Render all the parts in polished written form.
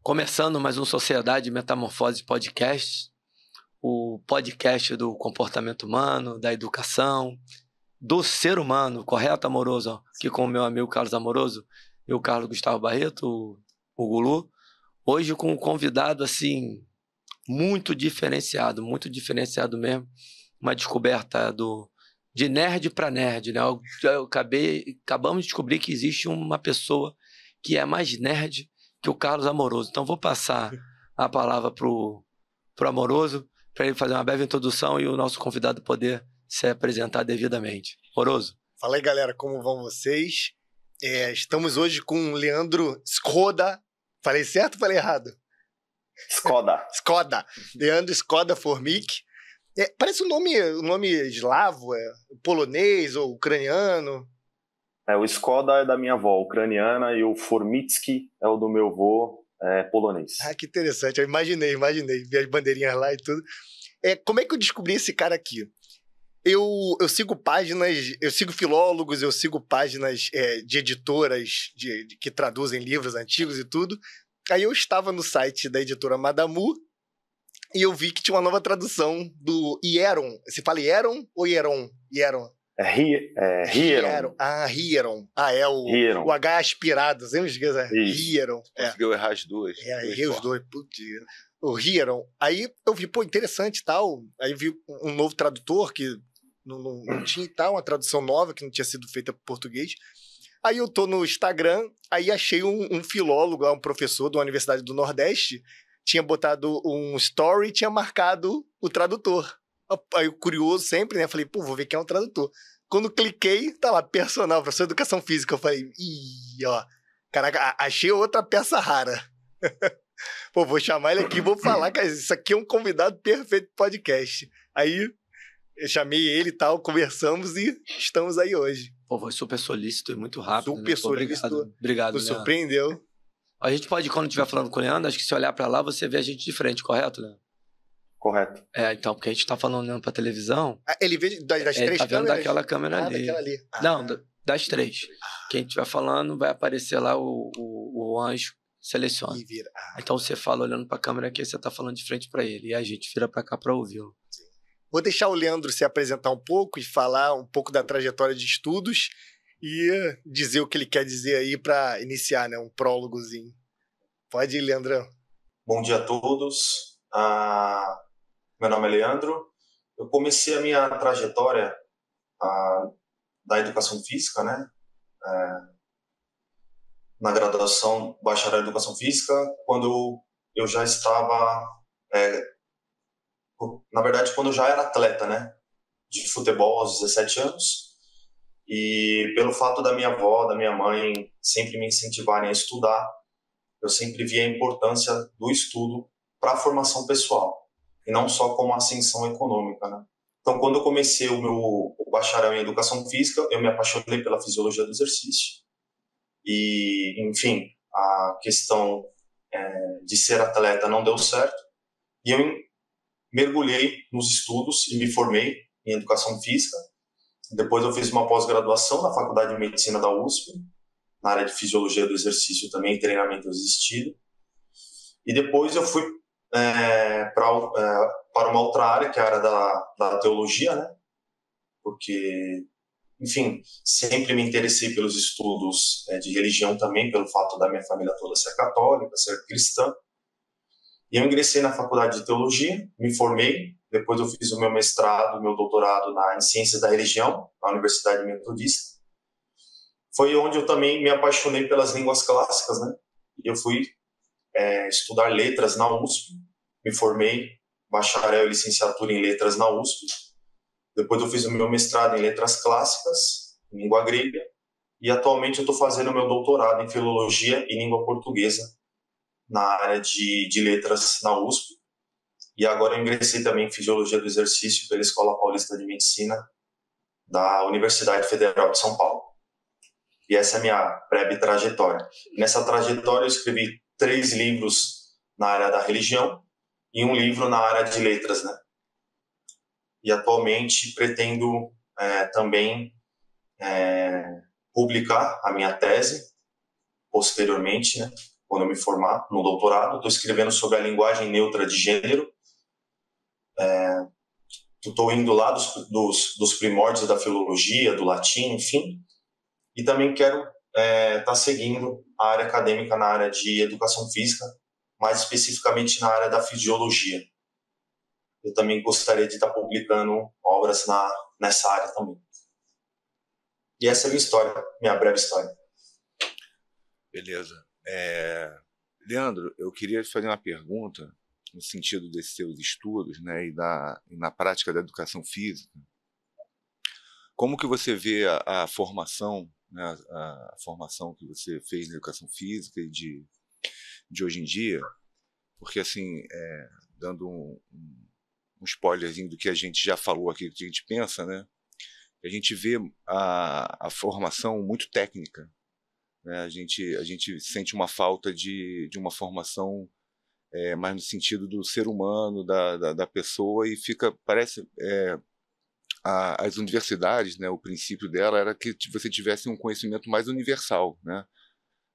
Começando mais um Sociedade Metamorfose Podcast, o podcast do comportamento humano, da educação, do ser humano, correto, Amoroso? Aqui com o meu amigo Carlos Amoroso e o Carlos Gustavo Barreto, o Gulu. Hoje com um convidado, assim, muito diferenciado mesmo. Uma descoberta de nerd para nerd, né? Acabamos de descobrir que existe uma pessoa que é mais nerd que o Carlos Amoroso. Então vou passar a palavra pro Amoroso, para ele fazer uma breve introdução e o nosso convidado poder se apresentar devidamente. Amoroso. Fala aí, galera, como vão vocês? Estamos hoje com o Leandro Skoda. Falei certo ou falei errado? Skoda. Leandro Skoda Formic. Parece um nome eslavo, polonês ou ucraniano. O Skoda é da minha avó, ucraniana, e o Formitsky é o do meu avô, polonês. Ah, que interessante. Eu imaginei. Vi as bandeirinhas lá e tudo. Como é que eu descobri esse cara aqui? Eu sigo páginas, eu sigo filólogos, eu sigo páginas de editoras que traduzem livros antigos e tudo. Aí eu estava no site da editora Madamu e eu vi que tinha uma nova tradução do Hieron. Se fala Hieron ou Hieron? Hieron. Hieron. Hieron. Hieron. O H aspirado. Sempre esqueço. Hieron. Conseguiu errar as duas. Errei os dois. Putz. O Hieron. Aí eu vi, interessante e tal. Aí vi um novo tradutor que não tinha e tal, uma tradução nova que não tinha sido feita para português. Aí eu tô no Instagram, aí achei um filólogo lá, um professor da Universidade do Nordeste, tinha botado um story, tinha marcado o tradutor. Aí eu, curioso sempre, né, falei, vou ver quem é o tradutor. Quando cliquei, tá lá, personal, professor de Educação Física. Eu falei, caraca, achei outra peça rara. Vou chamar ele aqui e vou falar, cara, isso aqui é um convidado perfeito pro podcast. Aí eu chamei ele e tal, conversamos e estamos aí hoje. Foi super solícito e muito rápido. Super solícito. Obrigado, Nos surpreendeu. A gente pode, quando estiver falando com o Leandro, acho que se olhar para lá, você vê a gente de frente, correto, Leandro? Correto. Então, porque a gente tá falando olhando pra televisão. Ele vê das três câmeras? Tá vendo daquela câmera ali. Daquela ali. Não, das três. Quem estiver falando, vai aparecer lá o anjo, seleciona. E vira. Então você fala olhando pra câmera aqui, você tá falando de frente pra ele. E a gente vira pra cá pra ouvi-lo. Vou deixar o Leandro se apresentar um pouco e falar um pouco da trajetória de estudos e dizer o que ele quer dizer aí para iniciar, né? Um prólogozinho. Pode ir, Leandrão. Bom dia a todos. Meu nome é Leandro. Eu comecei a minha trajetória da educação física, né? Na graduação bacharel em educação física, quando eu já estava... na verdade, quando eu já era atleta, né? De futebol aos 17 anos. E pelo fato da minha avó, da minha mãe sempre me incentivarem a estudar, eu sempre vi a importância do estudo para a formação pessoal, e não só como ascensão econômica, né? Então, quando eu comecei o meu bacharel em educação física, eu me apaixonei pela fisiologia do exercício. E, enfim, a questão de ser atleta não deu certo. E eu mergulhei nos estudos e me formei em educação física. Depois eu fiz uma pós-graduação na Faculdade de Medicina da USP, na área de fisiologia do exercício também, treinamento asistido. E depois eu fui para uma outra área, que é a área da teologia, né? Porque, enfim, sempre me interessei pelos estudos de religião também, pelo fato da minha família toda ser católica, ser cristã. E eu ingressei na faculdade de teologia, me formei, depois eu fiz o meu mestrado, meu doutorado em ciências da religião, na Universidade Metodista. Foi onde eu também me apaixonei pelas línguas clássicas, né? E eu fui estudar letras na USP, me formei, bacharel e licenciatura em letras na USP. Depois eu fiz o meu mestrado em letras clássicas, em língua grega, e atualmente eu estou fazendo o meu doutorado em filologia e língua portuguesa, na área de letras na USP. E agora eu ingressei também em Fisiologia do Exercício pela Escola Paulista de Medicina da Universidade Federal de São Paulo. E essa é a minha breve trajetória. Nessa trajetória eu escrevi 3 livros na área da religião e um livro na área de letras, né? E atualmente pretendo também publicar a minha tese posteriormente, né? quando eu me formar no doutorado. Estou escrevendo sobre a linguagem neutra de gênero. Estou indo lá dos primórdios da filologia, do latim, enfim. E também quero estar seguindo a área acadêmica na área de educação física, mais especificamente na área da fisiologia. Eu também gostaria de estar publicando obras nessa área também. E essa é a minha história, minha breve história. Beleza. Leandro, eu queria te fazer uma pergunta no sentido desses seus estudos, né, e na prática da educação física. Como que você vê a formação, né, a formação que você fez na educação física e de hoje em dia? Porque, assim, dando um spoilerzinho do que a gente já falou aqui, do que a gente pensa, né, a gente vê a formação muito técnica, né? A gente sente uma falta de uma formação mais no sentido do ser humano, da pessoa, e parece as universidades, né, o princípio dela era que você tivesse um conhecimento mais universal, né,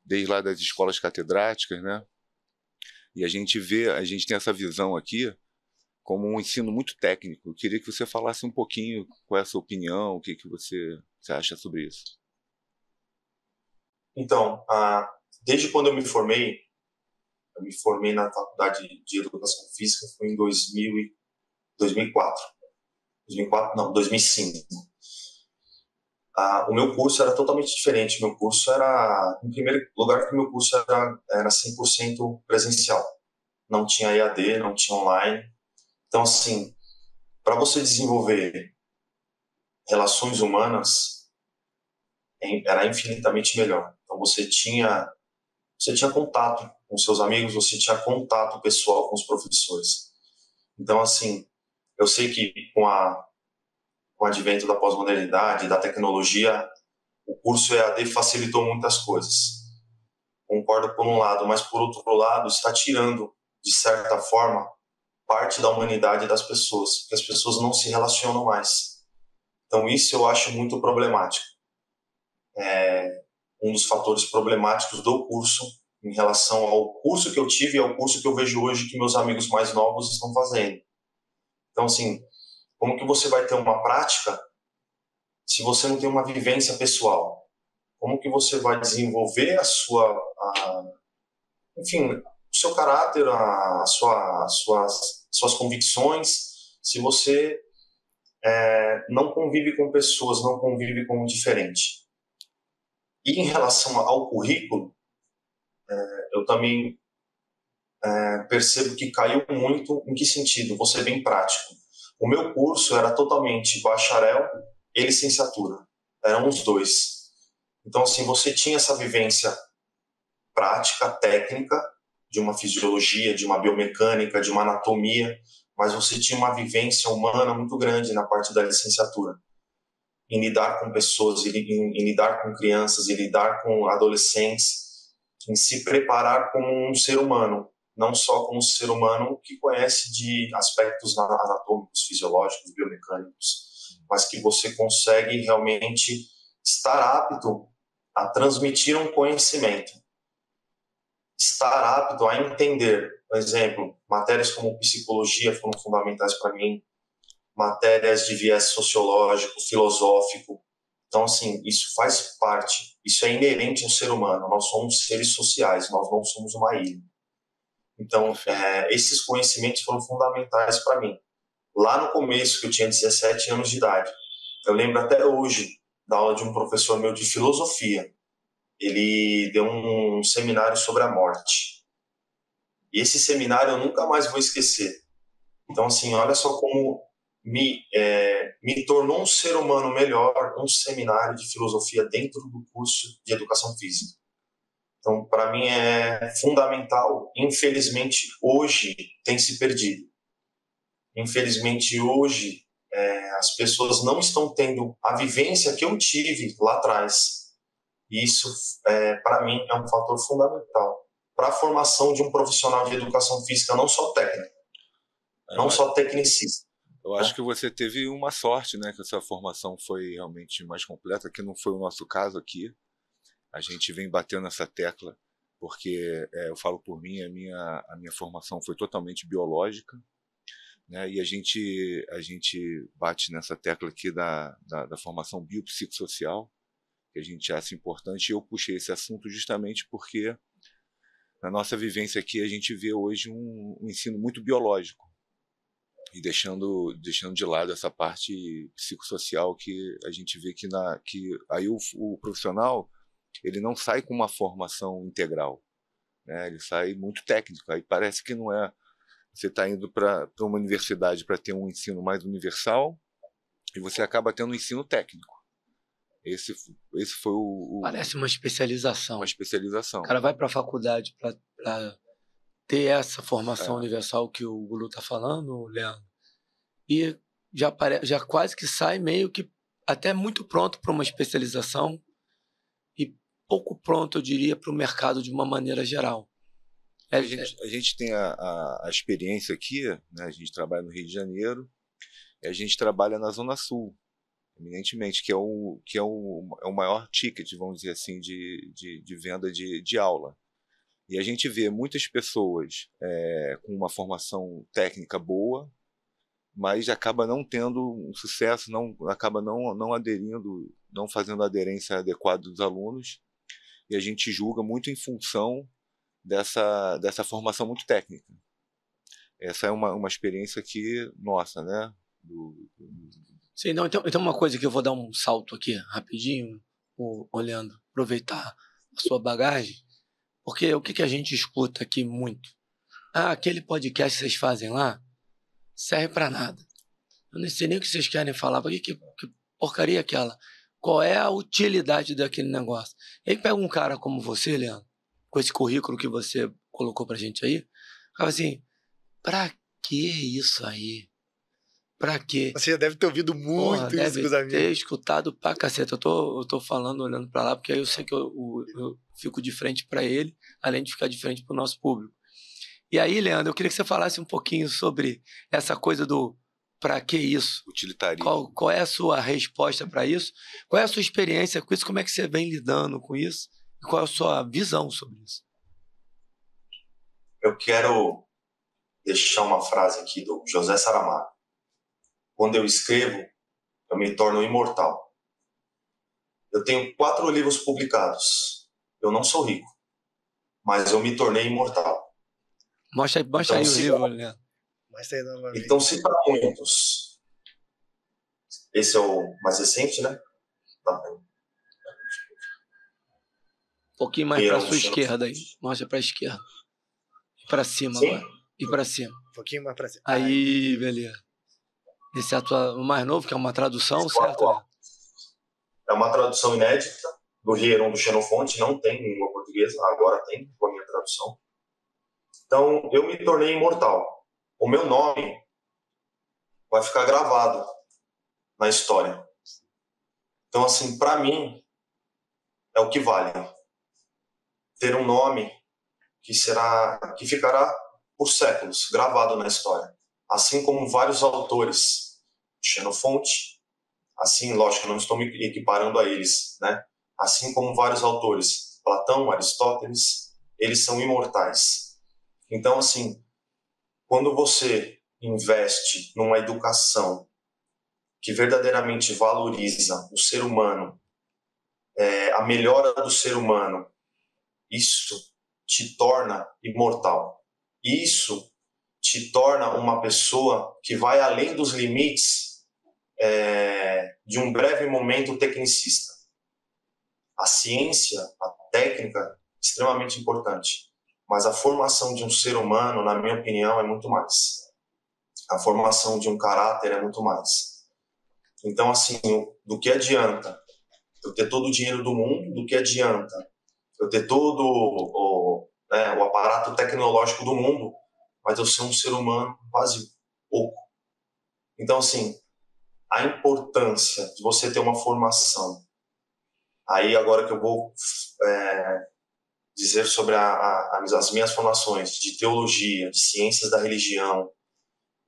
desde lá das escolas catedráticas, né, e a gente tem essa visão aqui como um ensino muito técnico. Eu queria que você falasse um pouquinho qual é a sua opinião, o que você acha sobre isso. Então, desde quando eu me formei na faculdade de educação física, foi em 2004. 2005. O meu curso era totalmente diferente. Meu curso era, em primeiro lugar, que meu curso era 100% presencial. Não tinha EAD, não tinha online. Então, assim, para você desenvolver relações humanas, era infinitamente melhor. Então, você tinha contato com seus amigos, você tinha contato pessoal com os professores. Então, assim, eu sei que com o advento da pós-modernidade, da tecnologia, o curso EAD facilitou muitas coisas. Concordo por um lado, mas por outro lado está tirando, de certa forma, parte da humanidade das pessoas, porque as pessoas não se relacionam mais. Então isso eu acho muito problemático. Um dos fatores problemáticos do curso em relação ao curso que eu tive e ao curso que eu vejo hoje que meus amigos mais novos estão fazendo. Então, assim, como que você vai ter uma prática se você não tem uma vivência pessoal? Como que você vai desenvolver enfim, o seu caráter, suas convicções, se você não convive com pessoas, não convive com o diferente? E em relação ao currículo, eu também percebo que caiu muito. Em que sentido? Vou ser bem prático. O meu curso era totalmente bacharel e licenciatura. Eram os dois. Então, assim, você tinha essa vivência prática, técnica, de uma fisiologia, de uma biomecânica, de uma anatomia, mas você tinha uma vivência humana muito grande na parte da licenciatura. Em lidar com pessoas, em lidar com crianças, em lidar com adolescentes, em se preparar como um ser humano, não só como um ser humano que conhece de aspectos anatômicos, fisiológicos, biomecânicos, mas que você consegue realmente estar apto a transmitir um conhecimento, estar apto a entender. Por exemplo, matérias como psicologia foram fundamentais para mim, matérias de viés sociológico, filosófico. Então, assim, isso faz parte, isso é inerente ao ser humano. Nós somos seres sociais, nós não somos uma ilha. Então, esses conhecimentos foram fundamentais para mim. Lá no começo, que eu tinha 17 anos de idade, eu lembro até hoje da aula de um professor meu de filosofia. Ele deu um seminário sobre a morte. E esse seminário eu nunca mais vou esquecer. Então, assim, olha só como me tornou um ser humano melhor um seminário de filosofia dentro do curso de educação física. Então, para mim é fundamental. Infelizmente, hoje tem se perdido. Infelizmente, hoje as pessoas não estão tendo a vivência que eu tive lá atrás. E isso, para mim, é um fator fundamental para a formação de um profissional de educação física, não só técnico, não só tecnicista. Eu acho que você teve uma sorte, né, que a sua formação foi realmente mais completa, que não foi o nosso caso aqui. A gente vem batendo essa tecla porque eu falo por mim, a minha formação foi totalmente biológica, né? E a gente bate nessa tecla aqui da formação biopsicossocial, que a gente acha importante, e eu puxei esse assunto justamente porque na nossa vivência aqui a gente vê hoje um ensino muito biológico, e deixando de lado essa parte psicossocial, que a gente vê que aí o profissional ele não sai com uma formação integral, né? Ele sai muito técnico, aí parece que não é. Você está indo para uma universidade para ter um ensino mais universal e você acaba tendo um ensino técnico. Esse foi Parece uma especialização. Uma especialização. O cara vai para a faculdade para ter essa formação universal que o Gulu está falando, Leandro, e já quase que sai meio que até muito pronto para uma especialização e pouco pronto, eu diria, para o mercado de uma maneira geral. A gente tem a experiência aqui, né? A gente trabalha no Rio de Janeiro e a gente trabalha na Zona Sul, eminentemente, que é o maior ticket, vamos dizer assim, de venda de aula. E a gente vê muitas pessoas com uma formação técnica boa, mas acaba não tendo um sucesso, acaba não aderindo, não fazendo a aderência adequada dos alunos, e a gente julga muito em função dessa formação muito técnica. Essa é uma experiência aqui nossa, né? Sim, não, então uma coisa que eu vou dar um salto aqui rapidinho, Leandro, aproveitar a sua bagagem, porque o que a gente escuta aqui muito? Aquele podcast que vocês fazem lá serve para nada. Eu não sei nem o que vocês querem falar, que porcaria é aquela? Qual é a utilidade daquele negócio? E aí pega um cara como você, Leandro, com esse currículo que você colocou pra gente aí, fala assim, pra que isso aí? Pra quê? Você já deve ter ouvido muito isso deve com os amigos. ter escutado pra caceta. Eu tô falando, olhando pra lá, porque aí eu sei que eu fico de frente pra ele, além de ficar de frente pro nosso público. E aí, Leandro, eu queria que você falasse um pouquinho sobre essa coisa do pra que isso? Utilitarismo. Qual é a sua resposta para isso? Qual é a sua experiência com isso? Como é que você vem lidando com isso? E qual é a sua visão sobre isso? Eu quero deixar uma frase aqui do José Saramago. Quando eu escrevo, eu me torno imortal. Eu tenho 4 livros publicados. Eu não sou rico, mas eu me tornei imortal. Mostra aí o livro, Leandro. Então, se para muitos esse é o mais recente, né? Tá. Um pouquinho mais para a sua esquerda aí. Mostra para a esquerda. E para cima. Sim. Agora. E para cima. Um pouquinho mais para cima. Aí, beleza. Esse é o mais novo, que é uma tradução, certo? Né? É uma tradução inédita do Rieron do Xenofonte, não tem em língua portuguesa, agora tem com a minha tradução. Então, eu me tornei imortal. O meu nome vai ficar gravado na história. Então, assim, para mim, é o que vale. Ter um nome que ficará por séculos gravado na história. Assim como vários autores, Xenofonte, assim, lógico, não estou me equiparando a eles, né? Assim como vários autores, Platão, Aristóteles, eles são imortais. Então, assim, quando você investe numa educação que verdadeiramente valoriza o ser humano, a melhora do ser humano, isso te torna imortal. Isso te torna uma pessoa que vai além dos limites de um breve momento tecnicista. A ciência, a técnica, é extremamente importante. Mas a formação de um ser humano, na minha opinião, é muito mais. A formação de um caráter é muito mais. Então, assim, do que adianta eu ter todo o dinheiro do mundo, do que adianta eu ter todo o aparato tecnológico do mundo, mas eu ser um ser humano vazio, pouco. Então, assim, a importância de você ter uma formação. Aí, agora que eu vou dizer sobre as minhas formações de teologia, de ciências da religião,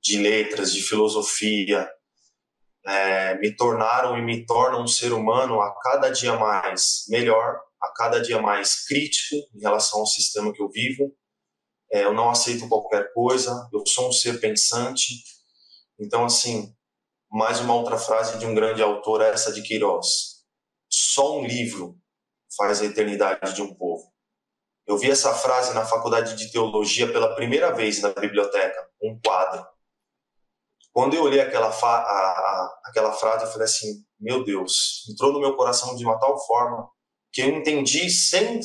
de letras, de filosofia, me tornaram e me tornam um ser humano a cada dia mais melhor, a cada dia mais crítico em relação ao sistema que eu vivo. Eu não aceito qualquer coisa, eu sou um ser pensante. Então, assim, mais uma outra frase de um grande autor, essa de Queiroz: só um livro faz a eternidade de um povo. Eu vi essa frase na faculdade de teologia pela primeira vez na biblioteca, um quadro. Quando eu olhei aquela frase, eu falei assim: meu Deus, entrou no meu coração de uma tal forma que eu entendi sem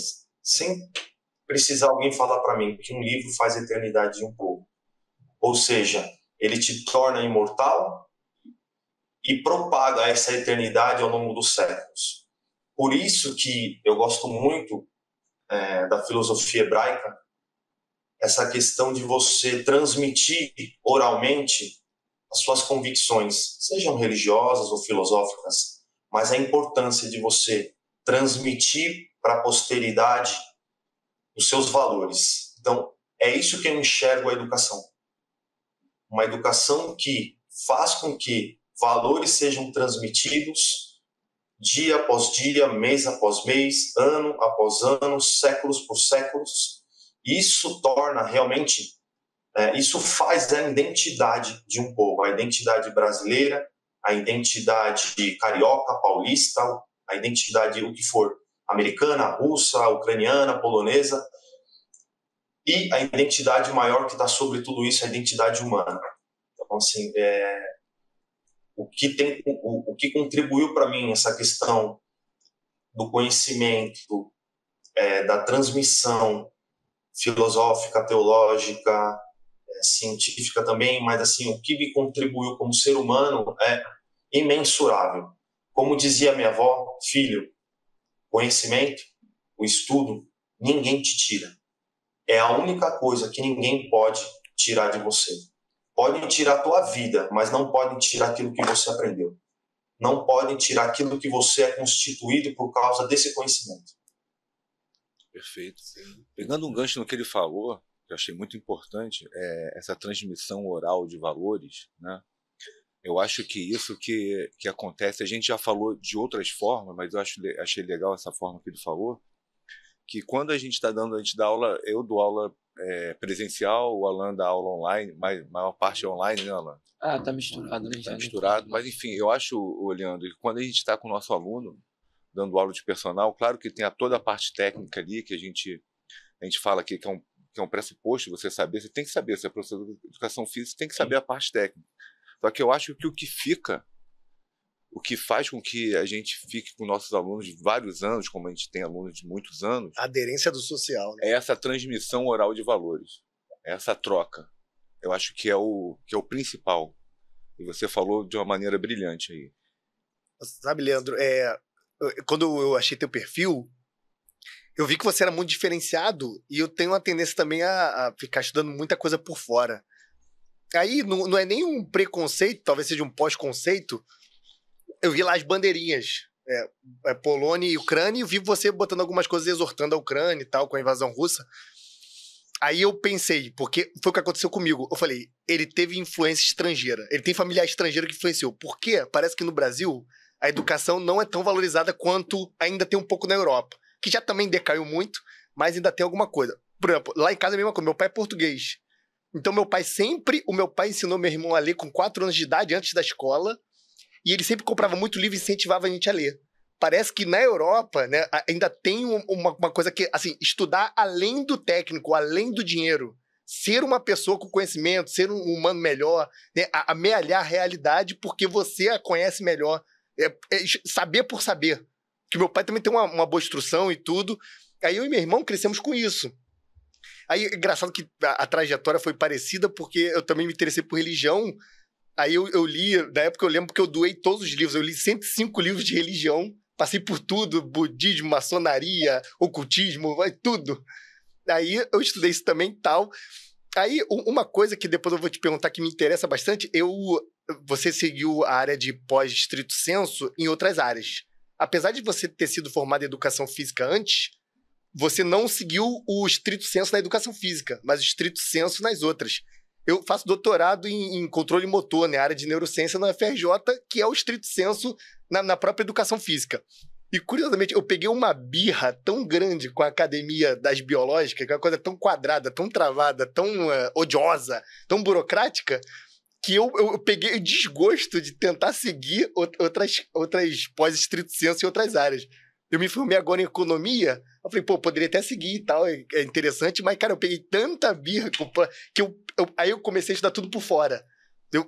precisar alguém falar para mim que um livro faz a eternidade de um povo. Ou seja, ele te torna imortal e propaga essa eternidade ao longo dos séculos. Por isso que eu gosto muito da filosofia hebraica, essa questão de você transmitir oralmente as suas convicções, sejam religiosas ou filosóficas, mas a importância de você transmitir para a posteridade os seus valores. Então, é isso que eu enxergo a educação. Uma educação que faz com que valores sejam transmitidos dia após dia, mês após mês, ano após ano, séculos por séculos. Isso torna realmente, isso faz a identidade de um povo, a identidade brasileira, a identidade carioca, paulista, a identidade, o que for, americana, russa, ucraniana, polonesa, e a identidade maior que está sobre tudo isso, a identidade humana. Então, assim, o que contribuiu para mim essa questão do conhecimento, da transmissão filosófica, teológica, científica também, mas assim, o que me contribuiu como ser humano é imensurável. Como dizia minha avó: filho, conhecimento, o estudo, ninguém te tira. É a única coisa que ninguém pode tirar de você. Podem tirar a tua vida, mas não podem tirar aquilo que você aprendeu. Não podem tirar aquilo que você é constituído por causa desse conhecimento. Perfeito. Pegando um gancho no que ele falou, que eu achei muito importante, essa transmissão oral de valores, né? Eu acho que isso que acontece, a gente já falou de outras formas, mas eu achei legal essa forma que ele falou, que quando a gente dá aula, eu dou aula presencial, o Alan dá aula online, maior parte é online, né, Alan? Tá misturado, né? Tá misturado, mas enfim, eu acho, Leandro, que quando a gente está com o nosso aluno, dando aula de personal, claro que tem toda a parte técnica ali, que a gente fala aqui que é um pressuposto, você tem que saber, se é professor de educação física, você tem que saber a parte técnica. Só que eu acho que o que faz com que a gente fique com nossos alunos de vários anos, como a gente tem alunos de muitos anos... A aderência do social, né? É essa transmissão oral de valores, essa troca. Eu acho que é o principal. E você falou de uma maneira brilhante aí. Sabe, Leandro, quando eu achei teu perfil, eu vi que você era muito diferenciado e eu tenho uma tendência também a ficar estudando muita coisa por fora. Aí não é nem um preconceito, talvez seja um pós-conceito. Eu vi lá as bandeirinhas, Polônia e Ucrânia, e eu vi você botando algumas coisas exortando a Ucrânia e tal, com a invasão russa. Aí eu pensei, porque foi o que aconteceu comigo. Eu falei, ele teve influência estrangeira, ele tem familiar estrangeiro que influenciou. Por quê? Parece que no Brasil a educação não é tão valorizada quanto ainda tem um pouco na Europa, que já também decaiu muito, mas ainda tem alguma coisa. Por exemplo, lá em casa é a mesma coisa, meu pai é português. Então o meu pai ensinou meu irmão a ler com 4 anos de idade, antes da escola, e ele sempre comprava muito livro e incentivava a gente a ler. Parece que na Europa, né, ainda tem uma coisa que, assim, estudar além do técnico, além do dinheiro, ser uma pessoa com conhecimento, ser um humano melhor, né, amealhar a realidade porque você a conhece melhor, saber por saber. Que meu pai também tem uma boa instrução e tudo. Aí eu e meu irmão crescemos com isso. Aí, engraçado que a trajetória foi parecida, porque eu também me interessei por religião. Aí eu li, na época eu lembro que eu doei todos os livros, eu li 105 livros de religião, passei por tudo, budismo, maçonaria, ocultismo, tudo. Aí eu estudei isso também e tal. Aí uma coisa que depois eu vou te perguntar que me interessa bastante, você seguiu a área de pós-estrito sensu em outras áreas. Apesar de você ter sido formado em educação física antes, você não seguiu o estrito sensu na educação física, mas o estrito sensu nas outras. Eu faço doutorado em controle motor, né? Área de neurociência na UFRJ, que é o estrito senso na própria educação física. E, curiosamente, eu peguei uma birra tão grande com a academia das biológicas, que é uma coisa tão quadrada, tão travada, tão odiosa, tão burocrática, que eu peguei o desgosto de tentar seguir outras pós-estrito senso em outras áreas. Eu me formei agora em economia, eu falei, pô, poderia até seguir e tal, é interessante, mas, cara, eu peguei tanta birra que aí eu comecei a estudar tudo por fora.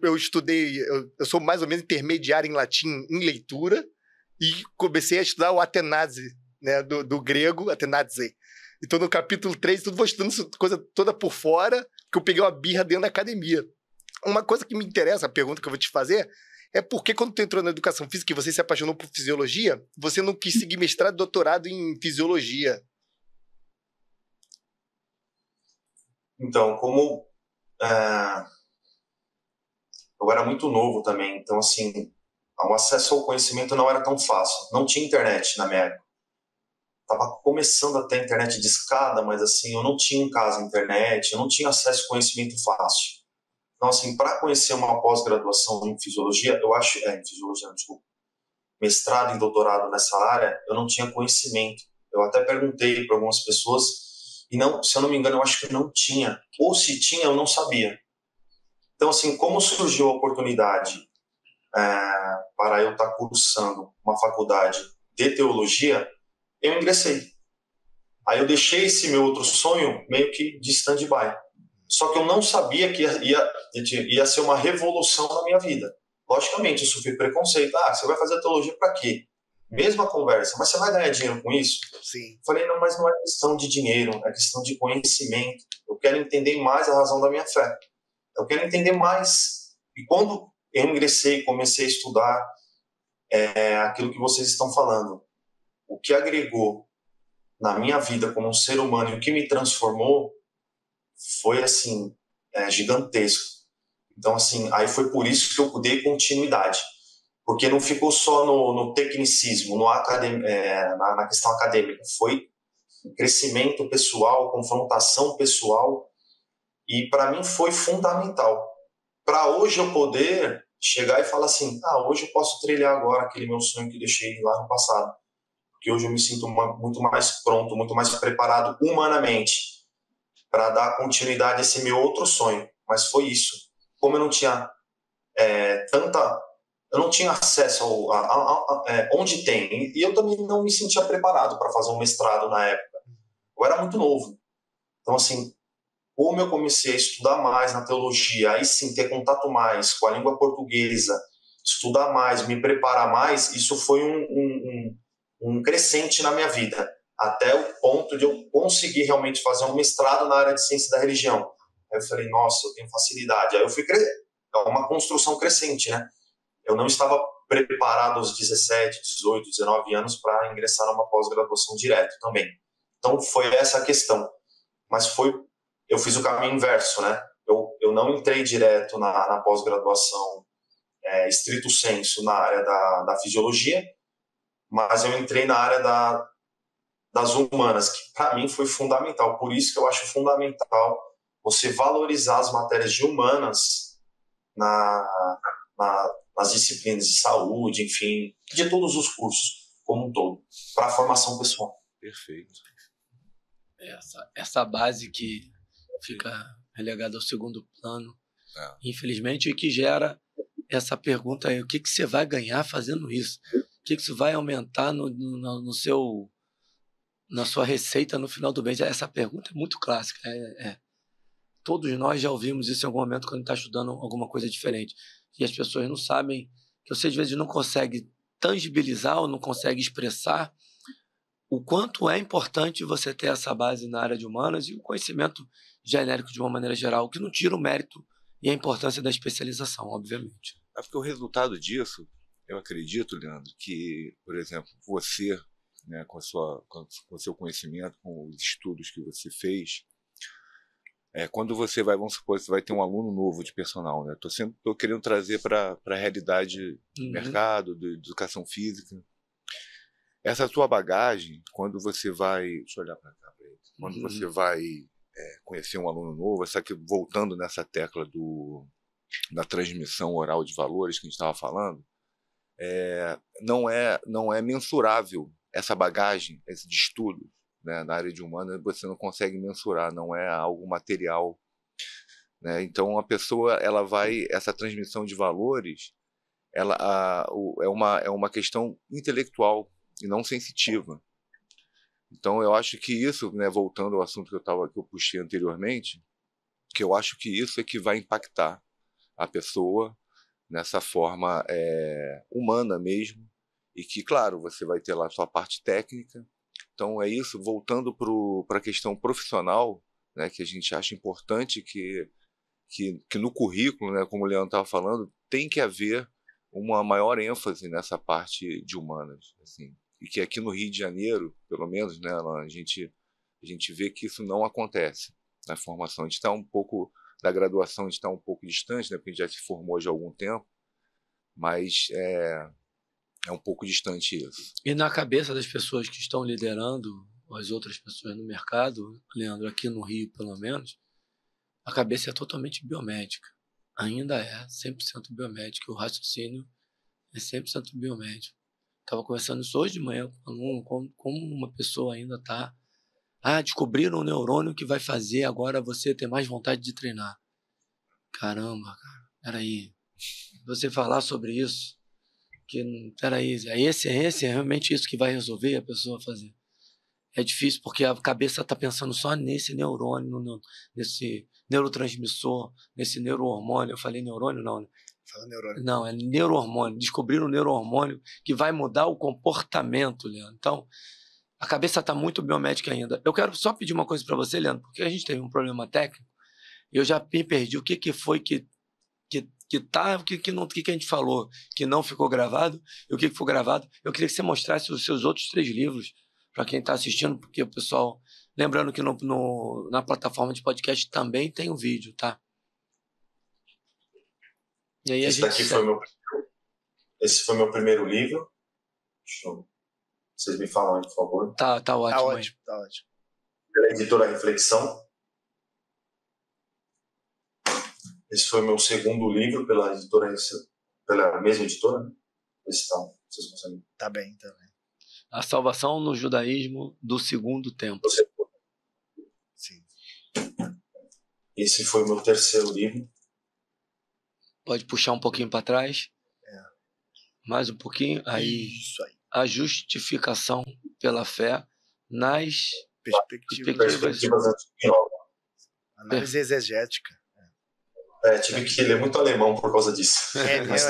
Eu estudei, eu sou mais ou menos intermediário em latim, em leitura, e comecei a estudar o Atenáse, né, do grego, Atenáse. Então, no capítulo 3, tudo vou estudando essa coisa toda por fora, que eu peguei uma birra dentro da academia. Uma coisa que me interessa, a pergunta que eu vou te fazer, é por que quando tu entrou na educação física e você se apaixonou por fisiologia, você não quis seguir mestrado e doutorado em fisiologia? Então, como eu era muito novo também, então, assim, o acesso ao conhecimento não era tão fácil. Não tinha internet na minha época. Estava começando a ter internet de escada, mas, assim, eu não tinha em casa internet, eu não tinha acesso ao conhecimento fácil. Então, assim, para conhecer uma pós-graduação em fisiologia, eu acho... em fisiologia, desculpa. Mestrado e doutorado nessa área, eu não tinha conhecimento. Eu até perguntei para algumas pessoas e, não, se eu não me engano, eu acho que não tinha. Ou se tinha, eu não sabia. Então, assim, como surgiu a oportunidade para eu estar cursando uma faculdade de teologia, eu ingressei. Aí eu deixei esse meu outro sonho meio que de stand-by. Só que eu não sabia que ia ser uma revolução na minha vida. Logicamente, eu sofri preconceito. Você vai fazer teologia para quê? Mesma conversa, mas você vai ganhar dinheiro com isso? Sim. Falei, não, mas não é questão de dinheiro, é questão de conhecimento. Eu quero entender mais a razão da minha fé. Eu quero entender mais. E quando eu ingressei e comecei a estudar aquilo que vocês estão falando, o que agregou na minha vida como um ser humano e o que me transformou foi, assim, gigantesco. Então, assim, aí foi por isso que eu dei continuidade. Porque não ficou só no tecnicismo, na questão acadêmica. Foi crescimento pessoal, confrontação pessoal. E, para mim, foi fundamental. Para hoje eu poder chegar e falar assim, hoje eu posso trilhar agora aquele meu sonho que deixei lá no passado. Porque hoje eu me sinto muito mais pronto, muito mais preparado humanamente para dar continuidade a esse meu outro sonho. Mas foi isso. Como eu não tinha eu não tinha acesso onde tem, e eu também não me sentia preparado para fazer um mestrado na época. Eu era muito novo. Então, assim, como eu comecei a estudar mais na teologia, aí sim ter contato mais com a língua portuguesa, estudar mais, me preparar mais, isso foi um crescente na minha vida, até o ponto de eu conseguir realmente fazer um mestrado na área de ciência da religião. Aí eu falei, nossa, eu tenho facilidade. Aí eu fui é uma construção crescente, né? Eu não estava preparado aos 17, 18, 19 anos para ingressar numa pós-graduação direto também. Então foi essa a questão. Mas eu fiz o caminho inverso, né? Eu não entrei direto na pós-graduação estrito sensu na área da fisiologia, mas eu entrei na área das humanas, que para mim foi fundamental. Por isso que eu acho fundamental você valorizar as matérias de humanas nas disciplinas de saúde, enfim, de todos os cursos como um todo, para a formação pessoal. Perfeito. Essa base que fica relegada ao segundo plano, infelizmente, e que gera essa pergunta aí, o que você vai ganhar fazendo isso? O que isso vai aumentar na sua receita no final do mês? Essa pergunta é muito clássica. Todos nós já ouvimos isso em algum momento quando está estudando alguma coisa diferente. E as pessoas não sabem, que você às vezes não consegue tangibilizar ou não consegue expressar o quanto é importante você ter essa base na área de humanas e o conhecimento genérico de uma maneira geral, o que não tira o mérito e a importância da especialização, obviamente. É porque o resultado disso, eu acredito, Leandro, que, por exemplo, você, né, com o seu conhecimento, com os estudos que você fez, quando você vai, vamos supor, você vai ter um aluno novo de personal, né? Tô querendo trazer para a realidade do mercado, de educação física. Essa tua bagagem, quando você vai... Deixa eu olhar para cá. Quando você vai conhecer um aluno novo, voltando nessa tecla da transmissão oral de valores que a gente estava falando, não é mensurável essa bagagem, esse de estudo, né, na área de humanas, você não consegue mensurar, não é algo material, né? Então a pessoa, essa transmissão de valores, é uma questão intelectual e não sensitiva. Então eu acho que isso, né, voltando ao assunto que eu puxei anteriormente, que eu acho que isso é que vai impactar a pessoa nessa forma humana mesmo, e que, claro, você vai ter lá a sua parte técnica. Então é isso, voltando para a questão profissional, né, que a gente acha importante que no currículo, né, como o Leandro estava falando, tem que haver uma maior ênfase nessa parte de humanas, assim, e que aqui no Rio de Janeiro, pelo menos, né, a gente vê que isso não acontece na formação. A gente está um pouco, da graduação, a gente está um pouco distante, né, porque a gente já se formou já há algum tempo, mas é um pouco distante isso. E na cabeça das pessoas que estão liderando as outras pessoas no mercado, Leandro, aqui no Rio pelo menos, a cabeça é totalmente biomédica. Ainda é 100% biomédica. O raciocínio é 100% biomédico. Estava conversando isso hoje de manhã com um aluno, como uma pessoa ainda está... descobriram um neurônio que vai fazer agora você ter mais vontade de treinar. Caramba, cara, peraí. Você falar sobre isso, peraí, é realmente isso que vai resolver a pessoa fazer. É difícil porque a cabeça está pensando só nesse neurônio, nesse neurotransmissor, nesse neurohormônio. Eu falei neurônio? Não, né? Fala neurônio. Não, é neurohormônio. Descobriram o neurohormônio que vai mudar o comportamento, Leandro. Então, a cabeça está muito biomédica ainda. Eu quero só pedir uma coisa para você, Leandro, porque a gente teve um problema técnico e eu já me perdi. O que foi que a gente falou que não ficou gravado e o que foi gravado? Eu queria que você mostrasse os seus outros 3 livros para quem está assistindo, porque o pessoal... Lembrando que na plataforma de podcast também tem um vídeo, tá? E aí Esse foi meu primeiro livro. Vocês me falam aí, por favor. Tá ótimo. Tá ótimo, tá ótimo. Pela editora Reflexão. Esse foi meu segundo livro pela mesma editora. Né? Vocês conseguem. Tá bem. A Salvação no Judaísmo do Segundo Tempo. Sim. Esse foi o meu terceiro livro. Pode puxar um pouquinho para trás. Mais um pouquinho. Isso aí. A justificação pela fé nas perspectivas. Análise exegética. Tive que ler muito alemão por causa disso. Mas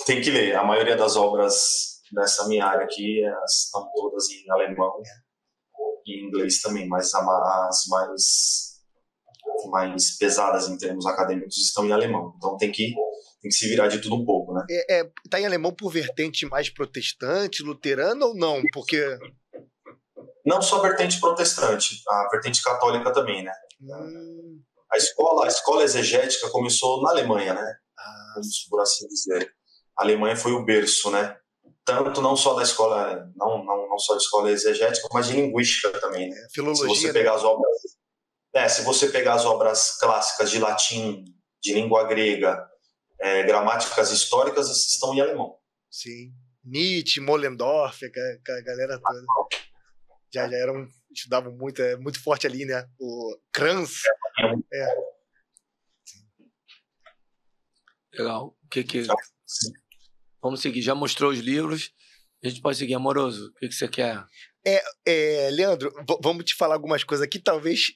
tem que ler. A maioria das obras nessa minha área aqui estão todas em alemão e em inglês também, mas as mais pesadas em termos acadêmicos estão em alemão. Então tem que se virar de tudo um pouco, né? Tá em alemão por vertente mais protestante, luterana ou não? Porque... Não só a vertente protestante, a vertente católica também, né? A escola exegética começou na Alemanha, né? Por assim dizer. A Alemanha foi o berço, né? Tanto não só da escola, não só de escola exegética, mas de linguística também, né? Filologia. Se você pegar as obras, se você pegar as obras clássicas de latim, de língua grega, gramáticas históricas, estão em alemão. Sim. Nietzsche, Mollendorf, a galera toda. Já estudavam muito, muito forte ali, né? O Kranz. Legal. Vamos seguir. Já mostrou os livros. A gente pode seguir. Amoroso, o que você quer? Leandro, vamos te falar algumas coisas aqui. Talvez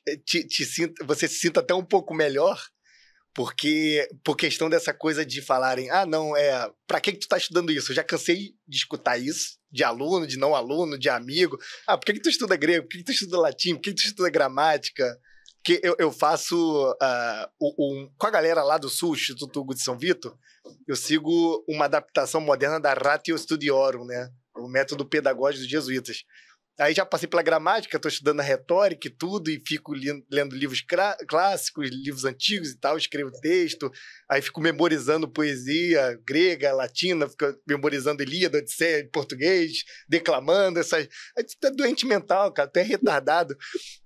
você se sinta até um pouco melhor, porque por questão dessa coisa de falarem, pra que tu tá estudando isso? Eu já cansei de escutar isso, de aluno, de não aluno, de amigo. Por que tu estuda grego? Por que tu estuda latim? Por que tu estuda gramática? Porque eu faço, com a galera lá do Sul, Instituto Hugo de São Vito, eu sigo uma adaptação moderna da Ratio Studiorum, né? O método pedagógico dos jesuítas. Aí já passei pela gramática, estou estudando a retórica e tudo, e fico lendo livros clássicos, livros antigos e tal, escrevo texto, aí fico memorizando poesia grega, latina, fico memorizando Ilíada, Odisseia em português, declamando essas... Aí tu é doente mental, cara, tu é retardado.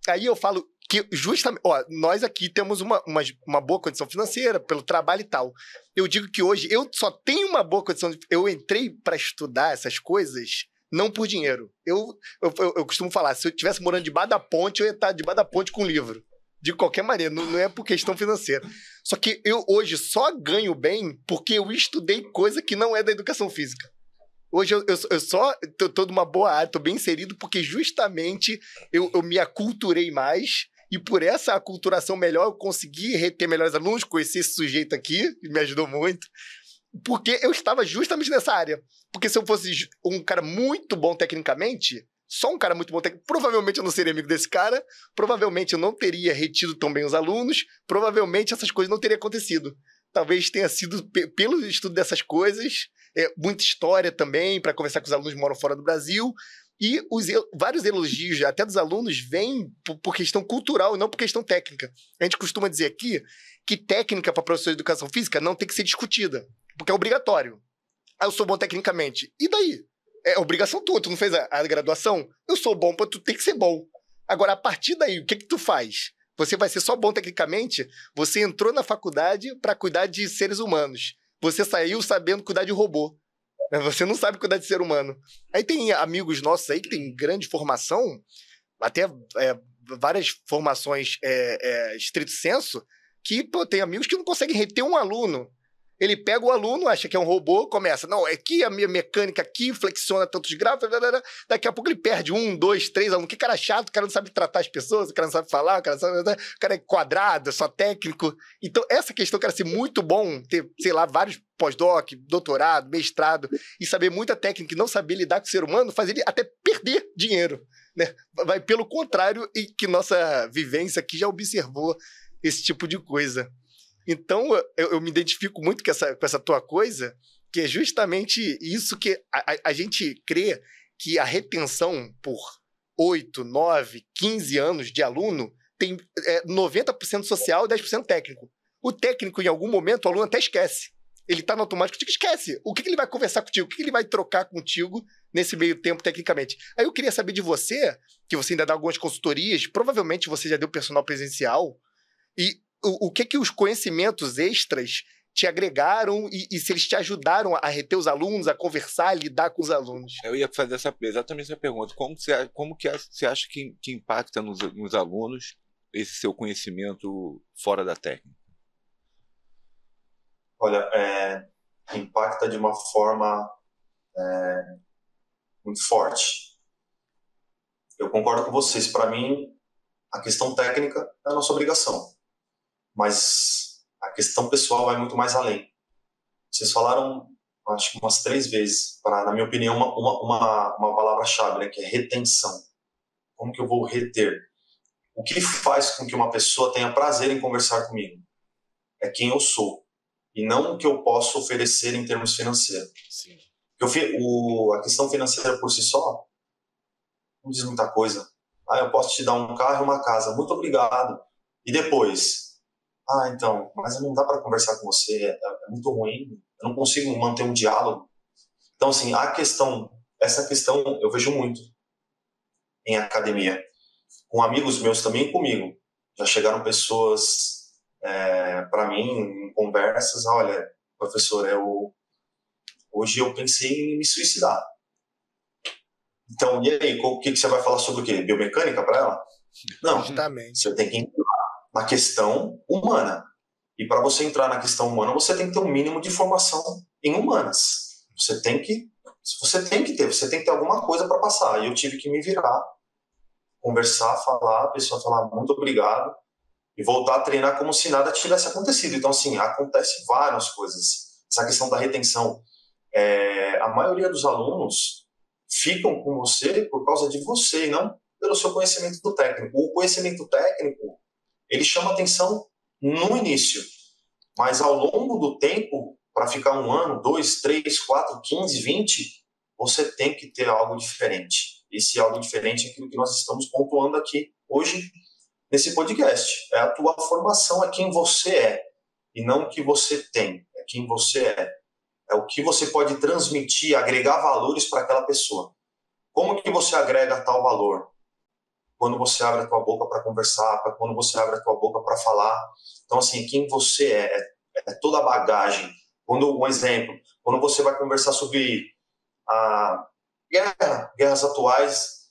Aí eu falo que justamente... Ó, nós aqui temos uma boa condição financeira pelo trabalho e tal. Eu digo que hoje eu só tenho uma boa condição... Eu entrei para estudar essas coisas... Não por dinheiro. Eu costumo falar, se eu estivesse morando debaixo da ponte, eu ia estar debaixo da ponte com um livro. De qualquer maneira, não é por questão financeira. Só que eu hoje só ganho bem porque eu estudei coisa que não é da educação física. Hoje eu só estou numa boa área, estou bem inserido porque justamente eu me aculturei mais e por essa aculturação melhor eu consegui reter melhores alunos, conheci esse sujeito aqui, que me ajudou muito. Porque eu estava justamente nessa área. Porque se eu fosse um cara muito bom tecnicamente, só um cara muito bom tecnicamente, provavelmente eu não seria amigo desse cara, provavelmente eu não teria retido tão bem os alunos, provavelmente essas coisas não teriam acontecido. Talvez tenha sido pelo estudo dessas coisas, muita história também, para conversar com os alunos que moram fora do Brasil, e vários elogios, até dos alunos, vêm por questão cultural e não por questão técnica. A gente costuma dizer aqui que técnica para professor de educação física não tem que ser discutida. Porque é obrigatório. Ah, eu sou bom tecnicamente. E daí? É obrigação tua. Tu não fez a graduação? Eu sou bom, tu tem que ser bom. Agora, a partir daí, o que tu faz? Você vai ser só bom tecnicamente? Você entrou na faculdade para cuidar de seres humanos. Você saiu sabendo cuidar de robô. Você não sabe cuidar de ser humano. Aí tem amigos nossos aí que tem grande formação, até várias formações estrito senso, que tem amigos que não conseguem reter um aluno. Ele pega o aluno, acha que é um robô, começa, não, aqui a minha mecânica aqui flexiona tantos graus, daqui a pouco ele perde 1, 2, 3 alunos. Que cara chato, o cara não sabe tratar as pessoas, o cara não sabe falar, o cara é quadrado, só técnico. Então, essa questão, cara, ser muito bom, ter, sei lá, vários pós-doc, doutorado, mestrado, e saber muita técnica e não saber lidar com o ser humano, faz ele até perder dinheiro, né? Vai pelo contrário, e que nossa vivência aqui já observou esse tipo de coisa. Então, eu me identifico muito com essa tua coisa, que é justamente isso que a gente crê que a retenção por 8, 9, 15 anos de aluno tem 90% social e 10% técnico. O técnico, em algum momento, o aluno até esquece. Ele está no automático, esquece. O que ele vai conversar contigo? O que ele vai trocar contigo nesse meio tempo, tecnicamente? Aí eu queria saber de você, que você ainda dá algumas consultorias, provavelmente você já deu personal presencial, e o que os conhecimentos extras te agregaram e se eles te ajudaram a reter os alunos, a conversar, a lidar com os alunos. Eu ia fazer exatamente essa pergunta. Como que você acha que impacta nos alunos esse seu conhecimento fora da técnica? Olha, impacta de uma forma muito forte. Eu concordo com vocês. Para mim, a questão técnica é a nossa obrigação. Mas a questão pessoal vai muito mais além. Vocês falaram, acho que umas 3 vezes, na minha opinião, uma palavra-chave, né, que é retenção. Como que eu vou reter? O que faz com que uma pessoa tenha prazer em conversar comigo? É quem eu sou, e não o que eu posso oferecer em termos financeiros. Sim. A questão financeira por si só não diz muita coisa. Eu posso te dar um carro e uma casa, muito obrigado. E depois... então, mas não dá para conversar com você, é muito ruim, eu não consigo manter um diálogo. Então, assim, essa questão eu vejo muito em academia. Com amigos meus também e comigo. Já chegaram pessoas para mim em conversas, olha, professor, hoje eu pensei em me suicidar. Então, e aí, o que você vai falar sobre o quê? Biomecânica para ela? Não, justamente. Você tem que entrar na questão humana. E para você entrar na questão humana, você tem que ter um mínimo de formação em humanas. Você tem que ter alguma coisa para passar. E eu tive que me virar, conversar, falar, a pessoa falar muito obrigado e voltar a treinar como se nada tivesse acontecido. Então, assim, acontece várias coisas. Essa questão da retenção. A maioria dos alunos ficam com você por causa de você e não pelo seu conhecimento do técnico. O conhecimento técnico, ele chama atenção no início, mas ao longo do tempo, para ficar 1 ano, 2, 3, 4, 15, 20, você tem que ter algo diferente. Esse algo diferente é aquilo que nós estamos pontuando aqui hoje nesse podcast. É a tua formação, é quem você é, e não o que você tem, é quem você é. É o que você pode transmitir, agregar valores para aquela pessoa. Como que você agrega tal valor? Quando você abre a tua boca para conversar, quando você abre a tua boca para falar. Então, assim, quem você é toda a bagagem. Um exemplo, quando você vai conversar sobre a guerras atuais,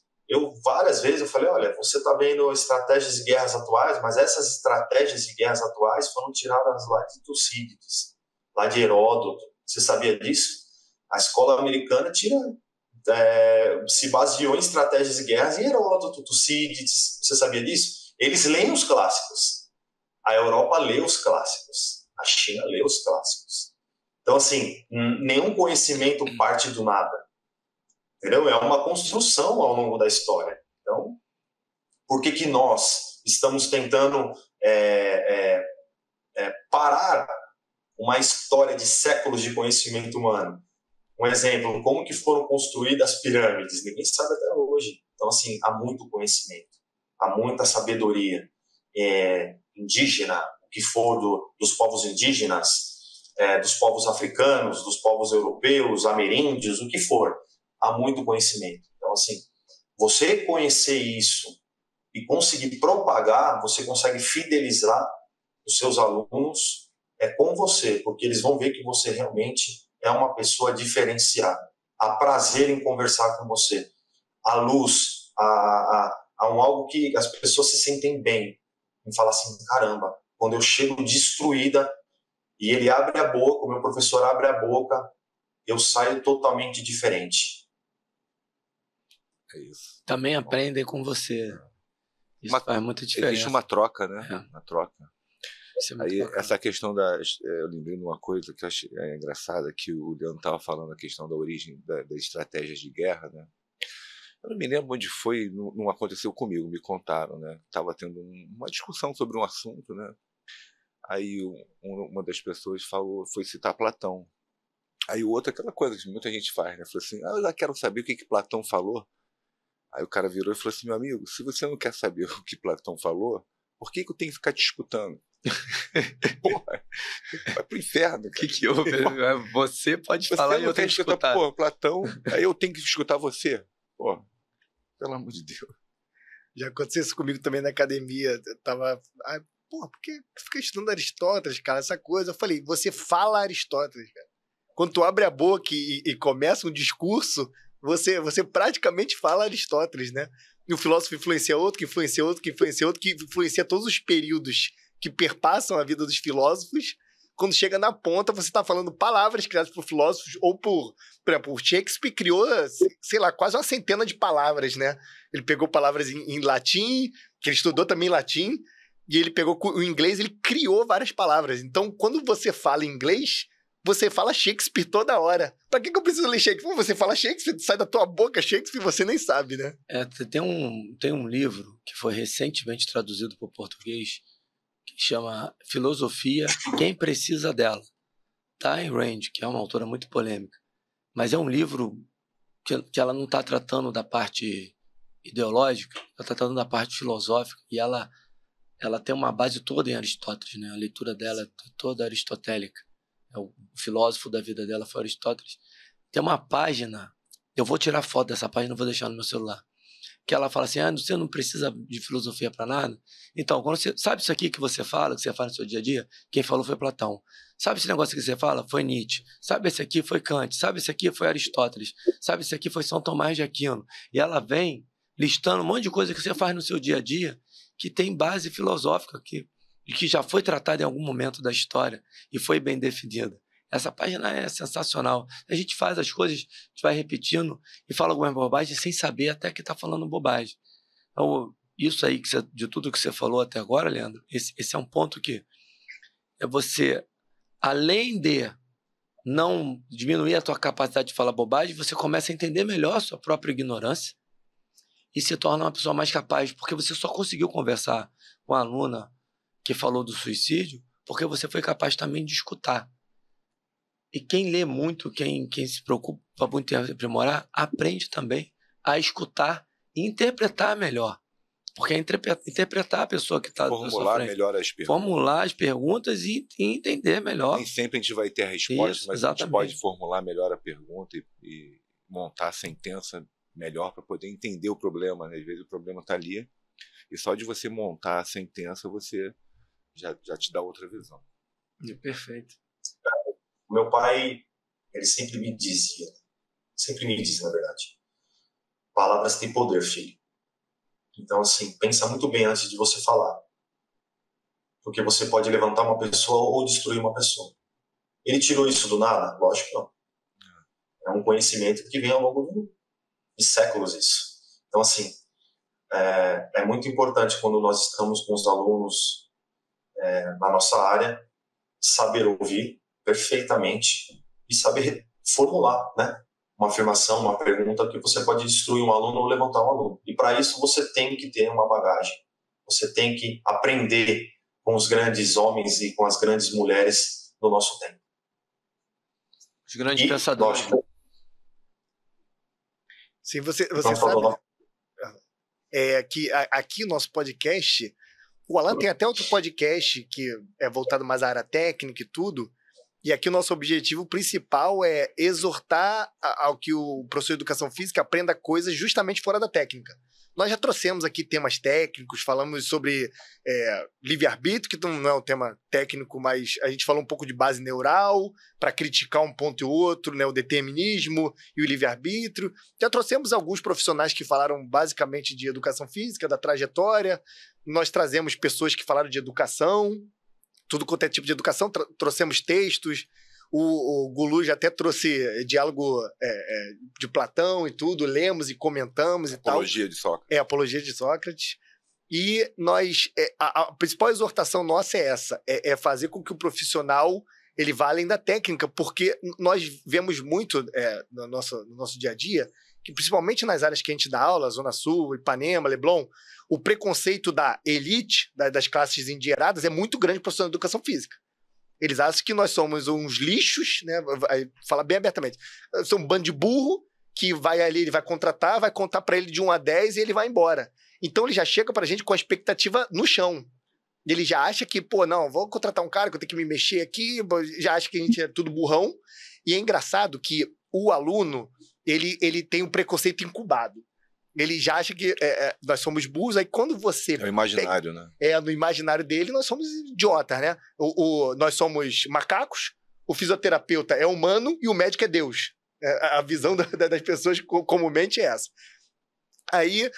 várias vezes eu falei, olha, você está vendo estratégias de guerras atuais, mas essas estratégias de guerras atuais foram tiradas lá de Tucídides, lá de Heródoto. Você sabia disso? A escola americana se baseou em estratégias de guerras em Heródoto, Tucídides. Você sabia disso? Eles leem os clássicos. A Europa lê os clássicos. A China lê os clássicos. Então, assim, nenhum conhecimento parte do nada. Entendeu? É uma construção ao longo da história. Então, por que nós estamos tentando parar uma história de séculos de conhecimento humano? Um exemplo, como que foram construídas as pirâmides? Ninguém sabe até hoje. Então, assim, há muito conhecimento, há muita sabedoria indígena, o que for dos povos indígenas, dos povos africanos, dos povos europeus, ameríndios, o que for. Há muito conhecimento. Então, assim, você conhecer isso e conseguir propagar, você consegue fidelizar os seus alunos com você, porque eles vão ver que você realmente é uma pessoa diferenciada. Há prazer em conversar com você. Há luz, há algo que as pessoas se sentem bem. E falar assim, caramba, quando eu chego destruída e ele abre a boca, o meu professor abre a boca, eu saio totalmente diferente. É isso. Também aprendem com você. Isso faz muita diferença. Existe uma troca, né? Uma troca. Aí, essa questão eu lembrei de uma coisa que eu achei engraçada, que o Leandro estava falando, a questão da origem das estratégias de guerra, né? Eu não me lembro onde foi, não aconteceu comigo, me contaram, né? Estava tendo uma discussão sobre um assunto, né? Aí uma das pessoas foi citar Platão. Aí o outro, aquela coisa que muita gente faz, né? Falou assim, eu já quero saber o que Platão falou. Aí o cara virou e falou assim, meu amigo, se você não quer saber o que Platão falou, por que eu tenho que ficar te escutando? Porra, vai pro inferno. O que houve? Você pode falar e eu tenho que escutar. Pô, Platão, aí eu tenho que escutar você. Pô, pelo amor de Deus. Já aconteceu isso comigo também na academia. Eu tava... por que fica estudando Aristóteles, cara? Essa coisa. Eu falei, você fala Aristóteles, cara. Quando tu abre a boca e começa um discurso, você praticamente fala Aristóteles, né? E o filósofo influencia outro, que influencia outro, que influencia outro, que influencia todos os períodos que perpassam a vida dos filósofos. Quando chega na ponta, você está falando palavras criadas por filósofos, ou por exemplo, o Shakespeare criou, sei lá, quase uma centena de palavras, né? Ele pegou palavras em latim, que ele estudou também latim, e ele pegou o inglês, ele criou várias palavras. Então, quando você fala inglês, você fala Shakespeare toda hora. Pra que eu preciso ler Shakespeare? Você fala Shakespeare, sai da tua boca Shakespeare e você nem sabe, né? Tem um livro que foi recentemente traduzido para o português, que chama Filosofia, Quem Precisa Dela. Tá em Rand, que é uma autora muito polêmica. Mas é um livro que ela não está tratando da parte ideológica, ela está tratando da parte filosófica, e ela tem uma base toda em Aristóteles, né? A leitura dela é toda aristotélica. O filósofo da vida dela foi Aristóteles. Tem uma página, eu vou tirar foto dessa página e vou deixar no meu celular, que ela fala assim, você não precisa de filosofia para nada? Então, quando você sabe isso aqui que você fala no seu dia a dia? Quem falou foi Platão. Sabe esse negócio que você fala? Foi Nietzsche. Sabe esse aqui foi Kant. Sabe esse aqui foi Aristóteles. Sabe esse aqui foi São Tomás de Aquino. E ela vem listando um monte de coisa que você faz no seu dia a dia que tem base filosófica, que já foi tratada em algum momento da história e foi bem definida. Essa página é sensacional. A gente faz as coisas, a gente vai repetindo e fala algumas bobagens sem saber até que está falando bobagem. Então, isso aí, de tudo que você falou até agora, Leandro, esse é um ponto que é você, além de não diminuir a tua capacidade de falar bobagem, você começa a entender melhor a sua própria ignorância e se torna uma pessoa mais capaz, porque você só conseguiu conversar com a aluna que falou do suicídio porque você foi capaz também de escutar. E quem lê muito, quem se preocupa muito em aprimorar, aprende também a escutar e interpretar melhor. Porque é interpretar a pessoa que está na sua Formular frente. melhor as perguntas. Formular as perguntas e entender melhor. Nem sempre a gente vai ter a resposta, Isso, mas exatamente. a gente pode formular melhor a pergunta e montar a sentença melhor para poder entender o problema, né? Às vezes o problema está ali e só de você montar a sentença você já te dá outra visão. Perfeito. O meu pai, ele sempre me diz, na verdade, palavras têm poder, filho. Então, assim, pensa muito bem antes de você falar. Porque você pode levantar uma pessoa ou destruir uma pessoa. Ele tirou isso do nada? Lógico que não. É um conhecimento que vem ao longo de séculos isso. Então, assim, é muito importante quando nós estamos com os alunos na nossa área, saber ouvir perfeitamente e saber formular, né? Uma afirmação, uma pergunta que você pode destruir um aluno ou levantar um aluno. E para isso você tem que ter uma bagagem. Você tem que aprender com os grandes homens e com as grandes mulheres do nosso tempo. Os grandes pensadores. Lógico, Sim, você então, sabe que aqui no nosso podcast, o Alan tem até outro podcast que é voltado mais à área técnica e tudo, e aqui o nosso objetivo principal é exortar ao que o professor de educação física aprenda coisas justamente fora da técnica. Nós já trouxemos aqui temas técnicos, falamos sobre livre-arbítrio, que não é um tema técnico, mas a gente falou um pouco de base neural, para criticar um ponto e outro, né, o determinismo e o livre-arbítrio. Já trouxemos alguns profissionais que falaram basicamente de educação física, da trajetória. Nós trazemos pessoas que falaram de educação, tudo quanto é tipo de educação, trouxemos textos. O Gulu já até trouxe diálogo de Platão e tudo, lemos e comentamos e tal. Apologia de Sócrates. Apologia de Sócrates. E nós, a principal exortação nossa é essa, é fazer com que o profissional ele vá além da técnica, porque nós vemos muito no nosso dia a dia, que principalmente nas áreas que a gente dá aula, Zona Sul, Ipanema, Leblon, o preconceito da elite, das classes endinheiradas, é muito grande para o profissional de educação física. Eles acham que nós somos uns lixos, né? Fala bem abertamente. São um bando de burro que vai ali, ele vai contratar, vai contar para ele de 1 a 10 e ele vai embora. Então ele já chega pra gente com a expectativa no chão. Ele já acha que, não, vou contratar um cara que eu tenho que me mexer aqui, já acha que a gente é tudo burrão. E é engraçado que o aluno, ele tem um preconceito incubado. Ele já acha que nós somos burros, aí quando você... É o imaginário, né? No imaginário dele, nós somos idiotas, né? Nós somos macacos, o fisioterapeuta é humano e o médico é Deus. A visão das pessoas comumente é essa. Aí,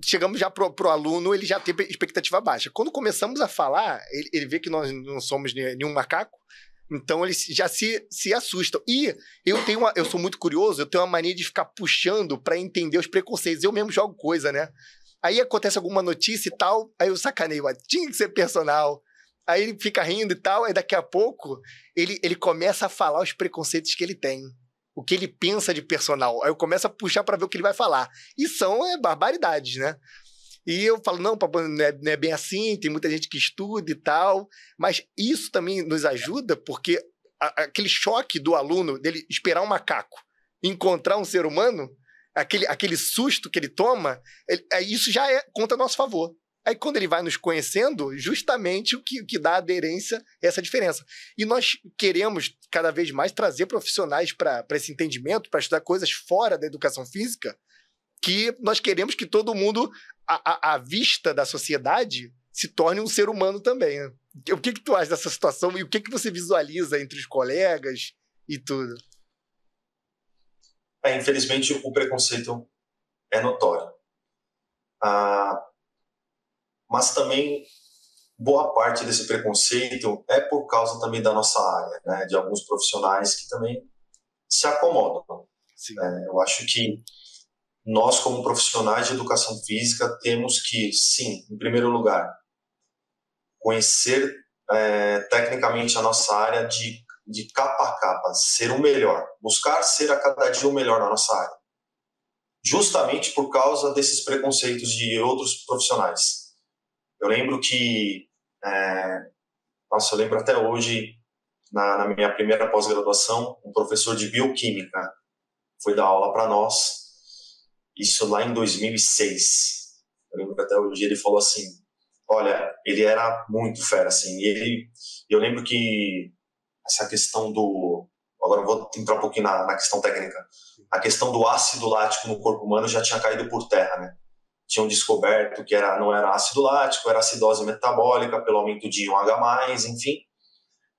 chegamos já pro aluno, ele já tem expectativa baixa. Quando começamos a falar, ele vê que nós não somos nenhum macaco, então eles já se assustam. E eu sou muito curioso, eu tenho uma mania de ficar puxando para entender os preconceitos. Eu mesmo jogo coisa, né? Aí acontece alguma notícia e tal, aí eu sacaneio, tinha que ser personal. Aí ele fica rindo e tal, aí daqui a pouco ele começa a falar os preconceitos que ele tem. O que ele pensa de personal. Aí eu começo a puxar para ver o que ele vai falar. E são barbaridades, né? E eu falo, não é bem assim, tem muita gente que estuda e tal, mas isso também nos ajuda porque aquele choque do aluno, dele esperar um macaco, encontrar um ser humano, aquele susto que ele toma, isso já contra a nosso favor. Aí quando ele vai nos conhecendo, justamente o que dá aderência é essa diferença. E nós queremos cada vez mais trazer profissionais para esse entendimento, para estudar coisas fora da educação física, que nós queremos que todo mundo, à vista da sociedade, se torne um ser humano também. Né? O que tu acha dessa situação e o que você visualiza entre os colegas e tudo? Infelizmente, o preconceito é notório. Mas também boa parte desse preconceito é por causa também da nossa área, né? De alguns profissionais que também se acomodam. Eu acho que nós, como profissionais de educação física, temos que, sim, em primeiro lugar, conhecer tecnicamente a nossa área de capa a capa, ser o melhor, buscar ser a cada dia o melhor na nossa área, justamente por causa desses preconceitos de outros profissionais. Eu lembro que, eu lembro até hoje, na minha primeira pós-graduação, um professor de bioquímica foi dar aula para nós. isso lá em 2006. Eu lembro que até hoje ele falou assim, olha, ele era muito fera, assim, eu lembro que essa questão do... Agora eu vou entrar um pouquinho na questão técnica. A questão do ácido lático no corpo humano já tinha caído por terra, né? Tinham descoberto que não era ácido lático, era acidose metabólica pelo aumento de íon H+, enfim.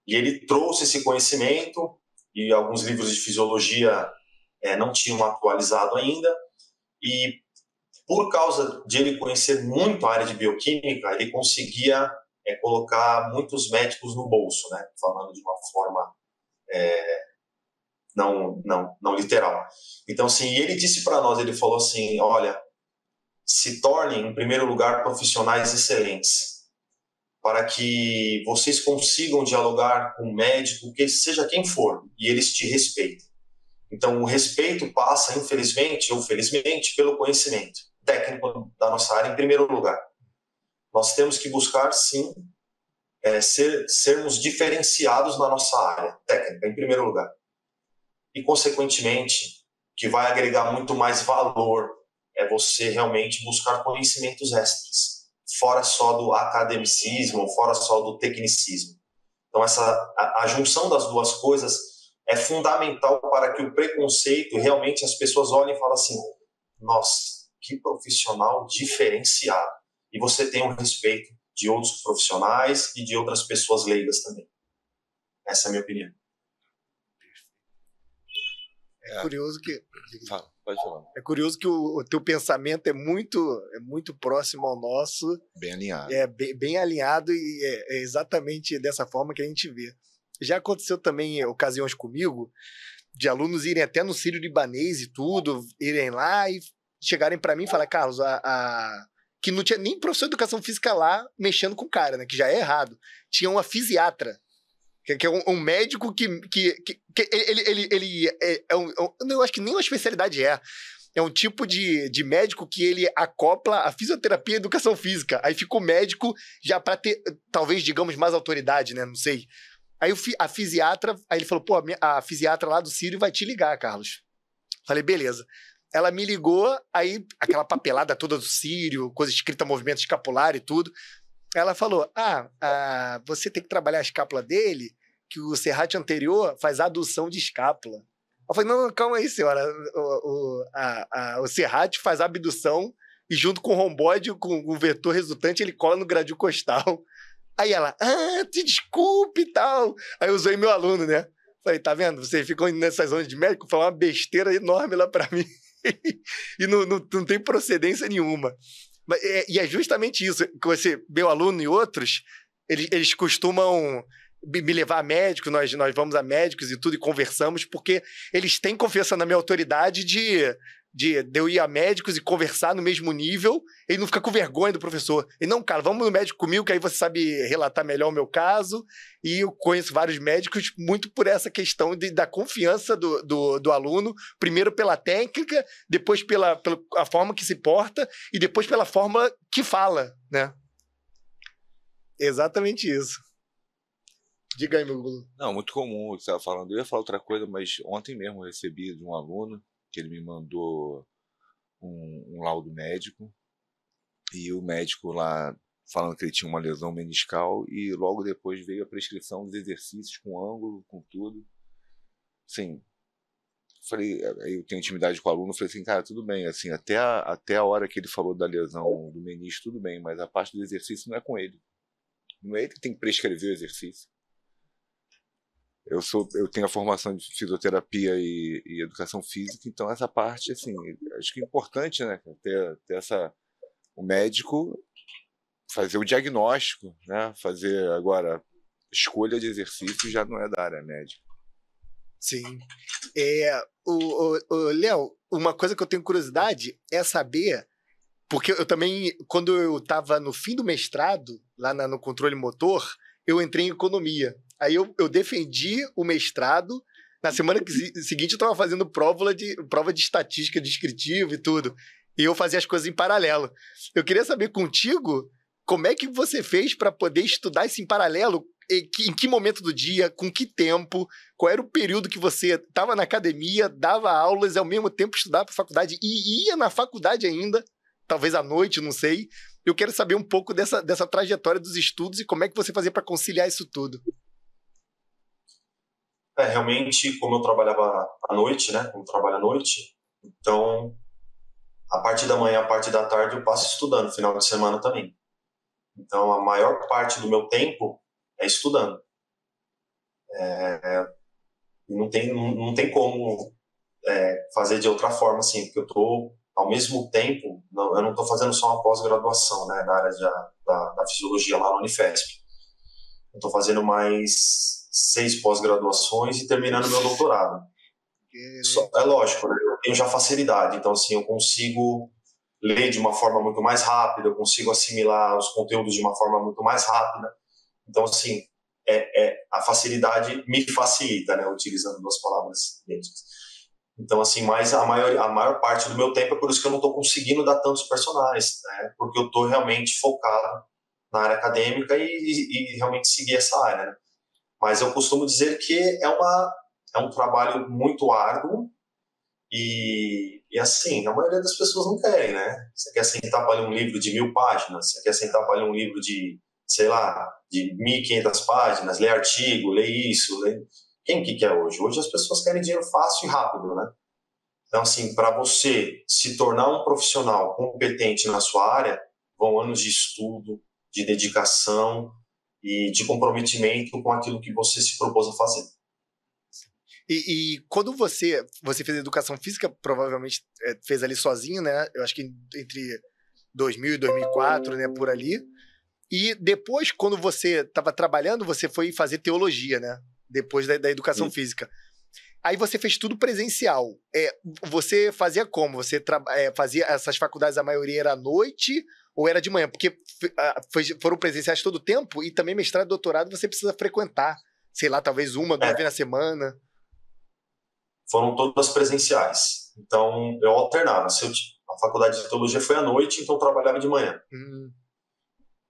E ele trouxe esse conhecimento, e alguns livros de fisiologia não tinham atualizado ainda, e por causa de ele conhecer muito a área de bioquímica, ele conseguia colocar muitos médicos no bolso, né? Falando de uma forma não literal. Então, assim, ele disse para nós, ele falou assim, olha, se tornem, em primeiro lugar, profissionais excelentes, para que vocês consigam dialogar com o médico, que seja quem for, e eles te respeitem. Então, o respeito passa, infelizmente ou felizmente, pelo conhecimento técnico da nossa área, em primeiro lugar. Nós temos que buscar, sim, sermos diferenciados na nossa área técnica, em primeiro lugar. E, consequentemente, que vai agregar muito mais valor é você realmente buscar conhecimentos extras, fora só do academicismo, fora só do tecnicismo. Então, a junção das duas coisas é fundamental para que o preconceito, realmente as pessoas olhem e falem assim, nossa, que profissional diferenciado. E você tem o respeito de outros profissionais e de outras pessoas leigas também. Essa é a minha opinião. É curioso que... Pode falar. É curioso que o teu pensamento é muito próximo ao nosso. Bem alinhado. É bem alinhado e é exatamente dessa forma que a gente vê. Já aconteceu também ocasiões comigo de alunos irem até no Sírio-Libanês e tudo, irem lá e chegarem para mim e falar, Carlos, que não tinha nem professor de educação física lá mexendo com o cara, né? Que já é errado. Tinha uma fisiatra, que é um médico que ele eu acho que nem uma especialidade é um tipo de médico que ele acopla a fisioterapia e a educação física. Aí fica o médico já para ter, talvez, digamos, mais autoridade, né? Não sei. Aí a fisiatra, aí ele falou, pô, a fisiatra lá do Sírio vai te ligar, Carlos. Falei, beleza. Ela me ligou, aí aquela papelada toda do Sírio, coisa escrita movimento escapular e tudo. Ela falou, você tem que trabalhar a escápula dele, que o serrate anterior faz adução de escápula. Eu falei, não, calma aí, senhora. O serrate faz abdução e junto com o romboide, com o vetor resultante, ele cola no gradil costal. Aí ela, te desculpe e tal. Aí eu usei meu aluno, né? Falei, tá vendo? Vocês ficam nessas zonas de médico, falam uma besteira enorme lá pra mim. E não tem procedência nenhuma. E é justamente isso, que você, meu aluno e outros, eles costumam me levar a médico, nós vamos a médicos e tudo, e conversamos, porque eles têm confiança na minha autoridade de eu ir a médicos e conversar no mesmo nível, e não ficar com vergonha do professor. E não, cara, vamos no médico comigo, que aí você sabe relatar melhor o meu caso, e eu conheço vários médicos muito por essa questão da confiança do aluno, primeiro pela técnica, depois pela a forma que se porta, e depois pela forma que fala, né? Exatamente isso. Diga aí, meu Gulo. Não, muito comum o que você estava falando. Eu ia falar outra coisa, mas ontem mesmo eu recebi de um aluno que ele me mandou um laudo médico, e o médico lá falando que ele tinha uma lesão meniscal, e logo depois veio a prescrição dos exercícios com ângulo, com tudo. Assim, falei, aí eu tenho intimidade com o aluno, falei assim, cara, tudo bem, assim, até a hora que ele falou da lesão do menisco, tudo bem, mas a parte do exercício não é com ele. Não é ele que tem que prescrever o exercício. Eu tenho a formação de fisioterapia e educação física, então essa parte, assim, acho que é importante, né, ter o médico fazer o diagnóstico, né, fazer agora escolha de exercício já não é da área médica. Sim. Léo, uma coisa que eu tenho curiosidade é saber, porque eu também, quando eu estava no fim do mestrado, lá no controle motor, eu entrei em economia. Aí eu defendi o mestrado. Na semana seguinte eu estava fazendo prova de estatística descritiva e tudo. E eu fazia as coisas em paralelo. Eu queria saber contigo como é que você fez para poder estudar isso em paralelo. em que momento do dia, com que tempo, qual era o período que você estava na academia, dava aulas e ao mesmo tempo estudava para faculdade e ia na faculdade ainda, talvez à noite, não sei. Eu quero saber um pouco dessa trajetória dos estudos e como é que você fazia para conciliar isso tudo. Realmente, como eu trabalhava à noite, né? Como eu trabalho à noite, então, a parte da manhã, a parte da tarde, eu passo estudando, final de semana também. Então, a maior parte do meu tempo é estudando. Não tem como fazer de outra forma, assim, porque eu estou, ao mesmo tempo, eu não estou fazendo só uma pós-graduação, né? Na área da fisiologia lá na Unifesp. Eu estou fazendo mais 6 pós-graduações e terminando meu doutorado. É lógico, né? Eu tenho já facilidade, então assim, eu consigo ler de uma forma muito mais rápida, eu consigo assimilar os conteúdos de uma forma muito mais rápida. Então assim, a facilidade me facilita, né? Utilizando duas palavras idênticas. Então assim, mas a maior parte do meu tempo é por isso que eu não estou conseguindo dar tantos personagens, né? Porque eu estou realmente focado na área acadêmica e realmente seguir essa área, né? Mas eu costumo dizer que é um trabalho muito árduo e assim, a maioria das pessoas não querem, né? Você quer sentar para ler um livro de 1000 páginas, você quer sentar para ler um livro de, sei lá, de 1500 páginas, ler artigo, ler isso, ler... Quem que quer hoje? Hoje as pessoas querem dinheiro fácil e rápido, né? Então, assim, para você se tornar um profissional competente na sua área, vão anos de estudo, de dedicação e de comprometimento com aquilo que você se propôs a fazer. E quando você fez educação física, provavelmente fez ali sozinho, né? Eu acho que entre 2000 e 2004, né? Por ali. E depois, quando você estava trabalhando, você foi fazer teologia, né? Depois da educação física. Aí você fez tudo presencial. Você fazia como? Você fazia essas faculdades, a maioria era à noite ou era de manhã? Porque foram presenciais todo o tempo e também mestrado e doutorado você precisa frequentar. Sei lá, talvez uma, 2 vezes na semana. Foram todas presenciais. Então, eu alternava. A faculdade de teologia foi à noite, então eu trabalhava de manhã.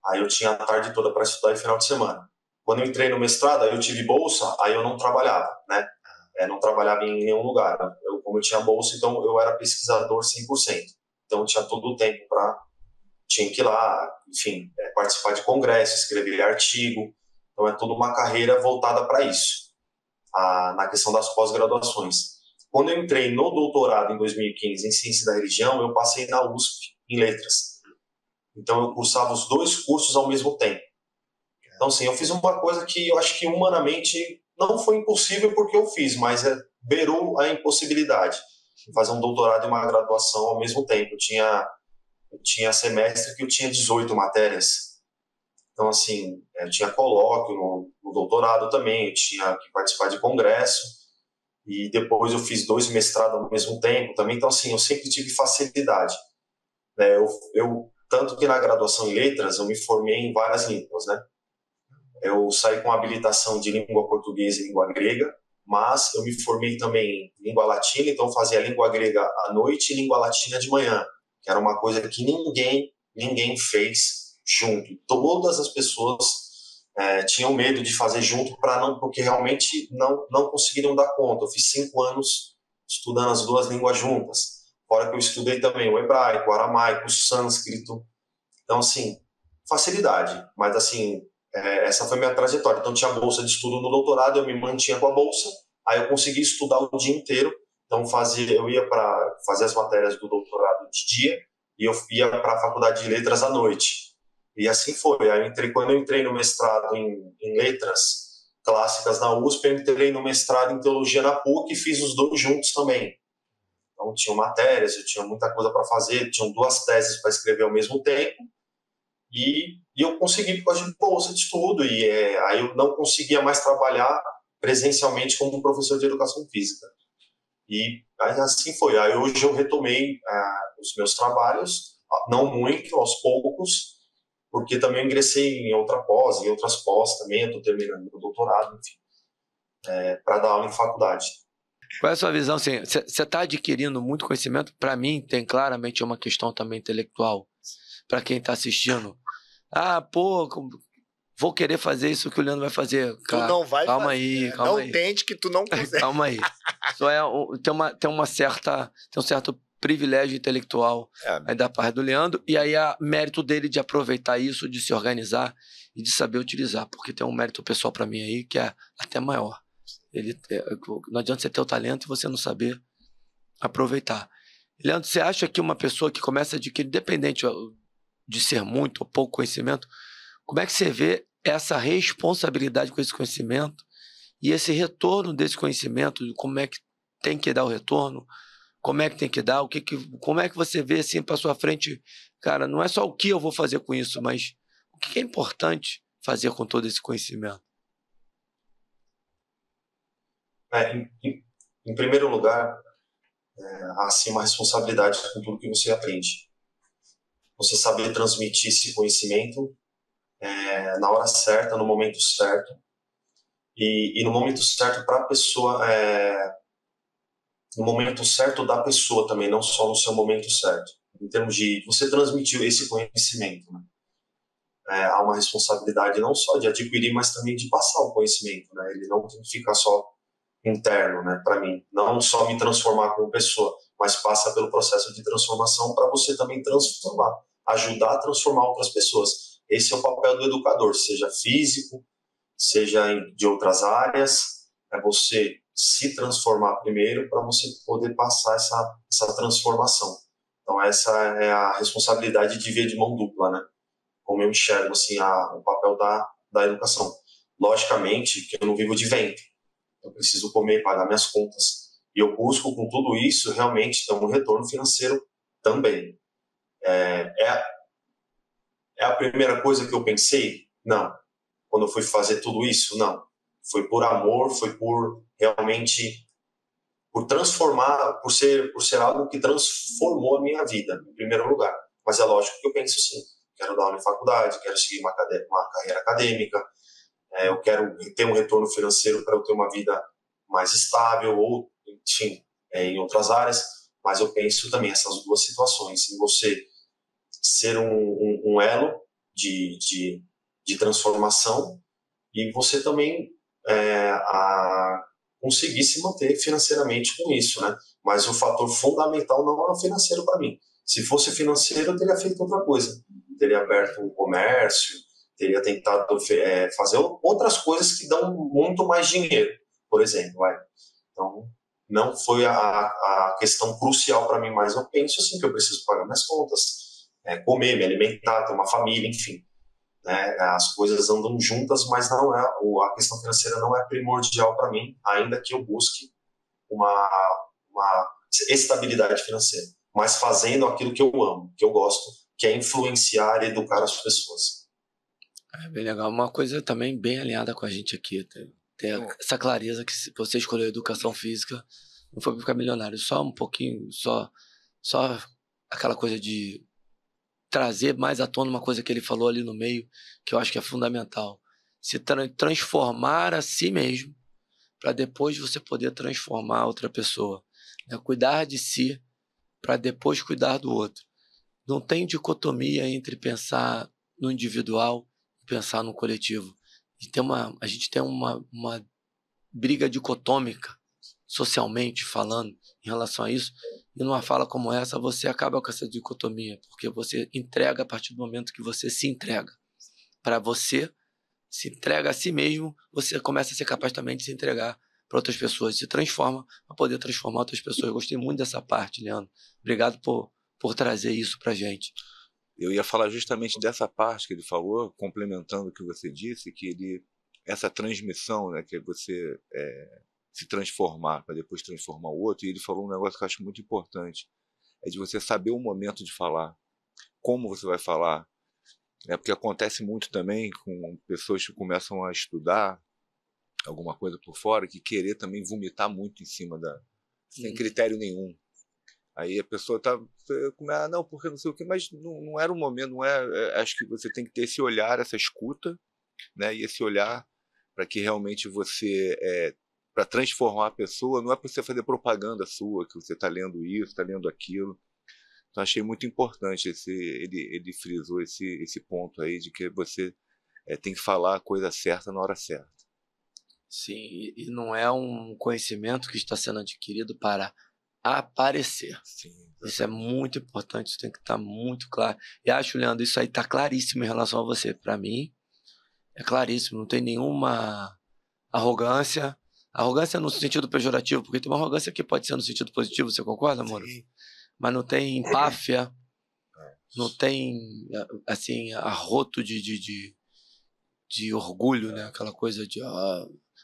Aí eu tinha a tarde toda para estudar e final de semana. Quando eu entrei no mestrado, aí eu tive bolsa, aí eu não trabalhava, né? Não trabalhava em nenhum lugar. Como eu tinha bolsa, então eu era pesquisador 100%. Então eu tinha todo o tempo tinha que ir lá, enfim, participar de congresso, escrever artigo. Então é toda uma carreira voltada para isso. Na questão das pós-graduações. Quando eu entrei no doutorado em 2015 em Ciência da Religião, eu passei na USP em Letras. Então eu cursava os 2 cursos ao mesmo tempo. Então, assim, eu fiz uma coisa que eu acho que humanamente não foi impossível porque eu fiz, mas beirou a impossibilidade. Fazer um doutorado e uma graduação ao mesmo tempo. Eu tinha semestre que eu tinha 18 matérias. Então, assim, eu tinha colóquio no doutorado também, eu tinha que participar de congresso, e depois eu fiz 2 mestrados ao mesmo tempo também. Então, assim, eu sempre tive facilidade. Tanto que na graduação em letras, eu me formei em várias línguas, né? Eu saí com habilitação de língua portuguesa e língua grega, mas eu me formei também em língua latina, então eu fazia língua grega à noite e língua latina de manhã, que era uma coisa que ninguém fez junto. Todas as pessoas tinham medo de fazer junto porque realmente não conseguiram dar conta. Eu fiz 5 anos estudando as 2 línguas juntas, fora que eu estudei também o hebraico, o aramaico, o sânscrito. Então, assim, facilidade, mas assim, essa foi a minha trajetória. Então tinha bolsa de estudo no doutorado, eu me mantinha com a bolsa, aí eu consegui estudar o dia inteiro. Então eu ia para fazer as matérias do doutorado de dia e eu ia para a faculdade de letras à noite. E assim foi. Aí quando eu entrei no mestrado em letras clássicas na USP, eu entrei no mestrado em teologia na PUC e fiz os 2 juntos também. Então tinham matérias, eu tinha muita coisa para fazer, tinham 2 teses para escrever ao mesmo tempo. E eu consegui por causa de bolsa de estudo, e aí eu não conseguia mais trabalhar presencialmente como professor de educação física. E aí, assim foi. Aí hoje eu retomei os meus trabalhos, não muito, aos poucos, porque também ingressei em outra pós, em outras pós também, eu estou terminando meu doutorado, enfim, para dar aula em faculdade. Qual é a sua visão? Assim, você está adquirindo muito conhecimento? Para mim, tem claramente uma questão também intelectual. Para quem está assistindo. vou querer fazer isso que o Leandro vai fazer. Tu não vai calma fazer. aí, calma não aí. tente que tu não consegue. Calma aí. Só tem um certo privilégio intelectual aí da parte do Leandro, e aí há mérito dele de aproveitar isso, de se organizar e de saber utilizar, porque tem um mérito pessoal para mim aí que é até maior. Não adianta você ter o talento e você não saber aproveitar. Leandro, você acha que uma pessoa que começa a adquirir, independente de ser muito ou pouco conhecimento, como é que você vê essa responsabilidade com esse conhecimento e esse retorno desse conhecimento, como é que tem que dar o retorno, como é que tem que dar, como é que você vê assim para sua frente, cara, não é só o que eu vou fazer com isso, mas o que é importante fazer com todo esse conhecimento? Em primeiro lugar, há sim uma responsabilidade com tudo que você aprende. Você saber transmitir esse conhecimento na hora certa, no momento certo, e no momento certo para a pessoa, no momento certo da pessoa também, não só no seu momento certo. Em termos de você transmitir esse conhecimento, né? Há uma responsabilidade não só de adquirir, mas também de passar o conhecimento, né? Ele não tem que ficar só interno, né? Para mim, não só me transformar como pessoa, mas passa pelo processo de transformação para você também transformar, ajudar a transformar outras pessoas. Esse é o papel do educador, seja físico, seja de outras áreas, é você se transformar primeiro para você poder passar essa transformação. Então essa é a responsabilidade de via de mão dupla, né? Como eu enxergo assim, o papel da educação. Logicamente que eu não vivo de vento, eu preciso comer, pagar minhas contas, e eu busco com tudo isso realmente ter um retorno financeiro também. É a primeira coisa que eu pensei? Não. Quando eu fui fazer tudo isso? Não. Foi por amor, foi por realmente, por transformar, por ser algo que transformou a minha vida, em primeiro lugar. Mas é lógico que eu penso assim, quero dar aula em faculdade, quero seguir uma carreira acadêmica, eu quero ter um retorno financeiro para eu ter uma vida mais estável, ou, enfim, em outras áreas, mas eu penso também essas duas situações, em você ser um elo de transformação e você também conseguir se manter financeiramente com isso, né? Mas o fator fundamental não é o financeiro para mim. Se fosse financeiro, eu teria feito outra coisa. Teria aberto um comércio, teria tentado fazer outras coisas que dão muito mais dinheiro, por exemplo. Então, não foi a questão crucial para mim, mas eu penso assim que eu preciso pagar minhas contas, comer, me alimentar, ter uma família, enfim. As coisas andam juntas, mas não a questão financeira não é primordial para mim, ainda que eu busque uma estabilidade financeira, mas fazendo aquilo que eu amo, que eu gosto, que é influenciar e educar as pessoas. É bem legal. Uma coisa também bem alinhada com a gente aqui, ter essa clareza que se você escolheu educação física, não foi para ficar milionário, só um pouquinho, só aquela coisa de trazer mais à tona uma coisa que ele falou ali no meio, que eu acho que é fundamental. Se transformar a si mesmo, para depois você poder transformar outra pessoa. Cuidar de si, para depois cuidar do outro. Não tem dicotomia entre pensar no individual e pensar no coletivo. A gente tem uma briga dicotômica, socialmente falando, em relação a isso, e numa fala como essa, você acaba com essa dicotomia, porque você entrega a partir do momento que você se entrega. Para você, se entrega a si mesmo, você começa a ser capaz também de se entregar para outras pessoas, se transforma para poder transformar outras pessoas. Eu gostei muito dessa parte, Leandro. Obrigado por trazer isso para a gente. Eu ia falar justamente dessa parte que ele falou, complementando o que você disse, que essa transmissão, né, que é você se transformar para depois transformar o outro, e ele falou um negócio que eu acho muito importante, é de você saber o momento de falar, como você vai falar, porque acontece muito também com pessoas que começam a estudar alguma coisa por fora, que querer também vomitar muito em cima sem critério nenhum. Aí a pessoa não, porque não sei o quê, mas não era o momento, acho que você tem que ter esse olhar, essa escuta, né, e esse olhar para que realmente você, para transformar a pessoa, não é para você fazer propaganda sua, que você está lendo isso, está lendo aquilo. Então achei muito importante ele frisou esse ponto aí de que você tem que falar a coisa certa na hora certa. Sim, e não é um conhecimento que está sendo adquirido para aparecer. Sim, isso é muito importante, isso tem que estar muito claro. E acho, Leandro, isso aí está claríssimo em relação a você. Para mim, é claríssimo, não tem nenhuma arrogância. Arrogância no sentido pejorativo, porque tem uma arrogância que pode ser no sentido positivo, você concorda, amor? Sim. Mas não tem empáfia, não tem, assim, arroto de orgulho, né? Aquela coisa de...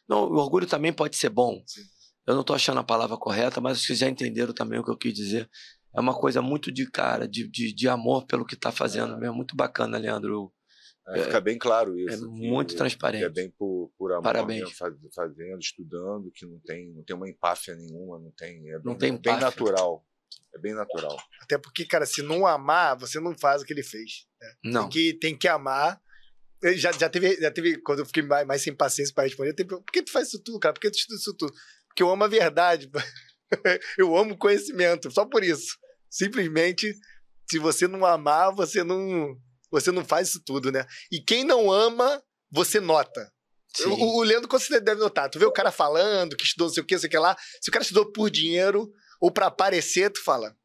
Não, o orgulho também pode ser bom. Sim. Eu não estou achando a palavra correta, mas vocês já entenderam também o que eu quis dizer. É uma coisa muito de amor pelo que está fazendo mesmo. Muito bacana, Leandro. Fica bem claro isso. É muito transparente. Que é bem por amor. Parabéns. Mesmo, fazendo, estudando, que não tem uma empáfia nenhuma, não tem bem natural. É bem natural. Até porque, cara, se não amar, você não faz o que ele fez. Né? Não. Tem que amar. Já teve, quando eu fiquei mais sem paciência para responder, por que tu faz isso tudo, cara? Por que tu estuda isso tudo? Porque eu amo a verdade. Eu amo o conhecimento, só por isso. Simplesmente, se você não amar, você não faz isso tudo, né? E quem não ama, você nota. O Leandro, quando você deve notar, tu vê o cara falando que estudou não sei o que lá, se o cara estudou por dinheiro ou para aparecer, tu fala,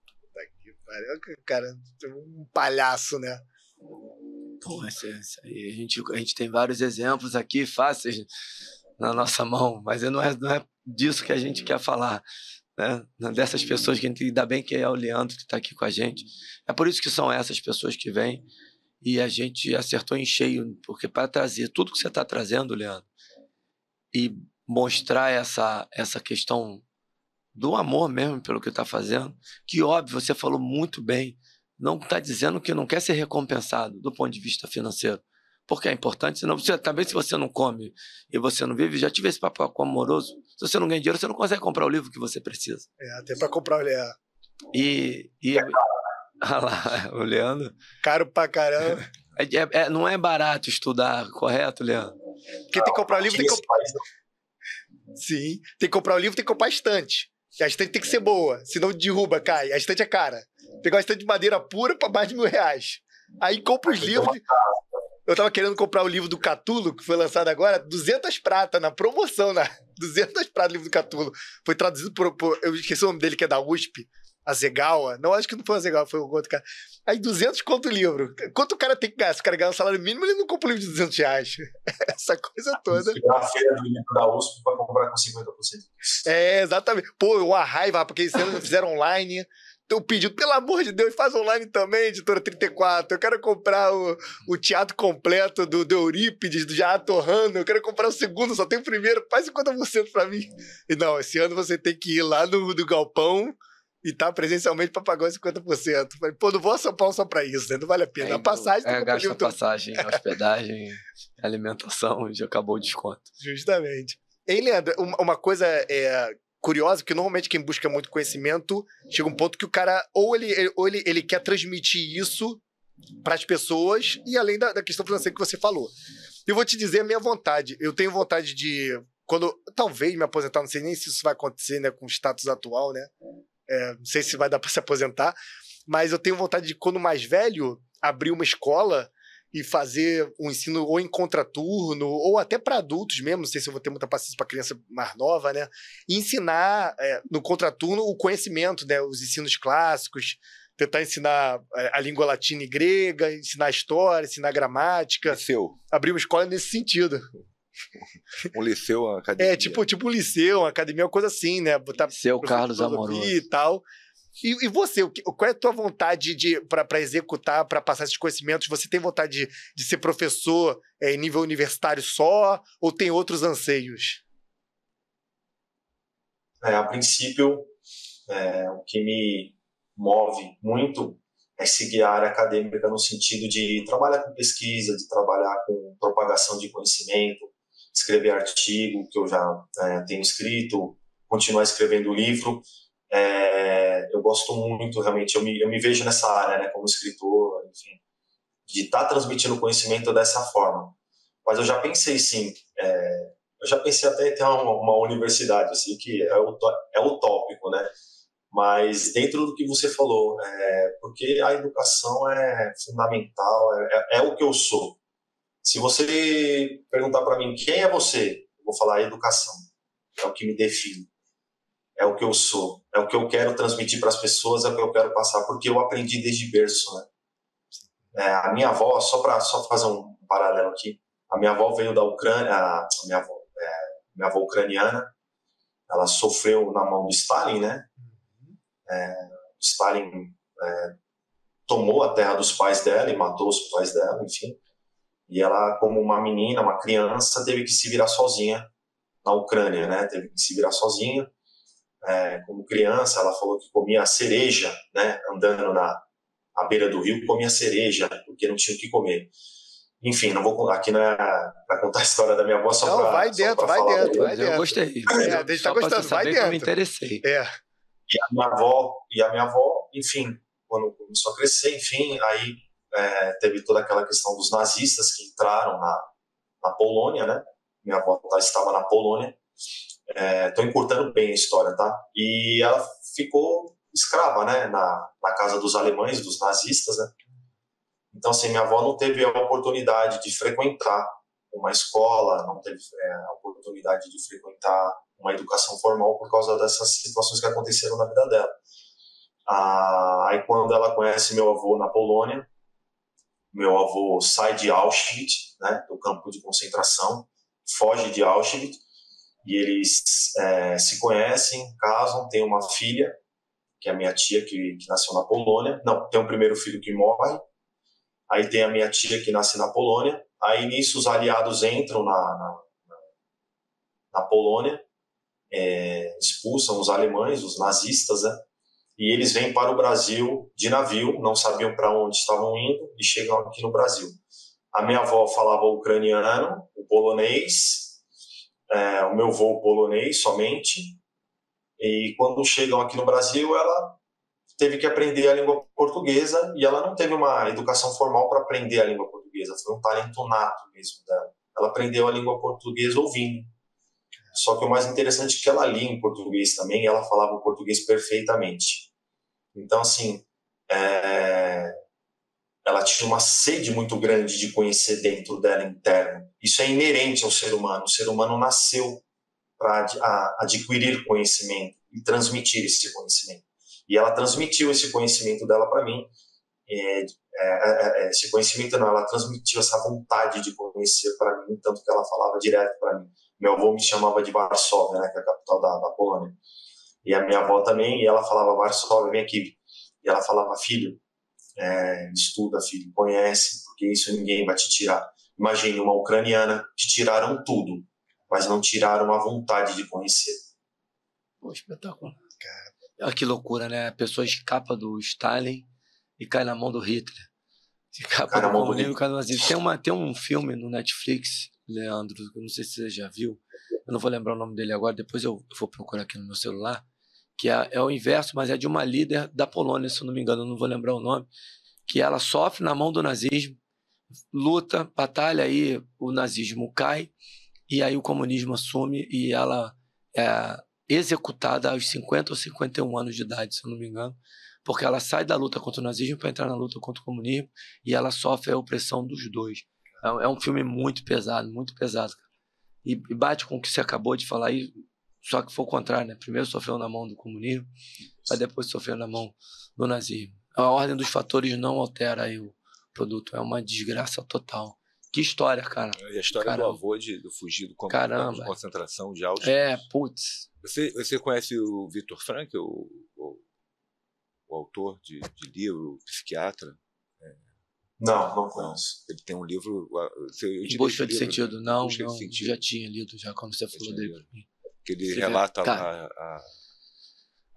cara, um palhaço, né? Pô, isso aí, a gente tem vários exemplos aqui fáceis na nossa mão, mas não é disso que a gente quer falar, né? Dessas pessoas que ainda bem que é o Leandro que está aqui com a gente. É por isso que são essas pessoas que vêm e a gente acertou em cheio, porque para trazer tudo que você está trazendo, Leandro, e mostrar essa questão do amor mesmo pelo que está fazendo, que óbvio, você falou muito bem, não está dizendo que não quer ser recompensado do ponto de vista financeiro, porque é importante, senão você, também se você não come e você não vive, já tive esse papo com amoroso, se você não ganha dinheiro, você não consegue comprar o livro que você precisa. Até para comprar o Leandro. Olha lá, o Leandro. Caro pra caramba. Não é barato estudar, correto, Leandro? Porque tem que comprar o livro, tem que comprar... Sim, tem que comprar o livro, tem que comprar a estante. E a estante tem que ser boa, senão derruba, cai. A estante é cara. Pegar uma estante de madeira pura para mais de R$1.000. Aí compra os livros. Eu tava querendo comprar o livro do Catulo, que foi lançado agora, 200 prata na promoção, né? 200 prata o livro do Catulo. Foi traduzido por... Eu esqueci o nome dele, que é da USP. Azegawa. Não, acho que não foi o Azegawa, foi o outro cara. Aí 200 conto o livro. Quanto o cara tem que gastar? Se o cara ganhar um salário mínimo, ele não compra um livro de R$200. Essa coisa toda. Na feira do livro da USP para comprar com 50%. Exatamente. Pô, uma raiva, porque eles não fizeram online. Eu pedi, pelo amor de Deus, faz online também, editora 34. Eu quero comprar o teatro completo do Eurípides, do Jaá Torrano. Eu quero comprar o segundo, só tem o primeiro. Faz 50% pra mim. E não, esse ano você tem que ir lá no galpão e tá presencialmente para pagar os 50%. Falei, pô, não vou a São Paulo só pra isso, né? Não vale a pena. A passagem... gasta passagem, hospedagem, alimentação, já acabou o desconto. Justamente. Hein, Leandro, uma coisa curiosa, que normalmente quem busca muito conhecimento, chega um ponto que o cara, ou ele quer transmitir isso para as pessoas, e além da questão financeira que você falou. Eu vou te dizer a minha vontade. Eu tenho vontade de, talvez me aposentar, não sei nem se isso vai acontecer, né, com o status atual, né? Não sei se vai dar para se aposentar, mas eu tenho vontade de, quando mais velho, abrir uma escola e fazer um ensino ou em contraturno, ou até para adultos mesmo, não sei se eu vou ter muita paciência para criança mais nova, né? E ensinar no contraturno o conhecimento, né? Os ensinos clássicos, tentar ensinar a língua latina e grega, ensinar história, ensinar gramática. Liceu. Abrir uma escola nesse sentido. Um liceu, uma academia. Tipo um liceu, uma academia, uma coisa assim, né? Botar Liceu Carlos Amoroso. E tal. E você, qual é a tua vontade para executar, para passar esses conhecimentos? Você tem vontade de ser professor em nível universitário só, ou tem outros anseios? A princípio, o que me move muito é seguir a área acadêmica no sentido de trabalhar com pesquisa, de trabalhar com propagação de conhecimento, escrever artigo, que eu já tenho escrito, continuar escrevendo livro. Eu gosto muito, realmente, eu me vejo nessa área, né, como escritor, enfim, de estar transmitindo conhecimento dessa forma. Mas eu já pensei, sim, eu já pensei até em ter uma universidade, assim, que é utópico, né? Mas dentro do que você falou, porque a educação é fundamental, é o que eu sou. Se você perguntar para mim quem é você, eu vou falar educação. É o que me define. É o que eu sou. É o que eu quero transmitir para as pessoas, é o que eu quero passar, porque eu aprendi desde berço, né? A minha avó, só fazer um paralelo aqui, a minha avó veio da Ucrânia, minha avó ucraniana, ela sofreu na mão do Stalin, né? Stalin tomou a terra dos pais dela e matou os pais dela, enfim. E ela, como uma menina, uma criança, teve que se virar sozinha na Ucrânia, né? Teve que se virar sozinha. Como criança, ela falou que comia cereja, né? Andando à beira do rio, comia cereja, porque não tinha o que comer. Enfim, aqui não é para contar a história da minha avó, só para vai dentro. Eu gostei. A gente tá gostando, vai dentro. Eu me interessei. E a minha avó, enfim, quando começou a crescer, enfim, aí teve toda aquela questão dos nazistas que entraram na Polônia, né? Minha avó estava na Polônia. Estou encurtando bem a história, tá? E ela ficou escrava, né? Na casa dos alemães, dos nazistas, né? Então, assim, minha avó não teve a oportunidade de frequentar uma escola, não teve a oportunidade de frequentar uma educação formal por causa dessas situações que aconteceram na vida dela. Aí, quando ela conhece meu avô na Polônia, meu avô sai de Auschwitz, né, do campo de concentração, foge de Auschwitz, e eles se conhecem, casam, têm uma filha, que é a minha tia, que nasceu na Polônia. Não, tem um primeiro filho que morre, aí tem a minha tia que nasce na Polônia, aí nisso os aliados entram na Polônia, expulsam os alemães, os nazistas, né? E eles vêm para o Brasil de navio, não sabiam para onde estavam indo e chegam aqui no Brasil. A minha avó falava o ucraniano, o polonês, o meu avô o polonês somente, e quando chegam aqui no Brasil, ela teve que aprender a língua portuguesa e ela não teve uma educação formal para aprender a língua portuguesa, foi um talento nato mesmo dela. Ela aprendeu a língua portuguesa ouvindo. Só que o mais interessante é que ela lia em português também e ela falava o português perfeitamente. Então, assim, ela tinha uma sede muito grande de conhecer dentro dela interno. Isso é inerente ao ser humano. O ser humano nasceu para adquirir conhecimento e transmitir esse conhecimento. E ela transmitiu esse conhecimento dela para mim. Esse conhecimento não, ela transmitiu essa vontade de conhecer para mim, tanto que ela falava direto para mim. Meu avô me chamava de Varsóvia, né, que é a capital da Polônia. E a minha avó também, e ela falava, Varsóvia, vem aqui. E ela falava, filho, estuda, filho, conhece, porque isso ninguém vai te tirar. Imagine uma ucraniana que tiraram tudo, mas não tiraram a vontade de conhecer. Pô, espetáculo. Olha que loucura, né? A pessoa escapa do Stalin e cai na mão do Hitler. Escapa do comunismo e cai no nazismo. Tem um filme no Netflix, Leandro, eu não sei se você já viu, eu não vou lembrar o nome dele agora, depois eu vou procurar aqui no meu celular, que é o inverso, mas é de uma líder da Polônia, se eu não me engano, eu não vou lembrar o nome, que ela sofre na mão do nazismo, luta, batalha, aí o nazismo cai, e aí o comunismo assume e ela é executada aos 50 ou 51 anos de idade, se eu não me engano, porque ela sai da luta contra o nazismo para entrar na luta contra o comunismo e ela sofre a opressão dos dois. É um filme muito pesado, cara. E bate com o que você acabou de falar aí, só que foi o contrário, né? Primeiro sofreu na mão do comunismo, para depois sofrer na mão do nazismo. A ordem dos fatores não altera aí o produto, é uma desgraça total. Que história, cara. E a história do avô do fugido com campo de concentração de Auschwitz. Putz. Você conhece o Viktor Frankl, o autor de livro, o psiquiatra? Não conheço. Ele tem um livro... Busca de Sentido. Não, já tinha lido já quando você falou dele. Que ele relata lá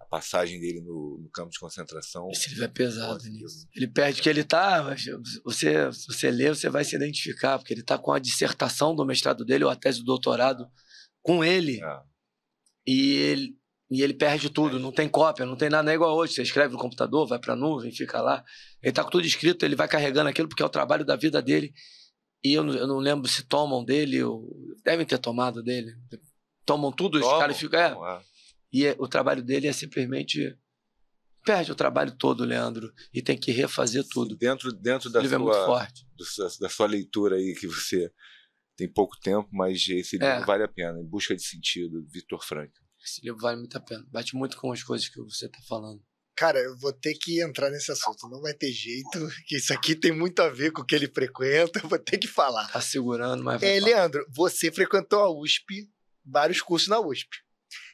a passagem dele no campo de concentração. Esse livro é pesado nisso. Ele perde que ele tá... Você lê, você vai se identificar, porque ele tá com a dissertação do mestrado dele, ou a tese do doutorado, com ele. E ele perde tudo, não tem cópia, não tem nada, não é igual hoje. Você escreve no computador, vai para a nuvem, fica lá. Ele está com tudo escrito, ele vai carregando aquilo porque é o trabalho da vida dele. E eu não lembro se tomam dele, ou devem ter tomado dele. Tomam tudo, os caras ficam... E o trabalho dele é simplesmente perde o trabalho todo, Leandro, e tem que refazer tudo. Dentro Esse livro é muito forte. da sua leitura aí, que você tem pouco tempo, mas esse livro vale a pena. Em Busca de Sentido, Viktor Frankl. Esse livro vale muito a pena. Bate muito com as coisas que você está falando. Cara, eu vou ter que entrar nesse assunto. Não vai ter jeito, que isso aqui tem muito a ver com o que ele frequenta. Eu vou ter que falar. Tá segurando, mas vai falar. Leandro, você frequentou a USP, vários cursos na USP.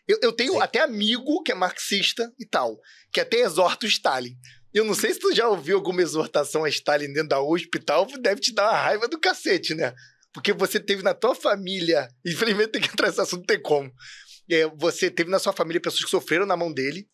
Eu tenho até amigo que é marxista e tal, que até exorta o Stalin. Eu não sei se tu já ouviu alguma exortação a Stalin dentro da USP e tal, deve te dar uma raiva do cacete, né? Porque você teve na tua família, infelizmente tem que entrar nesse assunto, não tem como. Você teve na sua família pessoas que sofreram na mão dele,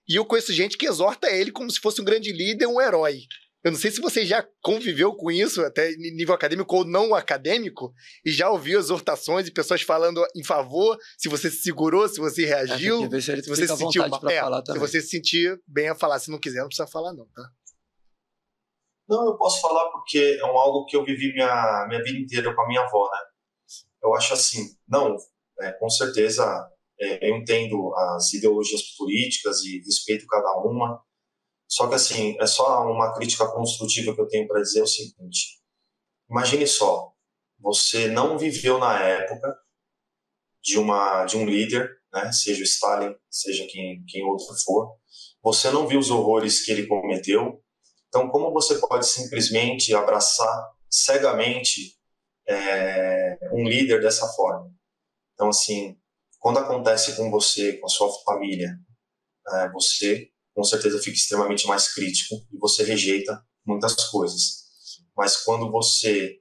e eu conheço gente que exorta ele como se fosse um grande líder, um herói. Eu não sei se você já conviveu com isso, até em nível acadêmico ou não acadêmico, e já ouviu exortações e pessoas falando em favor, se você se segurou, se você reagiu, se você se sentiu se você se sentir bem a falar. Se não quiser, não precisa falar não, tá? Não, eu posso falar porque é algo que eu vivi minha vida inteira com a minha avó, né? Eu acho assim, com certeza eu entendo as ideologias políticas e respeito cada uma, só que assim, é só uma crítica construtiva que eu tenho para dizer o seguinte: imagine só, você não viveu na época de um líder, né, seja o Stalin, seja quem outro for, você não viu os horrores que ele cometeu, então como você pode simplesmente abraçar cegamente um líder dessa forma? Então assim, quando acontece com você, com a sua família, você com certeza fica extremamente mais crítico e você rejeita muitas coisas. Mas quando você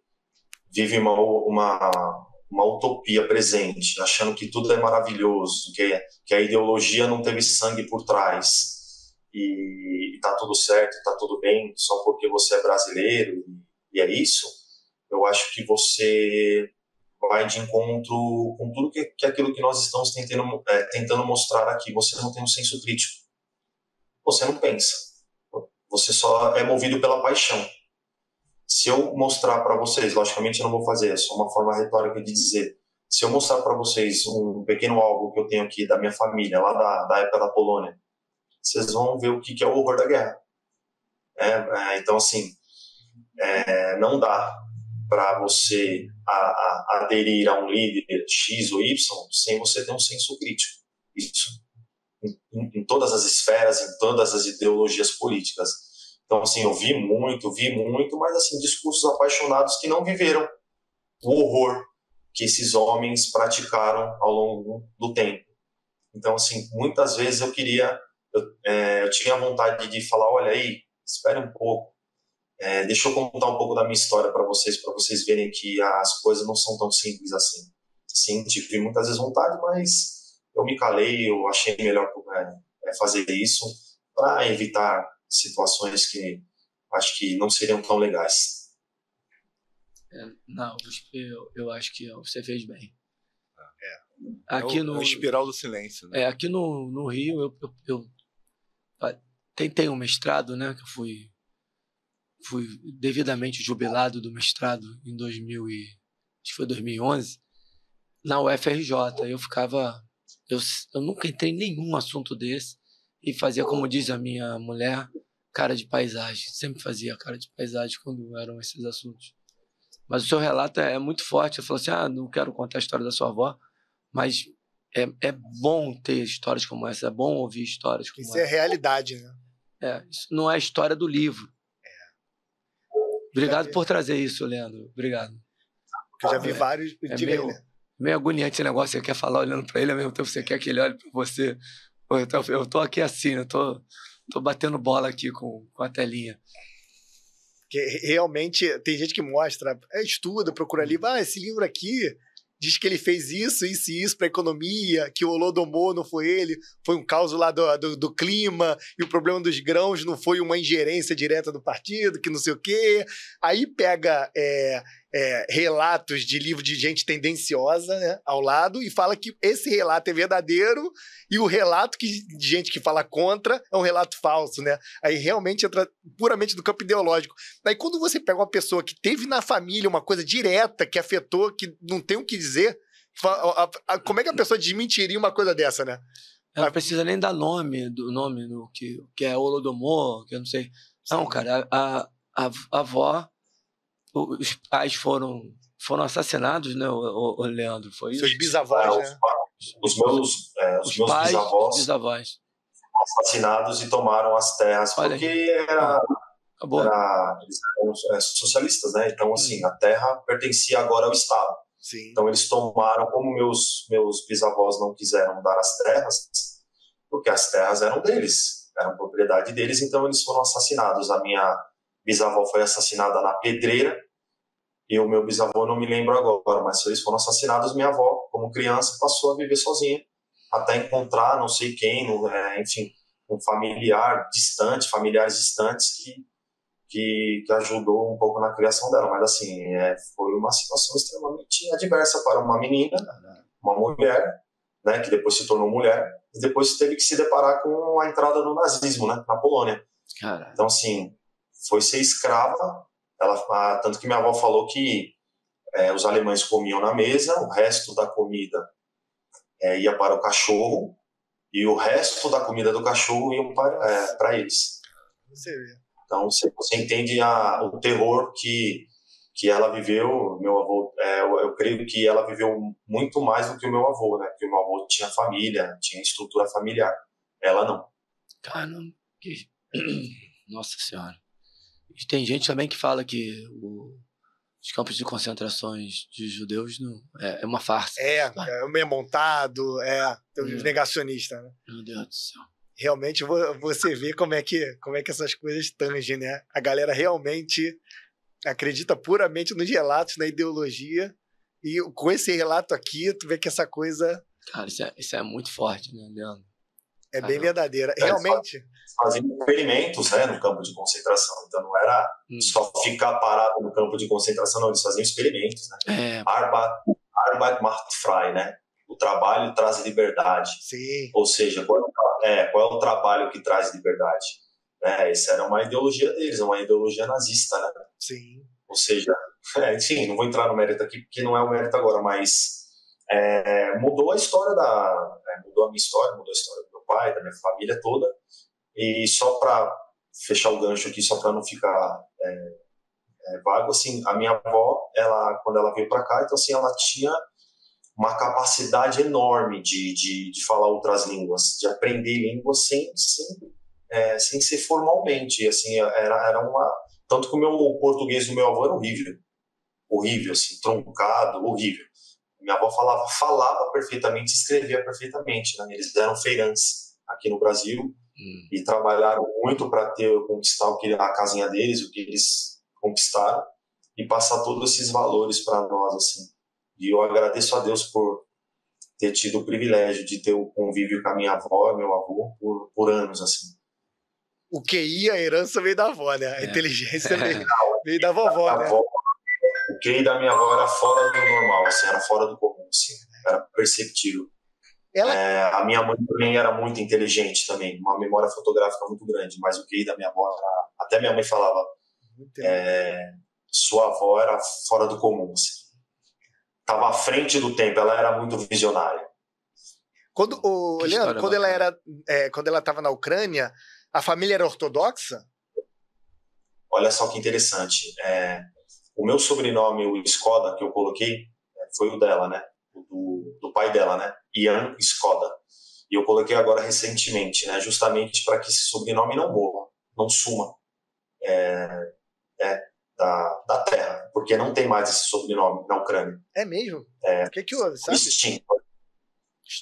vive uma utopia presente, achando que tudo é maravilhoso, que a ideologia não teve sangue por trás e tá tudo certo, tá tudo bem, só porque você é brasileiro e é isso, eu acho que você vai de encontro com tudo que é aquilo que nós estamos tentando mostrar aqui. Você não tem um senso crítico. Você não pensa. Você só é movido pela paixão. Se eu mostrar para vocês, logicamente eu não vou fazer, é só uma forma retórica de dizer, se eu mostrar para vocês um pequeno álbum que eu tenho aqui da minha família, lá da época da Polônia, vocês vão ver o que é o horror da guerra. Então, assim, não dá para você aderir a um líder X ou Y sem você ter um senso crítico. Isso em todas as esferas, em todas as ideologias políticas. Então, assim, eu vi muito, mas, assim, discursos apaixonados que não viveram o horror que esses homens praticaram ao longo do tempo. Então, assim, muitas vezes eu tinha vontade de falar, olha aí, espere um pouco, deixa eu contar um pouco da minha história para vocês verem que as coisas não são tão simples assim. Sim, tive muitas vezes vontade, mas eu me calei, eu achei melhor fazer isso para evitar situações que acho que não seriam tão legais. Não, eu acho que você fez bem. Aqui no espiral do silêncio, né? Aqui no Rio eu tentei um mestrado, né, que eu fui devidamente jubilado do mestrado em 2011, na UFRJ. Eu nunca entrei em nenhum assunto desse e fazia, como diz a minha mulher, cara de paisagem. Sempre fazia cara de paisagem quando eram esses assuntos. Mas o seu relato é muito forte. Você falou assim, não quero contar a história da sua avó, mas é bom ter histórias como essa, é bom ouvir histórias como essa. Isso é realidade, né? Isso não é a história do livro. Obrigado por trazer isso, Leandro. Obrigado. Eu já vi vários... Meio agoniante esse negócio, você quer falar olhando para ele, ao mesmo tempo você quer que ele olhe para você. Eu tô aqui assim, eu tô batendo bola aqui com a telinha. Porque realmente tem gente que mostra, estuda, procura livro, esse livro aqui diz que ele fez isso e isso para a economia, que o Holodomor não foi ele, foi um caos lá do clima, e o problema dos grãos não foi uma ingerência direta do partido, que não sei o quê. Aí pega relatos de livro de gente tendenciosa, né, ao lado, e fala que esse relato é verdadeiro e o relato de gente que fala contra é um relato falso, né? Aí realmente entra puramente no campo ideológico. Aí quando você pega uma pessoa que teve na família uma coisa direta que afetou, que não tem o que dizer, como é que a pessoa desmentiria uma coisa dessa, né? Ela não precisa nem dar nome no que é Holodomor, que eu não sei. Não, cara, a avó, os pais foram assassinados, né, o Leandro? Foi isso? Seus bisavós, né? Os meus pais, bisavós bisavós. assassinados e tomaram as terras, Olha porque aí. Acabou. eles eram socialistas, né? Então, assim, a terra pertencia agora ao Estado. Sim. Então, eles tomaram, como meus bisavós não quiseram dar as terras, porque as terras eram deles, eram propriedade deles, então eles foram assassinados. A minha bisavó foi assassinada na Pedreira, e o meu bisavô não me lembro agora, mas eles foram assassinados. Minha avó, como criança, passou a viver sozinha, até encontrar não sei quem, enfim, um familiar distante, familiares distantes que ajudou um pouco na criação dela. Mas assim, foi uma situação extremamente adversa para uma menina, uma mulher, né, que depois se tornou mulher, e depois teve que se deparar com a entrada do nazismo, né, na Polônia. Caralho. Então, assim, foi ser escrava. Tanto que minha avó falou que os alemães comiam na mesa, o resto da comida ia para o cachorro, e o resto da comida do cachorro ia para eles. Você vê. Então, você entende o terror que ela viveu. Meu avô, eu creio que ela viveu muito mais do que o meu avô, né? Porque o meu avô tinha família, tinha estrutura familiar. Ela não. Caramba, nossa Senhora. E tem gente também que fala que os campos de concentrações de judeus é uma farsa. É meio montado, tem os negacionistas, né? Meu Deus do céu. Realmente você vê como é que essas coisas tangem, né? A galera realmente acredita puramente nos relatos, na ideologia, e com esse relato aqui, tu vê que essa coisa... Cara, isso é muito forte, né, Leandro? É bem verdadeira. Realmente... Faziam experimentos, né, no campo de concentração. Então não era só ficar parado no campo de concentração, não. Eles faziam experimentos, né? Arbeit macht frei, né? O trabalho traz liberdade. Sim. Ou seja, qual é o trabalho que traz liberdade? Essa era uma ideologia deles, uma ideologia nazista, né? Sim. Ou seja, enfim, não vou entrar no mérito aqui, porque não é o mérito agora, mas mudou a história mudou a minha história, mudou a história do meu pai, da minha família toda. E só para fechar o gancho aqui, só para não ficar vago, assim, a minha avó, quando ela veio para cá, então assim, ela tinha uma capacidade enorme de falar outras línguas, de aprender línguas sem ser formalmente, assim, tanto que o meu português do meu avô era horrível, assim, truncado, horrível. Minha avó falava perfeitamente, escrevia perfeitamente, né? Eles eram feirantes aqui no Brasil e trabalharam muito para conquistar a casinha deles, o que eles conquistaram, e passar todos esses valores para nós, assim. E eu agradeço a Deus por ter tido o privilégio de ter o convívio com a minha avó e meu avô por anos, assim. O QI, a herança veio da avó, né? A inteligência veio da vovó, né? O QI da minha avó era fora do normal, assim, era fora do comum, assim, era perceptível. A minha mãe também era muito inteligente também, uma memória fotográfica muito grande, mas o QI da minha avó até minha mãe falava, sua avó era fora do comum, assim. Estava à frente do tempo, ela era muito visionária. Leandro, quando ela estava na Ucrânia, a família era ortodoxa? Olha só que interessante. O meu sobrenome, o Skoda, que eu coloquei, foi o dela, né? Do pai dela, né? Ian Skoda. E eu coloquei agora recentemente, né? Justamente para que esse sobrenome não morra, não suma da terra, porque não tem mais esse sobrenome na Ucrânia. É mesmo? O que houve, sabe? Extinto.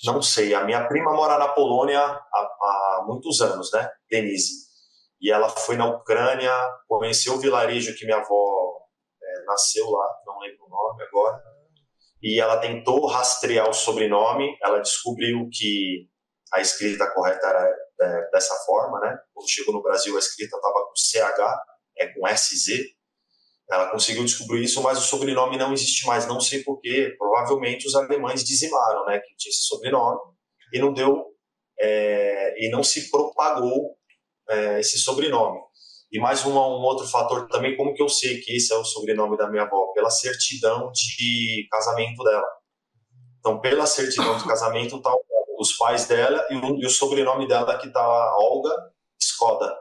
Não sei. A minha prima mora na Polônia há muitos anos, né? Denise. E ela foi na Ucrânia, conheceu o vilarejo que minha avó nasceu lá, não lembro o nome agora, e ela tentou rastrear o sobrenome, ela descobriu que a escrita correta era dessa forma, né? Quando chegou no Brasil, a escrita estava com CH, com SZ, ela conseguiu descobrir isso, mas o sobrenome não existe mais, não sei porquê, provavelmente os alemães dizimaram, né, que tinha esse sobrenome, e não deu, e não se propagou esse sobrenome. E mais um outro fator também, como que eu sei que esse é o sobrenome da minha avó? Pela certidão de casamento dela. Então, pela certidão de casamento, está o os pais dela e o sobrenome dela que tá Olga Skoda.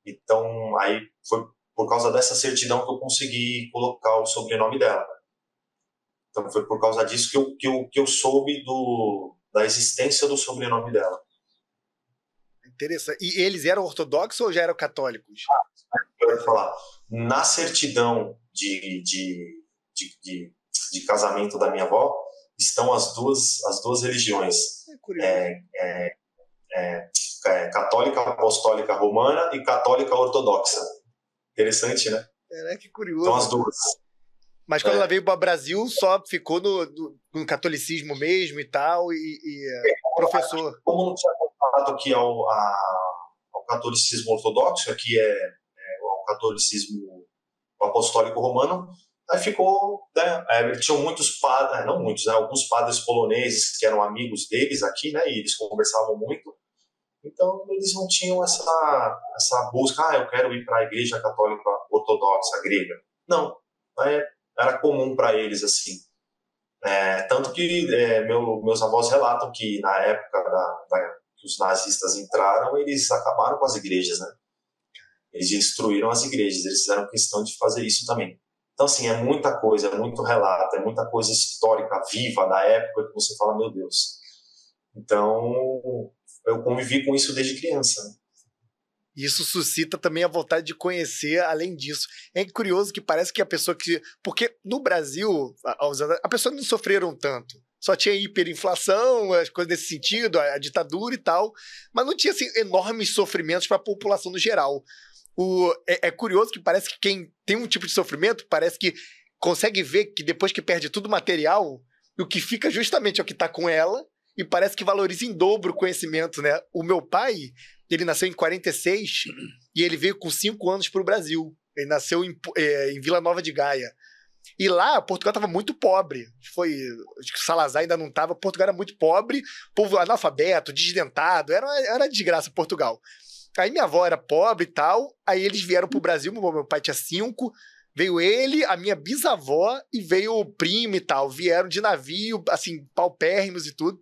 Então, aí foi por causa dessa certidão que eu consegui colocar o sobrenome dela. Então, foi por causa disso que eu soube da existência do sobrenome dela. Interessante. E eles eram ortodoxos ou já eram católicos? Eu ia falar, na certidão de casamento da minha avó, estão as duas religiões. Católica apostólica romana e católica ortodoxa. Interessante, né? Que curioso. São as duas. Mas quando ela veio para o Brasil, só ficou no catolicismo mesmo e tal, e professor. Como não tinha contato aqui ao catolicismo ortodoxo, aqui o catolicismo apostólico romano, aí ficou, né, tinham muitos padres, não muitos, né, alguns padres poloneses que eram amigos deles aqui, né, e eles conversavam muito, então eles não tinham essa busca, eu quero ir para a igreja católica ortodoxa grega. Não, era comum para eles, assim. Tanto que meus avós relatam que na época que os nazistas entraram, eles acabaram com as igrejas, né? Eles destruíram as igrejas, eles fizeram questão de fazer isso também. Então, assim, é muita coisa, é muito relato, é muita coisa histórica, viva, da época que você fala, meu Deus. Então, eu convivi com isso desde criança, né? Isso suscita também a vontade de conhecer além disso. É curioso que parece que a pessoa que... Porque no Brasil, as pessoas não sofreram tanto. Só tinha hiperinflação, as coisas desse sentido, a ditadura e tal, mas não tinha assim, enormes sofrimentos para a população no geral. É curioso que parece que quem tem um tipo de sofrimento parece que consegue ver que depois que perde tudo material, o que fica justamente é o que está com ela, e parece que valoriza em dobro o conhecimento, né? O meu pai, ele nasceu em 46 e ele veio com 5 anos para o Brasil. Ele nasceu em Vila Nova de Gaia. E lá, Portugal estava muito pobre. Acho que Salazar ainda não estava. Portugal era muito pobre, povo analfabeto, desdentado. Era desgraça Portugal. Aí minha avó era pobre e tal. Aí eles vieram para o Brasil. Meu pai tinha 5. Veio ele, a minha bisavó e veio o primo e tal. Vieram de navio, assim, paupérrimos e tudo.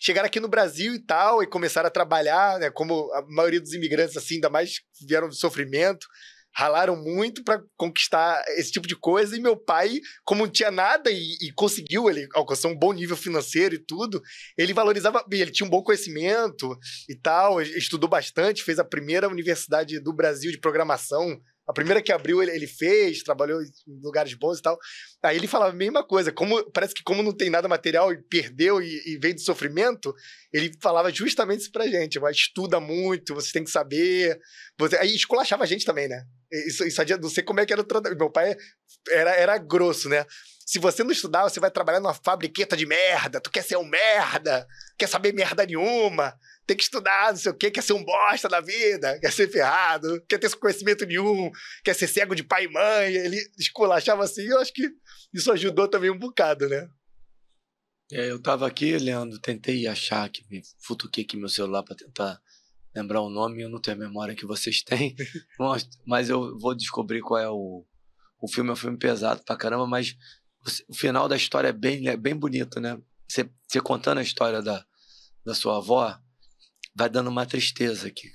Chegaram aqui no Brasil e tal, e começaram a trabalhar, né? Como a maioria dos imigrantes, assim, ainda mais vieram de sofrimento, ralaram muito para conquistar esse tipo de coisa. E meu pai, como não tinha nada e conseguiu, ele alcançou um bom nível financeiro e tudo, ele valorizava, ele tinha um bom conhecimento e tal, estudou bastante, fez a primeira universidade do Brasil de programação. A primeira que abriu ele fez, trabalhou em lugares bons e tal. Aí ele falava a mesma coisa. Parece que como não tem nada material e perdeu e veio de sofrimento, ele falava justamente isso pra gente. Mas estuda muito, você tem que saber. Aí esculachava a gente também, né? Isso não sei como é que era o tratamento. Meu pai era grosso, né? Se você não estudar, você vai trabalhar numa fabriqueta de merda. Tu quer ser um merda, quer saber merda nenhuma. Tem que estudar, não sei o quê, quer ser um bosta da vida, quer ser ferrado, quer ter conhecimento nenhum, quer ser cego de pai e mãe. Ele esculachava assim, eu acho que isso ajudou também um bocado, né? Eu tava aqui, Leandro, tentei achar, futuquei aqui meu celular para tentar lembrar o nome, eu não tenho a memória que vocês têm, mas eu vou descobrir qual é o filme. É um filme pesado pra caramba, mas o final da história é bem bonito, né? Você contando a história da sua avó, vai dando uma tristeza aqui.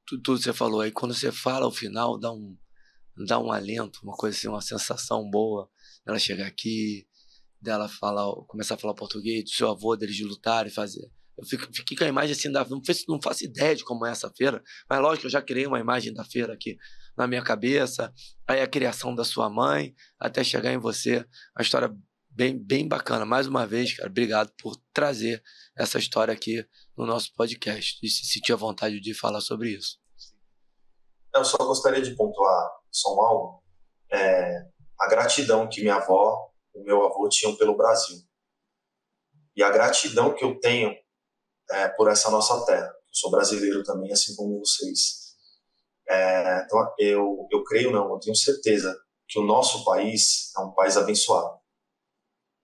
Tudo você falou aí, quando você fala o final, dá um alento, uma coisa assim, uma sensação boa dela chegar aqui, dela começar a falar português, do seu avô, deles de lutar e fazer. Eu fiquei com a imagem assim, não faço ideia de como é essa feira, mas lógico que eu já criei uma imagem da feira aqui na minha cabeça, aí a criação da sua mãe, até chegar em você, a história bem bacana. Mais uma vez, cara, obrigado por trazer essa história aqui no nosso podcast e se sentir à vontade de falar sobre isso. Eu só gostaria de pontuar só algo, a gratidão que minha avó e meu avô tinham pelo Brasil e a gratidão que eu tenho por essa nossa terra. Eu sou brasileiro também, assim como vocês. Então, eu creio, não, eu tenho certeza que o nosso país é um país abençoado.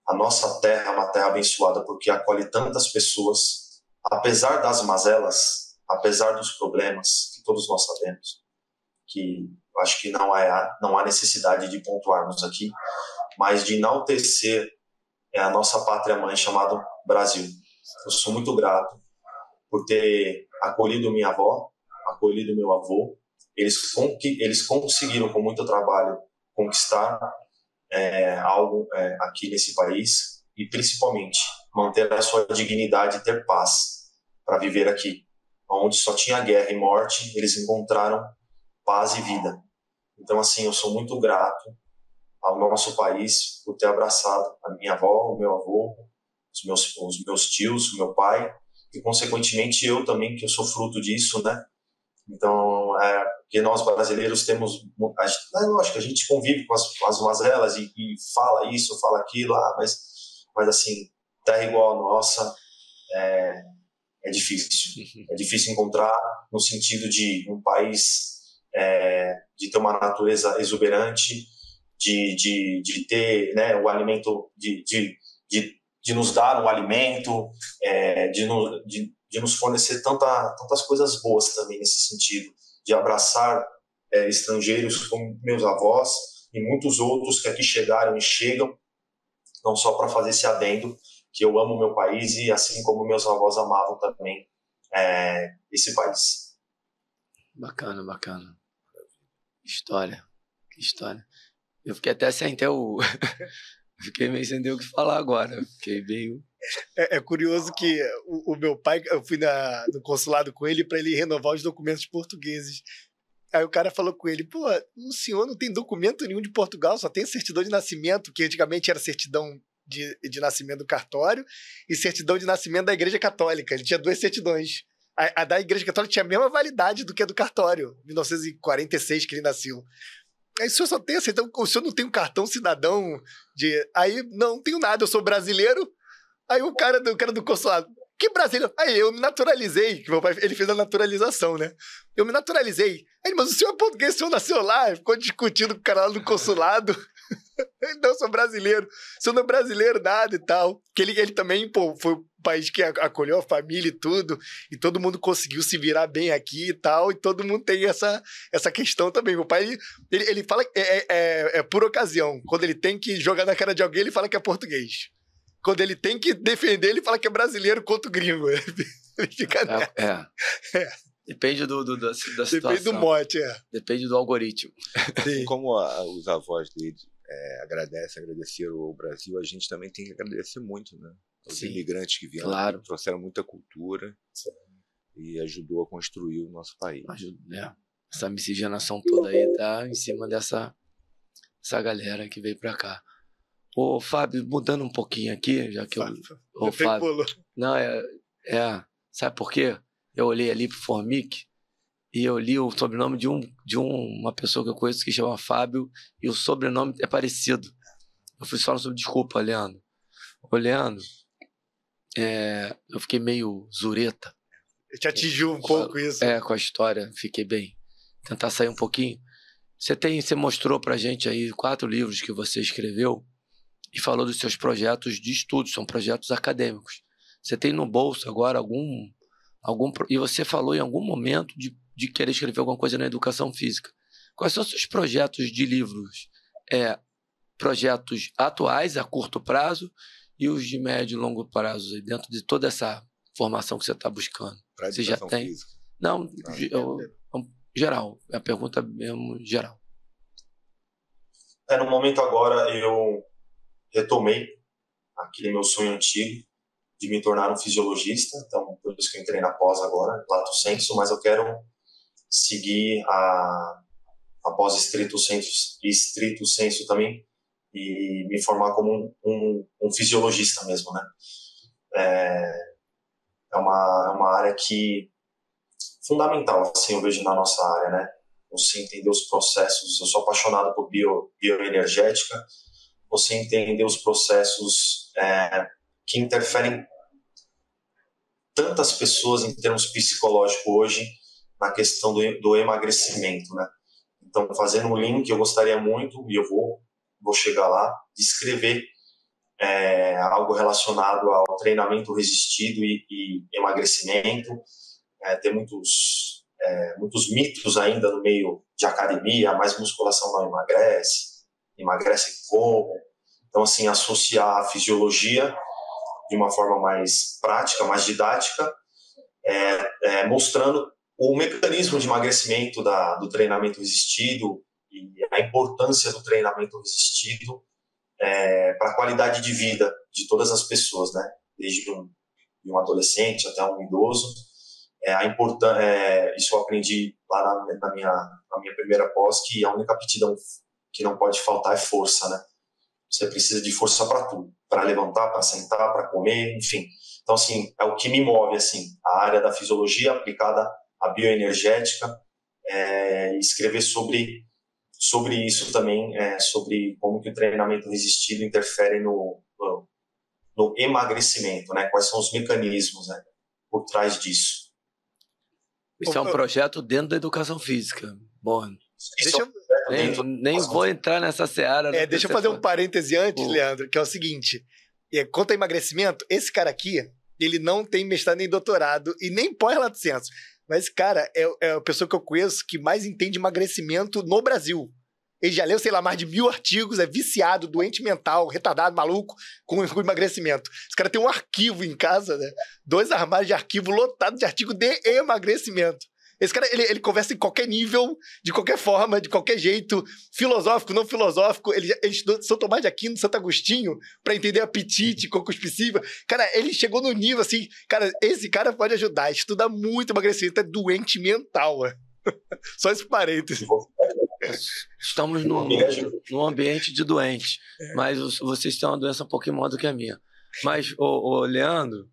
A nossa terra é uma terra abençoada porque acolhe tantas pessoas, apesar das mazelas, apesar dos problemas que todos nós sabemos, que eu acho que não há necessidade de pontuarmos aqui, mas de enaltecer a nossa pátria-mãe chamada Brasil. Eu sou muito grato por ter acolhido minha avó, acolhido meu avô. Eles conseguiram, com muito trabalho, conquistar algo aqui nesse país e, principalmente, manter a sua dignidade e ter paz para viver aqui. Onde só tinha guerra e morte, eles encontraram paz e vida. Então, assim, eu sou muito grato ao nosso país por ter abraçado a minha avó, o meu avô, os meus tios, o meu pai, e, consequentemente, eu também, que eu sou fruto disso, né? Então, porque nós brasileiros temos... lógico que a gente convive com as mazelas e fala isso, fala aquilo, mas assim, terra igual a nossa é difícil. É difícil encontrar no sentido de um país de ter uma natureza exuberante, de ter, né, o alimento, de nos dar um alimento, de nos fornecer tantas coisas boas também nesse sentido, de abraçar estrangeiros como meus avós e muitos outros que aqui chegaram e chegam, não só para fazer esse adendo, que eu amo o meu país e assim como meus avós amavam também esse país. Bacana, bacana. Que história. Eu fiquei até sem ter o... Fiquei meio sem ter o que falar agora. Fiquei meio... É curioso que o meu pai, eu fui no consulado com ele para ele renovar os documentos portugueses. Aí o cara falou com ele, pô, o senhor não tem documento nenhum de Portugal, só tem certidão de nascimento, que antigamente era certidão de nascimento do cartório e certidão de nascimento da Igreja Católica. Ele tinha 2 certidões. A da Igreja Católica tinha a mesma validade do que a do cartório, 1946 que ele nasceu. Aí o senhor só tem essa, então o senhor não tem um cartão cidadão de... Aí, não tenho nada, eu sou brasileiro. Aí o cara do consulado, que brasileiro? Aí eu me naturalizei, que meu pai, ele fez a naturalização, né? Eu me naturalizei. Aí ele, mas o senhor é português, o senhor nasceu lá, ficou discutindo com o cara lá do consulado. Não, eu sou brasileiro, o senhor não é brasileiro, nada e tal. Que ele também, pô, foi o país que acolheu a família e tudo, e todo mundo conseguiu se virar bem aqui e tal, e todo mundo tem essa questão também. Meu pai, ele fala que é por ocasião. Quando ele tem que jogar na cara de alguém, ele fala que é português. Quando ele tem que defender, ele fala que é brasileiro contra o gringo. Ele fica Depende da situação. Depende do mote, Depende do algoritmo. Sim. Como os avós dele agradeceram ao Brasil, a gente também tem que agradecer muito, né? Os imigrantes que vieram, claro, trouxeram muita cultura e ajudou a construir o nosso país. Essa miscigenação toda aí tá em cima dessa galera que veio pra cá. Ô, Fábio, mudando um pouquinho aqui, já que Ô, Fábio. Não, sabe por quê? Eu olhei ali pro Formic e eu li o sobrenome de uma pessoa que eu conheço que chama Fábio e o sobrenome é parecido. Eu fui só sobre desculpa, Leandro. Ô, Leandro, eu fiquei meio zureta. Te atingiu um pouco isso. Com a história, fiquei bem. Tentar sair um pouquinho. Você mostrou pra gente aí 4 livros que você escreveu e falou dos seus projetos de estudo, são projetos acadêmicos. Você tem no bolso agora algum e você falou em algum momento de querer escrever alguma coisa na educação física. Quais são os seus projetos de livros? Projetos atuais, a curto prazo, e os de médio e longo prazo, dentro de toda essa formação que você está buscando? Pra você já tem? Física. Não, geral. É a pergunta mesmo geral. No momento agora, eu retomei aquele meu sonho antigo de me tornar um fisiologista, então por isso que eu entrei na pós agora, lato sensu, mas eu quero seguir a pós estrito sensu também e me formar como um fisiologista mesmo, né? É uma área que fundamental, assim, eu vejo na nossa área, né? Você entender os processos, eu sou apaixonado por bioenergética, você entender os processos que interferem tantas pessoas em termos psicológicos hoje na questão do emagrecimento, né? Então, fazendo um link, eu gostaria muito, e eu vou chegar lá, de escrever algo relacionado ao treinamento resistido e emagrecimento. Tem muitos mitos ainda no meio de academia, mas musculação não emagrece como? Então, assim, associar a fisiologia de uma forma mais prática, mais didática, mostrando o mecanismo de emagrecimento do treinamento resistido e a importância do treinamento resistido para a qualidade de vida de todas as pessoas, né? Desde um adolescente até um idoso. Isso eu aprendi lá na minha primeira pós, que a única aptidão que não pode faltar é força, né? Você precisa de força para tudo, para levantar, para sentar, para comer, enfim. Então, assim, é o que me move, assim, a área da fisiologia aplicada à bioenergética, e escrever sobre isso também, sobre como que o treinamento resistido interfere no emagrecimento, né? Quais são os mecanismos, né, por trás disso. Isso é um projeto dentro da educação física. Bom, nem vou entrar nessa seara. Deixa eu fazer um parêntese antes, Leandro, que é o seguinte. Quanto a emagrecimento, esse cara aqui, ele não tem mestrado nem doutorado e nem pós-lato sensu. Mas esse cara é a pessoa que eu conheço que mais entende emagrecimento no Brasil. Ele já leu, sei lá, mais de 1000 artigos, é viciado, doente mental, retardado, maluco, com emagrecimento. Esse cara tem um arquivo em casa, né? 2 armários de arquivo lotados de artigo de emagrecimento. Esse cara, ele conversa em qualquer nível, de qualquer forma, de qualquer jeito, filosófico, não filosófico. Ele estudou São Tomás de Aquino, Santo Agostinho, para entender apetite, concupiscível. Cara, ele chegou no nível assim, cara, esse cara pode ajudar, estuda muito emagrecimento, é doente mental. Só esse parênteses. Estamos num ambiente de doente, mas vocês têm uma doença um pouquinho maior do que a minha. Mas, Leandro,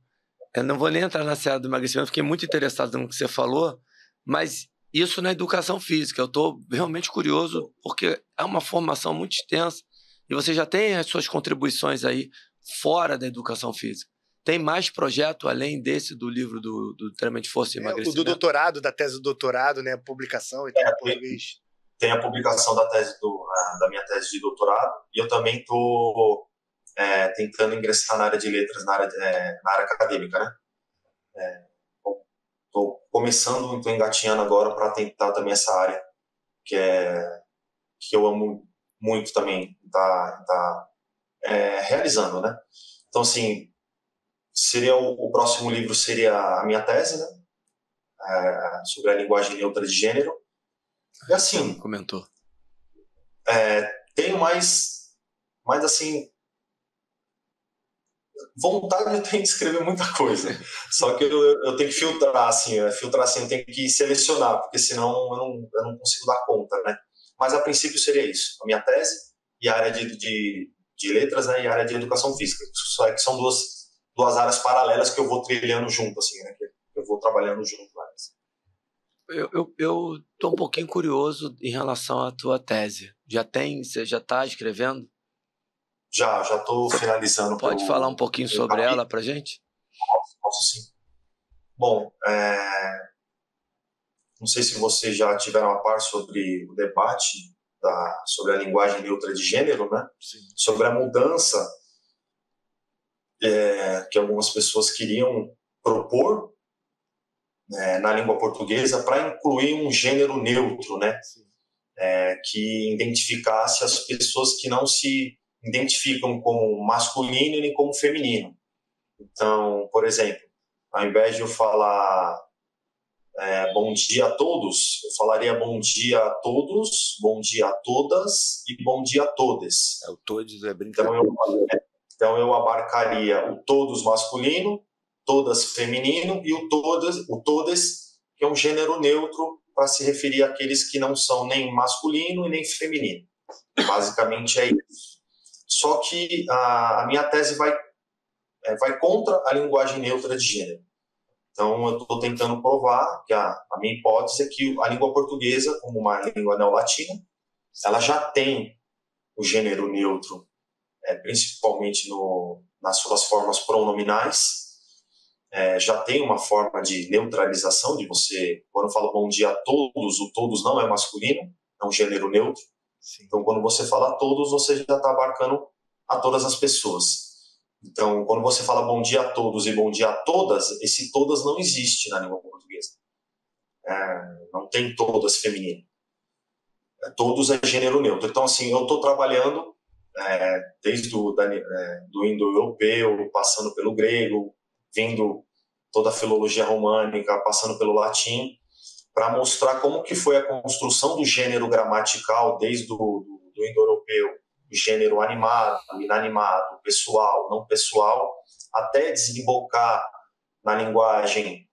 eu não vou nem entrar na seara do emagrecimento, fiquei muito interessado no que você falou, mas isso na educação física, eu estou realmente curioso, porque é uma formação muito extensa, e você já tem as suas contribuições aí fora da educação física. Tem mais projeto além desse do livro do treinamento de força e emagrecimento? O do doutorado, da tese do doutorado, né? Publicação e tal, em português. Tem a publicação da minha tese de doutorado, e eu também estou tentando ingressar na área de letras, na área acadêmica, né? Estou começando, estou engatinhando agora para tentar também essa área, que eu amo muito também, tá realizando, né? Então, assim, o próximo livro seria a minha tese, né? Sobre a linguagem neutra de gênero. E assim, comentou. Tenho mais assim, vontade eu tenho de escrever muita coisa. Só que eu tenho que filtrar assim, eu tenho que selecionar, porque senão eu não consigo dar conta, né? Mas a princípio seria isso, a minha tese e a área de letras, né, e a área de educação física. Só que são duas áreas paralelas que eu vou trilhando junto, assim, né? Que eu vou trabalhando junto. Eu estou um pouquinho curioso em relação à tua tese. Você já está escrevendo? Já estou finalizando. Pode falar um pouquinho sobre ela para a gente? Posso sim. Bom, não sei se vocês já tiveram a par sobre o debate sobre a linguagem neutra de gênero, né? Sim. Sobre a mudança que algumas pessoas queriam propor na língua portuguesa para incluir um gênero neutro, né? Que identificasse as pessoas que não se identificam como masculino nem como feminino. Então, por exemplo, ao invés de eu falar bom dia a todos, eu falaria bom dia a todos, bom dia a todas e bom dia a todes. O todes é brincadeira. Então eu abarcaria o todos masculino, todas feminino e o todes, que é um gênero neutro para se referir àqueles que não são nem masculino e nem feminino. Basicamente é isso. Só que a minha tese vai contra a linguagem neutra de gênero. Então eu estou tentando provar que a minha hipótese é que a língua portuguesa, como uma língua neolatina, ela já tem o gênero neutro, principalmente nas suas formas pronominais. Já tem uma forma de neutralização de você, quando eu falo bom dia a todos, o todos não é masculino, é um gênero neutro. Sim. Então, quando você fala a todos, você já está abarcando a todas as pessoas. Então, quando você fala bom dia a todos e bom dia a todas, esse todas não existe na língua portuguesa. Não tem todas feminino. Todos é gênero neutro. Então, assim, eu estou trabalhando desde do indo-europeu, passando pelo grego, vindo toda a filologia românica, passando pelo latim, para mostrar como que foi a construção do gênero gramatical desde do indo-europeu, o gênero animado, inanimado, pessoal, não pessoal, até desembocar na linguagem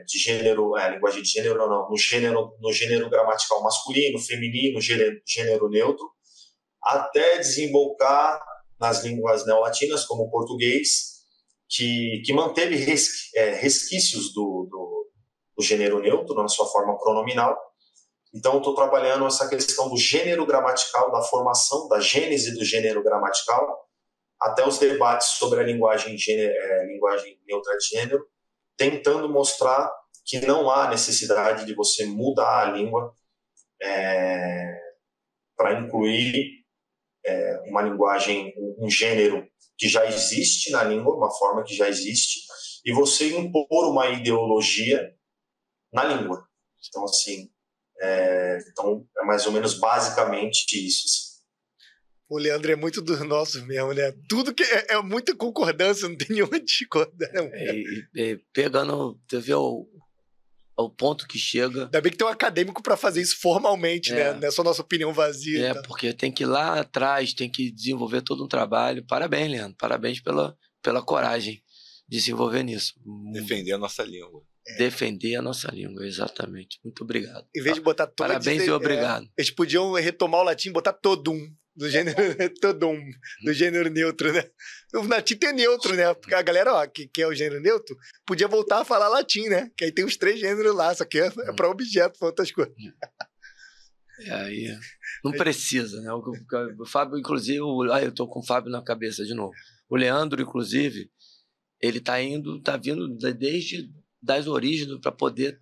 de gênero, linguagem de gênero não, no gênero gramatical masculino, feminino, gênero neutro, até desembocar nas línguas neolatinas, como o português, que manteve resquícios do gênero neutro na sua forma pronominal. Então, estou trabalhando essa questão do gênero gramatical, da formação, da gênese do gênero gramatical, até os debates sobre a linguagem neutra de gênero, tentando mostrar que não há necessidade de você mudar a língua para incluir uma linguagem, um gênero que já existe na língua, uma forma que já existe, e você impor uma ideologia na língua. Então, assim, é mais ou menos basicamente isso. Assim. O Leandro é muito dos nossos mesmo, né? Tudo que é muita concordância, não tem nenhuma discordância. Pegando, você vê o ponto que chega. Ainda bem que tem um acadêmico para fazer isso formalmente, né? Não é só nossa opinião vazia. Porque tem que ir lá atrás, tem que desenvolver todo um trabalho. Parabéns, Leandro. Parabéns pela coragem de se envolver nisso. Defender a nossa língua. Defender a nossa língua, exatamente. Muito obrigado. Em vez de botar todo, parabéns e obrigado. Eles podiam retomar o latim e botar todum, do gênero todum, do gênero neutro, né? O latim é neutro, né? Porque a galera, que é o gênero neutro, podia voltar a falar latim, né? Que aí tem os 3 gêneros lá, só que é para objeto, para outras coisas. Aí não precisa, né? O Fábio, inclusive, eu tô com o Fábio na cabeça de novo. O Leandro, inclusive, ele tá vindo desde das origens para poder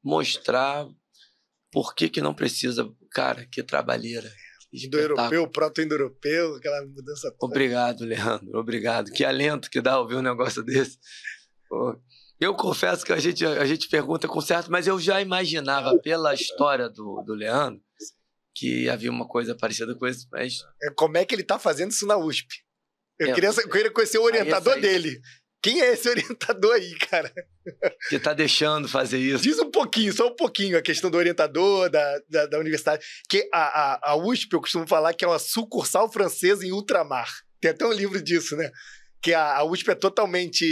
mostrar por que não precisa. Cara, que trabalheira. Indo-europeu, proto-indo-europeu, aquela mudança toda. Obrigado, Leandro, obrigado. Que alento que dá ouvir um negócio desse. Pô, eu confesso que a gente pergunta com certo, mas eu já imaginava pela história do Leandro que havia uma coisa parecida com isso, mas... Como é que ele tá fazendo isso na USP? Eu queria conhecer o orientador dele. Quem é esse orientador aí, cara? Que tá deixando fazer isso. Diz um pouquinho, só um pouquinho, a questão do orientador, da universidade. Que a USP, eu costumo falar que é uma sucursal francesa em ultramar. Tem até um livro disso, né? Que a USP é totalmente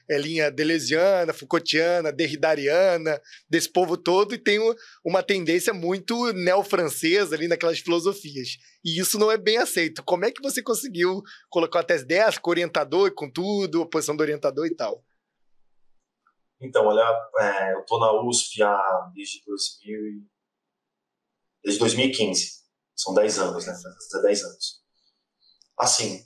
linha deleuziana, Foucaultiana, derridariana, desse povo todo, e tem uma tendência muito neo-francesa ali naquelas filosofias. E isso não é bem aceito. Como é que você conseguiu colocar a tese dessa, com o orientador e com tudo, a posição do orientador e tal? Então, olha, eu estou na USP desde 2015. São 10 anos, né? Vai 10 anos. Assim,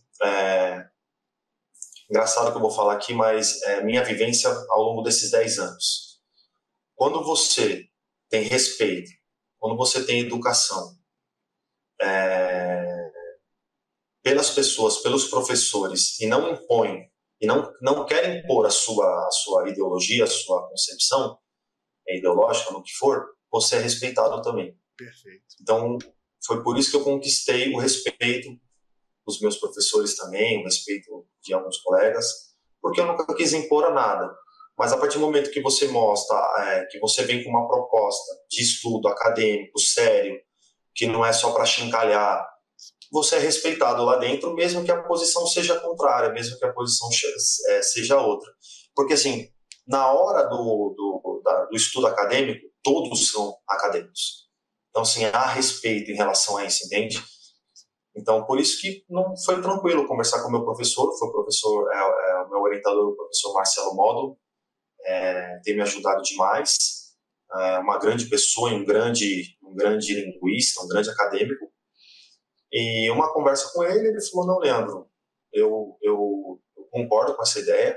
engraçado que eu vou falar aqui, mas minha vivência ao longo desses 10 anos. Quando você tem respeito, quando você tem educação pelas pessoas, pelos professores, e não impõe, e não quer impor a sua ideologia, a sua concepção ideológica, no que for, você é respeitado também. Perfeito. Então, foi por isso que eu conquistei o respeito dos meus professores também, o respeito de alguns colegas, porque eu nunca quis impor a nada. Mas a partir do momento que você mostra, que você vem com uma proposta de estudo acadêmico, sério, que não é só para chincalhar, você é respeitado lá dentro, mesmo que a posição seja contrária, mesmo que a posição seja outra. Porque, assim, na hora do estudo acadêmico, todos são acadêmicos. Então, assim, há respeito em relação a isso, entende? Então, por isso que não foi tranquilo conversar com o meu professor, foi o meu orientador, o professor Marcelo Módulo, tem me ajudado demais, uma grande pessoa, um grande linguista, um grande acadêmico, e uma conversa com ele falou, não, Leandro, eu concordo com essa ideia,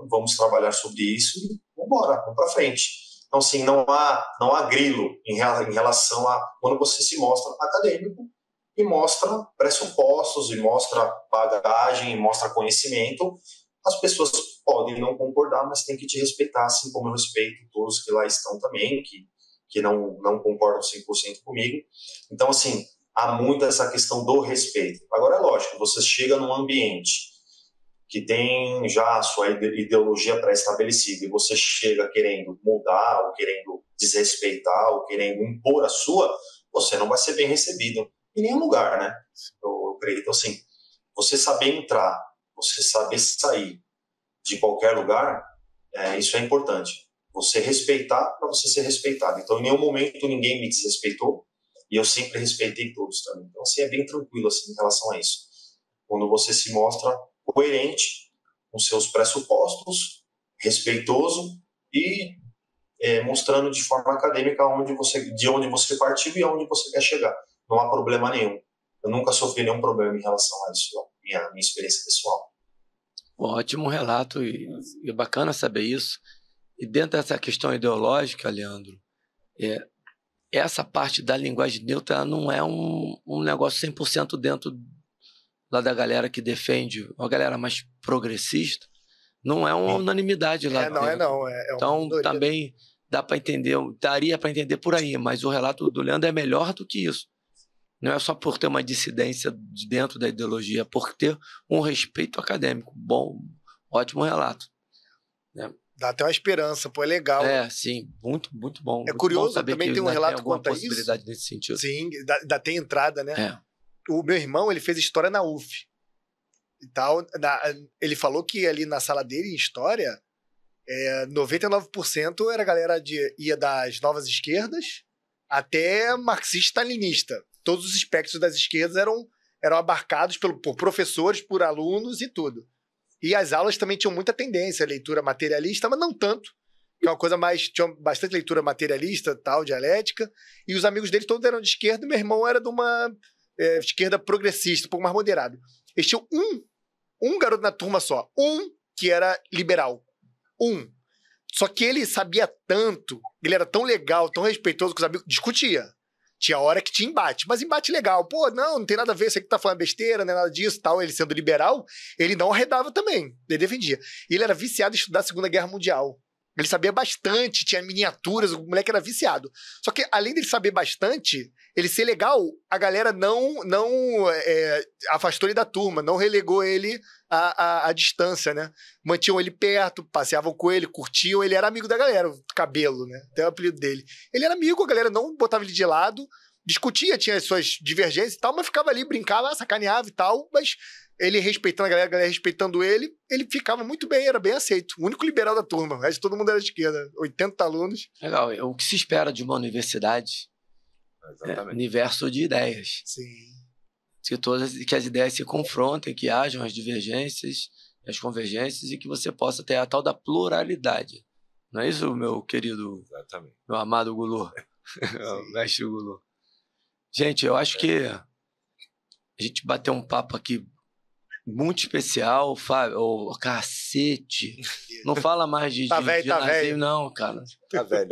vamos trabalhar sobre isso e vamos para frente. Então, assim, não há grilo em relação a quando você se mostra acadêmico, e mostra pressupostos, e mostra bagagem, e mostra conhecimento. As pessoas podem não concordar, mas tem que te respeitar, assim como eu respeito todos que lá estão também, que não concordam 100% comigo. Então, assim, há muito essa questão do respeito. Agora, é lógico, você chega num ambiente que tem já a sua ideologia pré-estabelecida e você chega querendo mudar, ou querendo desrespeitar, ou querendo impor a sua, você não vai ser bem recebido em nenhum lugar, né? Eu creio. Então, assim, você saber entrar, você saber sair de qualquer lugar, isso é importante. Você respeitar para você ser respeitado. Então, em nenhum momento ninguém me desrespeitou e eu sempre respeitei todos também. Então, assim, é bem tranquilo assim, em relação a isso. Quando você se mostra coerente com seus pressupostos, respeitoso e mostrando de forma acadêmica de onde você partiu e aonde você quer chegar. Não há problema nenhum. Eu nunca sofri nenhum problema em relação a isso, minha experiência pessoal. Ótimo relato e é bacana saber isso. E dentro dessa questão ideológica, Leandro, essa parte da linguagem neutra não é um negócio 100% dentro lá da galera que defende, uma galera mais progressista, não é uma unanimidade lá dentro. Então, também dá para entender, daria para entender por aí, mas o relato do Leandro é melhor do que isso. Não é só por ter uma dissidência de dentro da ideologia, é por ter um respeito acadêmico. Bom, ótimo relato. Dá até uma esperança, pô, é legal. Sim, muito, muito bom. É curioso, saber também que tem um relato quanto a possibilidade isso. nesse sentido. Sim, ainda tem entrada, né? O meu irmão, ele fez história na UF. E tal, ele falou que ali na sala dele, em história, 99% era a galera ia das novas esquerdas até marxista-stalinista. Todos os espectros das esquerdas eram abarcados por professores, por alunos e tudo. E as aulas também tinham muita tendência, leitura materialista, mas não tanto. Que é uma coisa mais... Tinha bastante leitura materialista, tal, dialética. E os amigos dele todos eram de esquerda e meu irmão era de uma esquerda progressista, um pouco mais moderado. Eles tinham um garoto na turma só. Que era liberal. Só que ele sabia tanto, ele era tão legal, tão respeitoso que os amigos... Discutia. Tinha hora que tinha embate, mas embate legal. Pô, não tem nada a ver, você que tá falando besteira, não é nada disso, tal. Ele sendo liberal, ele não arredava também, ele defendia. E ele era viciado em estudar a Segunda Guerra Mundial. Ele sabia bastante, tinha miniaturas, o moleque era viciado. Só que, além dele saber bastante, ele ser legal, a galera não afastou ele da turma, não relegou ele à distância, né? Mantinham ele perto, passeavam com ele, curtiam, ele era amigo da galera, o Cabelo, né? Até o apelido dele. Ele era amigo, a galera não botava ele de lado, discutia, tinha as suas divergências e tal, mas ficava ali, brincava, sacaneava e tal, mas... Ele respeitando a galera respeitando ele ficava muito bem, era bem aceito. O único liberal da turma, o resto todo mundo era de esquerda, 80 alunos. Legal, o que se espera de uma universidade é um universo de ideias. Sim. Que as ideias se confrontem, que hajam as divergências, as convergências e que você possa ter a tal da pluralidade. Não é isso, meu querido, meu amado Gulu? Mestre Gulu. Gente, eu acho que a gente bateu um papo aqui muito especial, Fábio. Oh, cacete. Não fala mais de velho. não, cara. Tá velho.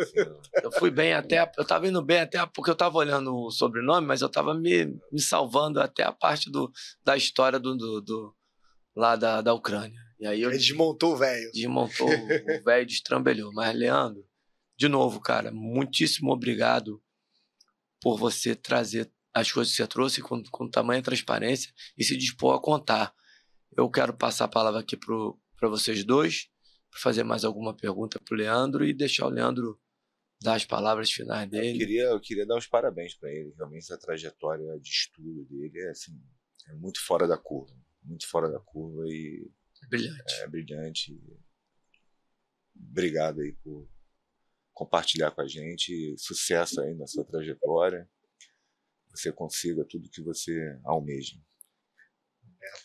Eu fui bem eu tava indo bem até porque eu tava olhando o sobrenome, mas eu tava me salvando até a parte da história lá da Ucrânia. E aí ele desmontou o velho. Desmontou o velho, destrambelhou. Mas, Leandro, de novo, cara, muitíssimo obrigado por você trazer as coisas que você trouxe com tamanha transparência e se dispor a contar. Eu quero passar a palavra aqui para vocês dois, para fazer mais alguma pergunta para o Leandro e deixar o Leandro dar as palavras finais dele. Eu queria dar os parabéns para ele. Realmente, a trajetória de estudo dele é muito fora da curva. Muito fora da curva e... Brilhante. É brilhante. Obrigado aí por compartilhar com a gente. Sucesso aí na sua trajetória. Você consiga tudo que você almeja.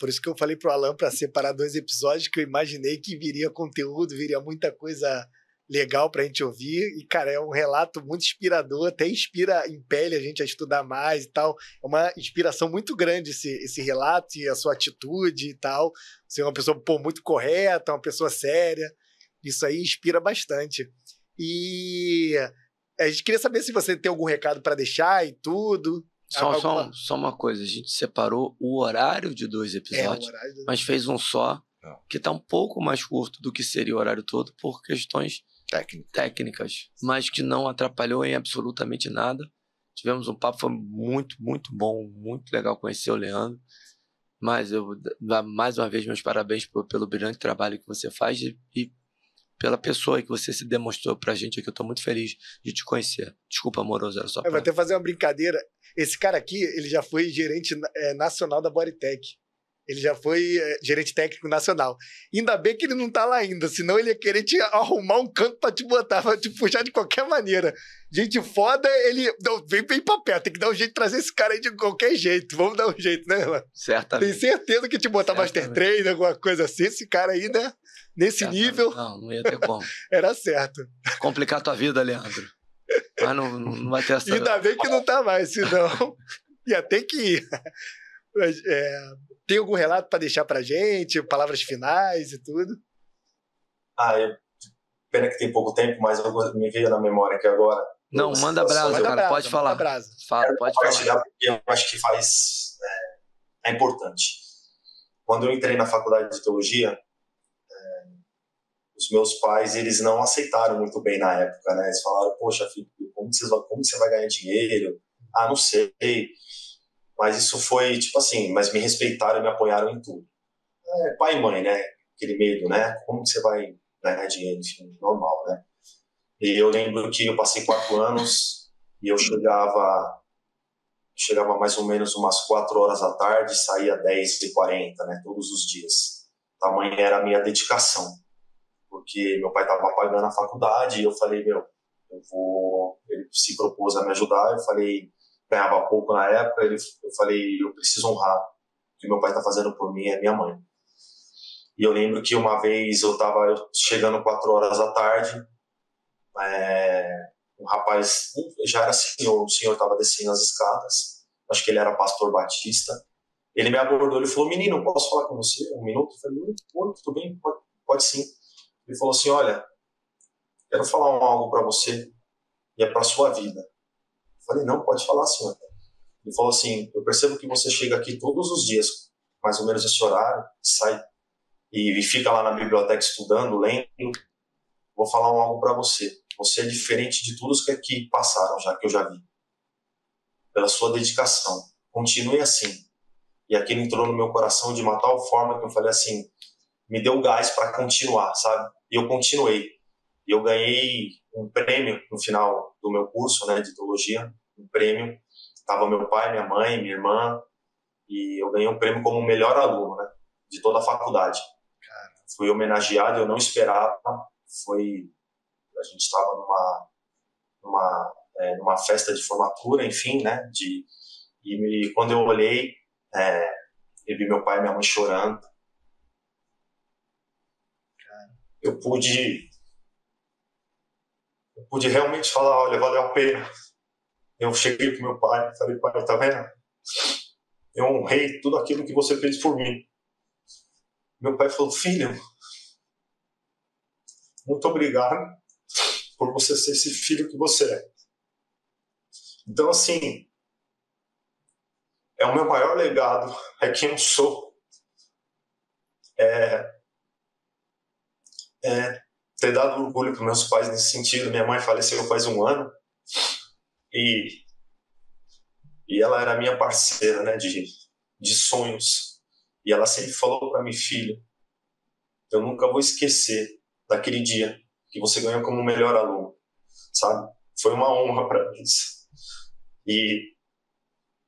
Por isso que eu falei pro Alan para separar 2 episódios, que eu imaginei que viria conteúdo, viria muita coisa legal pra gente ouvir. E, cara, é um relato muito inspirador, até impele a gente a estudar mais e tal. É uma inspiração muito grande esse relato e a sua atitude e tal. Você é uma pessoa, muito correta, uma pessoa séria. Isso aí inspira bastante. E a gente queria saber se você tem algum recado para deixar e tudo. Só uma coisa, a gente separou o horário de 2 episódios, mas fez um só, que está um pouco mais curto do que seria o horário todo por questões técnicas, mas que não atrapalhou em absolutamente nada, tivemos um papo, foi muito, muito bom, muito legal conhecer o Leandro. Mas eu dar mais uma vez meus parabéns pelo brilhante trabalho que você faz e pela pessoa que você se demonstrou pra gente aqui. Eu tô muito feliz de te conhecer. Desculpa, amoroso, era só Eu vou até fazer uma brincadeira. Esse cara aqui, ele já foi gerente nacional da Bodytech. Ele já foi gerente técnico nacional. Ainda bem que ele não tá lá ainda, senão ele ia querer te arrumar um canto pra te botar, pra te puxar de qualquer maneira. Gente foda, ele... Não, vem pra perto, tem que dar um jeito de trazer esse cara aí de qualquer jeito. Vamos dar um jeito, né, Relan? Certamente. Tenho certeza que te botar Master Trainer, alguma coisa assim, esse cara aí, né? Nesse nível... Não ia ter como. Era certo. Complicar tua vida, Leandro. Mas não vai ter essa... Ainda bem que não tá mais, senão ia ter que ir. Mas, tem algum relato para deixar pra gente? Palavras finais e tudo? Pena que tem pouco tempo, mas me veio na memória aqui agora. Não, manda brasa, cara, pode falar. Fala, pode falar. Porque eu acho que é importante. Quando eu entrei na faculdade de teologia, os meus pais, eles não aceitaram muito bem na época, né? Eles falaram, poxa, filho, como você vai ganhar dinheiro? Não sei. Mas isso foi, tipo assim, mas me respeitaram e me apoiaram em tudo. Pai e mãe, né? Aquele medo, né? Como você vai ganhar dinheiro? Enfim, normal, né? E eu lembro que eu passei 4 anos e eu chegava mais ou menos umas 4 horas da tarde, saía 10h40, né? Todos os dias. Tamanha era a minha dedicação. Porque meu pai estava pagando a faculdade e eu falei, ele se propôs a me ajudar, eu falei, ganhava pouco na época, eu falei, eu preciso honrar o que meu pai está fazendo por mim, é minha mãe. E eu lembro que uma vez eu estava chegando 4 horas da tarde, um rapaz, já era senhor, o senhor estava descendo as escadas, acho que ele era pastor batista, ele me abordou, ele falou, menino, posso falar com você 1 minuto? Eu falei, oi, tudo bem? Pode sim. Ele falou assim, olha, quero falar algo para você e é para sua vida. Eu falei, não, pode falar, senhor. Ele falou assim, eu percebo que você chega aqui todos os dias, mais ou menos esse horário, sai e fica lá na biblioteca estudando, lendo. Vou falar algo para você. Você é diferente de todos que aqui passaram já, que eu já vi. Pela sua dedicação. Continue assim. E aquilo entrou no meu coração de uma tal forma que eu falei assim, me deu gás para continuar, sabe? E eu continuei. E eu ganhei um prêmio no final do meu curso, né, de teologia, um prêmio. Tava meu pai, minha mãe, minha irmã, e eu ganhei um prêmio como o melhor aluno, né, de toda a faculdade. Fui homenageado, eu não esperava. A gente estava numa festa de formatura, enfim, né, e quando eu olhei, eu vi meu pai e minha mãe chorando. Eu pude realmente falar, olha, valeu a pena. Eu cheguei pro meu pai e falei, pai, tá vendo? Eu honrei tudo aquilo que você fez por mim. Meu pai falou, filho, muito obrigado por você ser esse filho que você é. Então, assim, o meu maior legado é quem eu sou. Ter dado orgulho para meus pais nesse sentido. Minha mãe faleceu faz 1 ano e ela era minha parceira, né, de sonhos. E ela sempre falou para mim, filho, eu nunca vou esquecer daquele dia que você ganhou como melhor aluno, sabe? Foi uma honra para eles e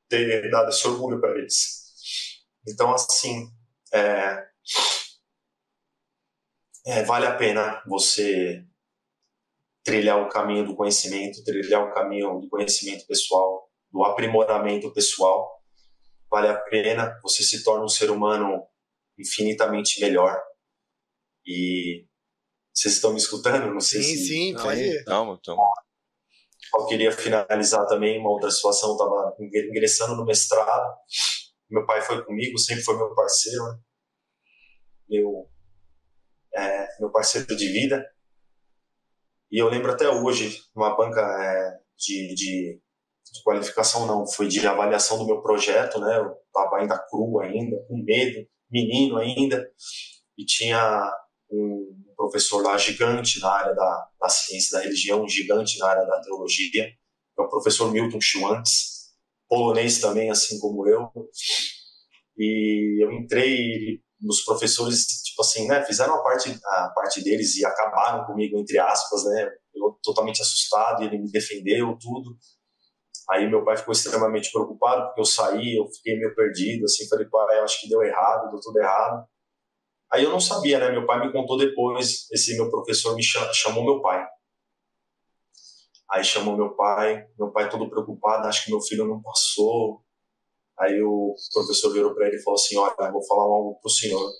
ter dado esse orgulho para eles. Então, assim, vale a pena você trilhar o caminho do conhecimento, trilhar o caminho do conhecimento pessoal, do aprimoramento pessoal. Vale a pena, você se torna um ser humano infinitamente melhor. E vocês estão me escutando? Não sei se... Sim, pode ir. Então. Eu queria finalizar também uma outra situação. Eu estava ingressando no mestrado. Meu pai foi comigo, sempre foi meu parceiro, né? Meu parceiro de vida. E eu lembro até hoje, uma banca de qualificação, não, foi de avaliação do meu projeto, né? Eu estava ainda cru ainda, com medo, menino ainda, e tinha um professor lá gigante na área da ciência da religião, gigante na área da teologia, é o professor Milton Schwantz, polonês também, assim como eu. E eu entrei nos professores, tipo assim, né, fizeram a parte deles e acabaram comigo, entre aspas, né, eu totalmente assustado, e ele me defendeu, tudo. Aí meu pai ficou extremamente preocupado, porque eu saí, eu fiquei meio perdido, assim, falei, pai, eu acho que deu errado, deu tudo errado. Aí eu não sabia, né, meu pai me contou depois, esse meu professor chamou meu pai. Aí chamou meu pai todo preocupado, acho que meu filho não passou. Aí o professor virou para ele e falou assim, olha, eu vou falar algo pro senhor.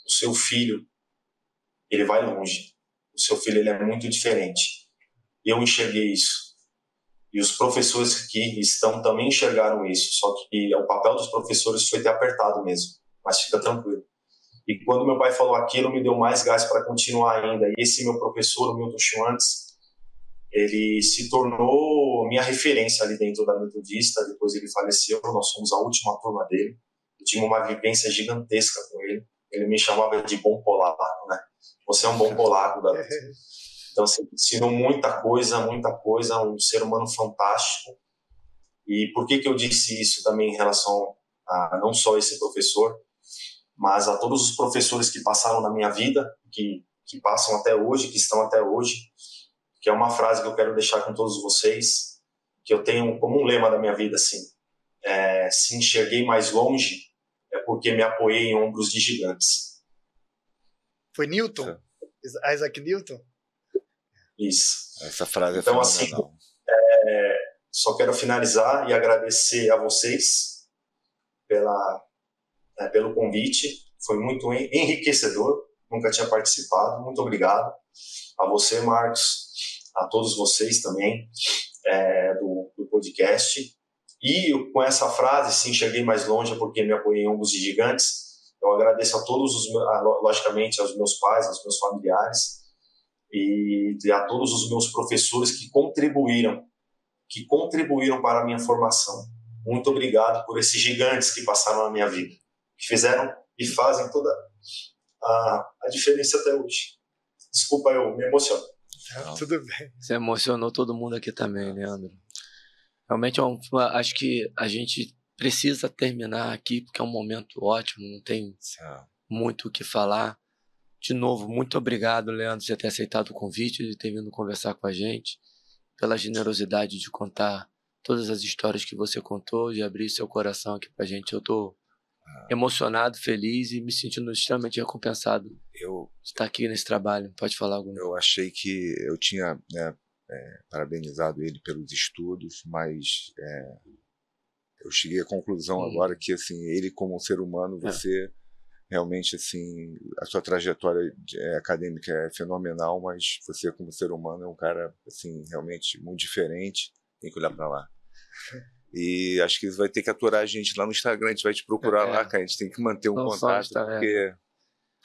O seu filho, ele vai longe. O seu filho, ele é muito diferente. E eu enxerguei isso. E os professores que estão também enxergaram isso. Só que o papel dos professores foi ter apertado mesmo. Mas fica tranquilo. E quando meu pai falou aquilo, me deu mais gás para continuar ainda. E esse meu professor, o Milton Schwantz, ele se tornou minha referência ali dentro da Metodista. Depois ele faleceu, nós fomos a última turma dele. Eu tive uma vivência gigantesca com ele. Ele me chamava de bom polaco, né? Você é um bom polaco, garoto. Então, assim, ensinou muita coisa, um ser humano fantástico. E por que eu disse isso também em relação a não só esse professor, mas a todos os professores que passaram na minha vida, que passam até hoje, que estão até hoje, que é uma frase que eu quero deixar com todos vocês, que eu tenho como um lema da minha vida, assim, se enxerguei mais longe, é porque me apoiei em ombros de gigantes. Foi Newton? Isaac Newton? Isso. Essa frase então, é fenomenal. Assim, só quero finalizar e agradecer a vocês pelo convite. Foi muito enriquecedor. Nunca tinha participado. Muito obrigado. A você, Marcos. A todos vocês também do podcast. E com essa frase, se enxerguei mais longe porque me apoiei em ombros de gigantes, eu agradeço a todos logicamente, aos meus pais, aos meus familiares e a todos os meus professores que contribuíram para a minha formação. Muito obrigado por esses gigantes que passaram na minha vida, que fizeram e fazem toda a diferença até hoje. Desculpa, eu me emociono. Tudo bem. Você emocionou todo mundo aqui também, Leandro. Realmente, acho que a gente precisa terminar aqui, porque é um momento ótimo, não tem muito o que falar. De novo, muito obrigado, Leandro, por você ter aceitado o convite, de ter vindo conversar com a gente, pela generosidade de contar todas as histórias que você contou, de abrir seu coração aqui pra gente. Eu tô emocionado, feliz e me sentindo extremamente recompensado de estar aqui nesse trabalho. Pode falar alguma coisa? Eu achei que eu tinha parabenizado ele pelos estudos, mas eu cheguei à conclusão agora que assim, ele como ser humano, você realmente assim, a sua trajetória acadêmica é fenomenal, mas você como ser humano é um cara assim realmente muito diferente. Tem que olhar para lá. E acho que isso vai ter que aturar a gente lá no Instagram, a gente vai te procurar lá, cara. A gente tem que manter um contato, porque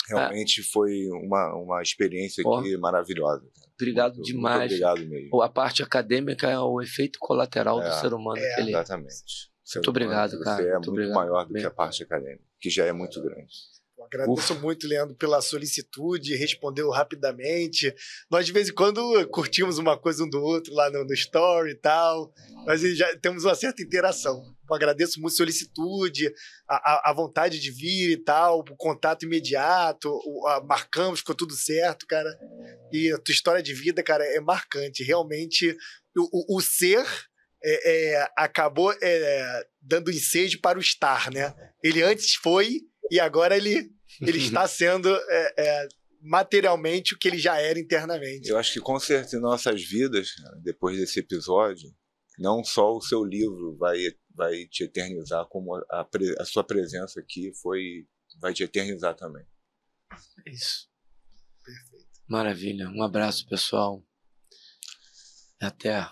realmente foi uma experiência aqui maravilhosa. Cara. Obrigado demais. Muito obrigado mesmo. A parte acadêmica é o efeito colateral do ser humano que ele é. Exatamente. Muito obrigado, cara. Você é muito maior do que a parte acadêmica, que já é muito grande. Eu agradeço muito, Leandro, pela solicitude, respondeu rapidamente. Nós, de vez em quando, curtimos uma coisa um do outro lá no story e tal, mas já temos uma certa interação. Eu agradeço muito a solicitude, a vontade de vir e tal, o contato imediato, marcamos, ficou tudo certo, cara. E a tua história de vida, cara, é marcante. Realmente, o ser acabou dando ensejo para o estar, né? Ele antes foi... E agora ele está sendo materialmente o que ele já era internamente. Eu acho que com certeza em nossas vidas, depois desse episódio, não só o seu livro vai te eternizar, como a sua presença aqui vai te eternizar também. Isso. Perfeito. Maravilha. Um abraço, pessoal. Até.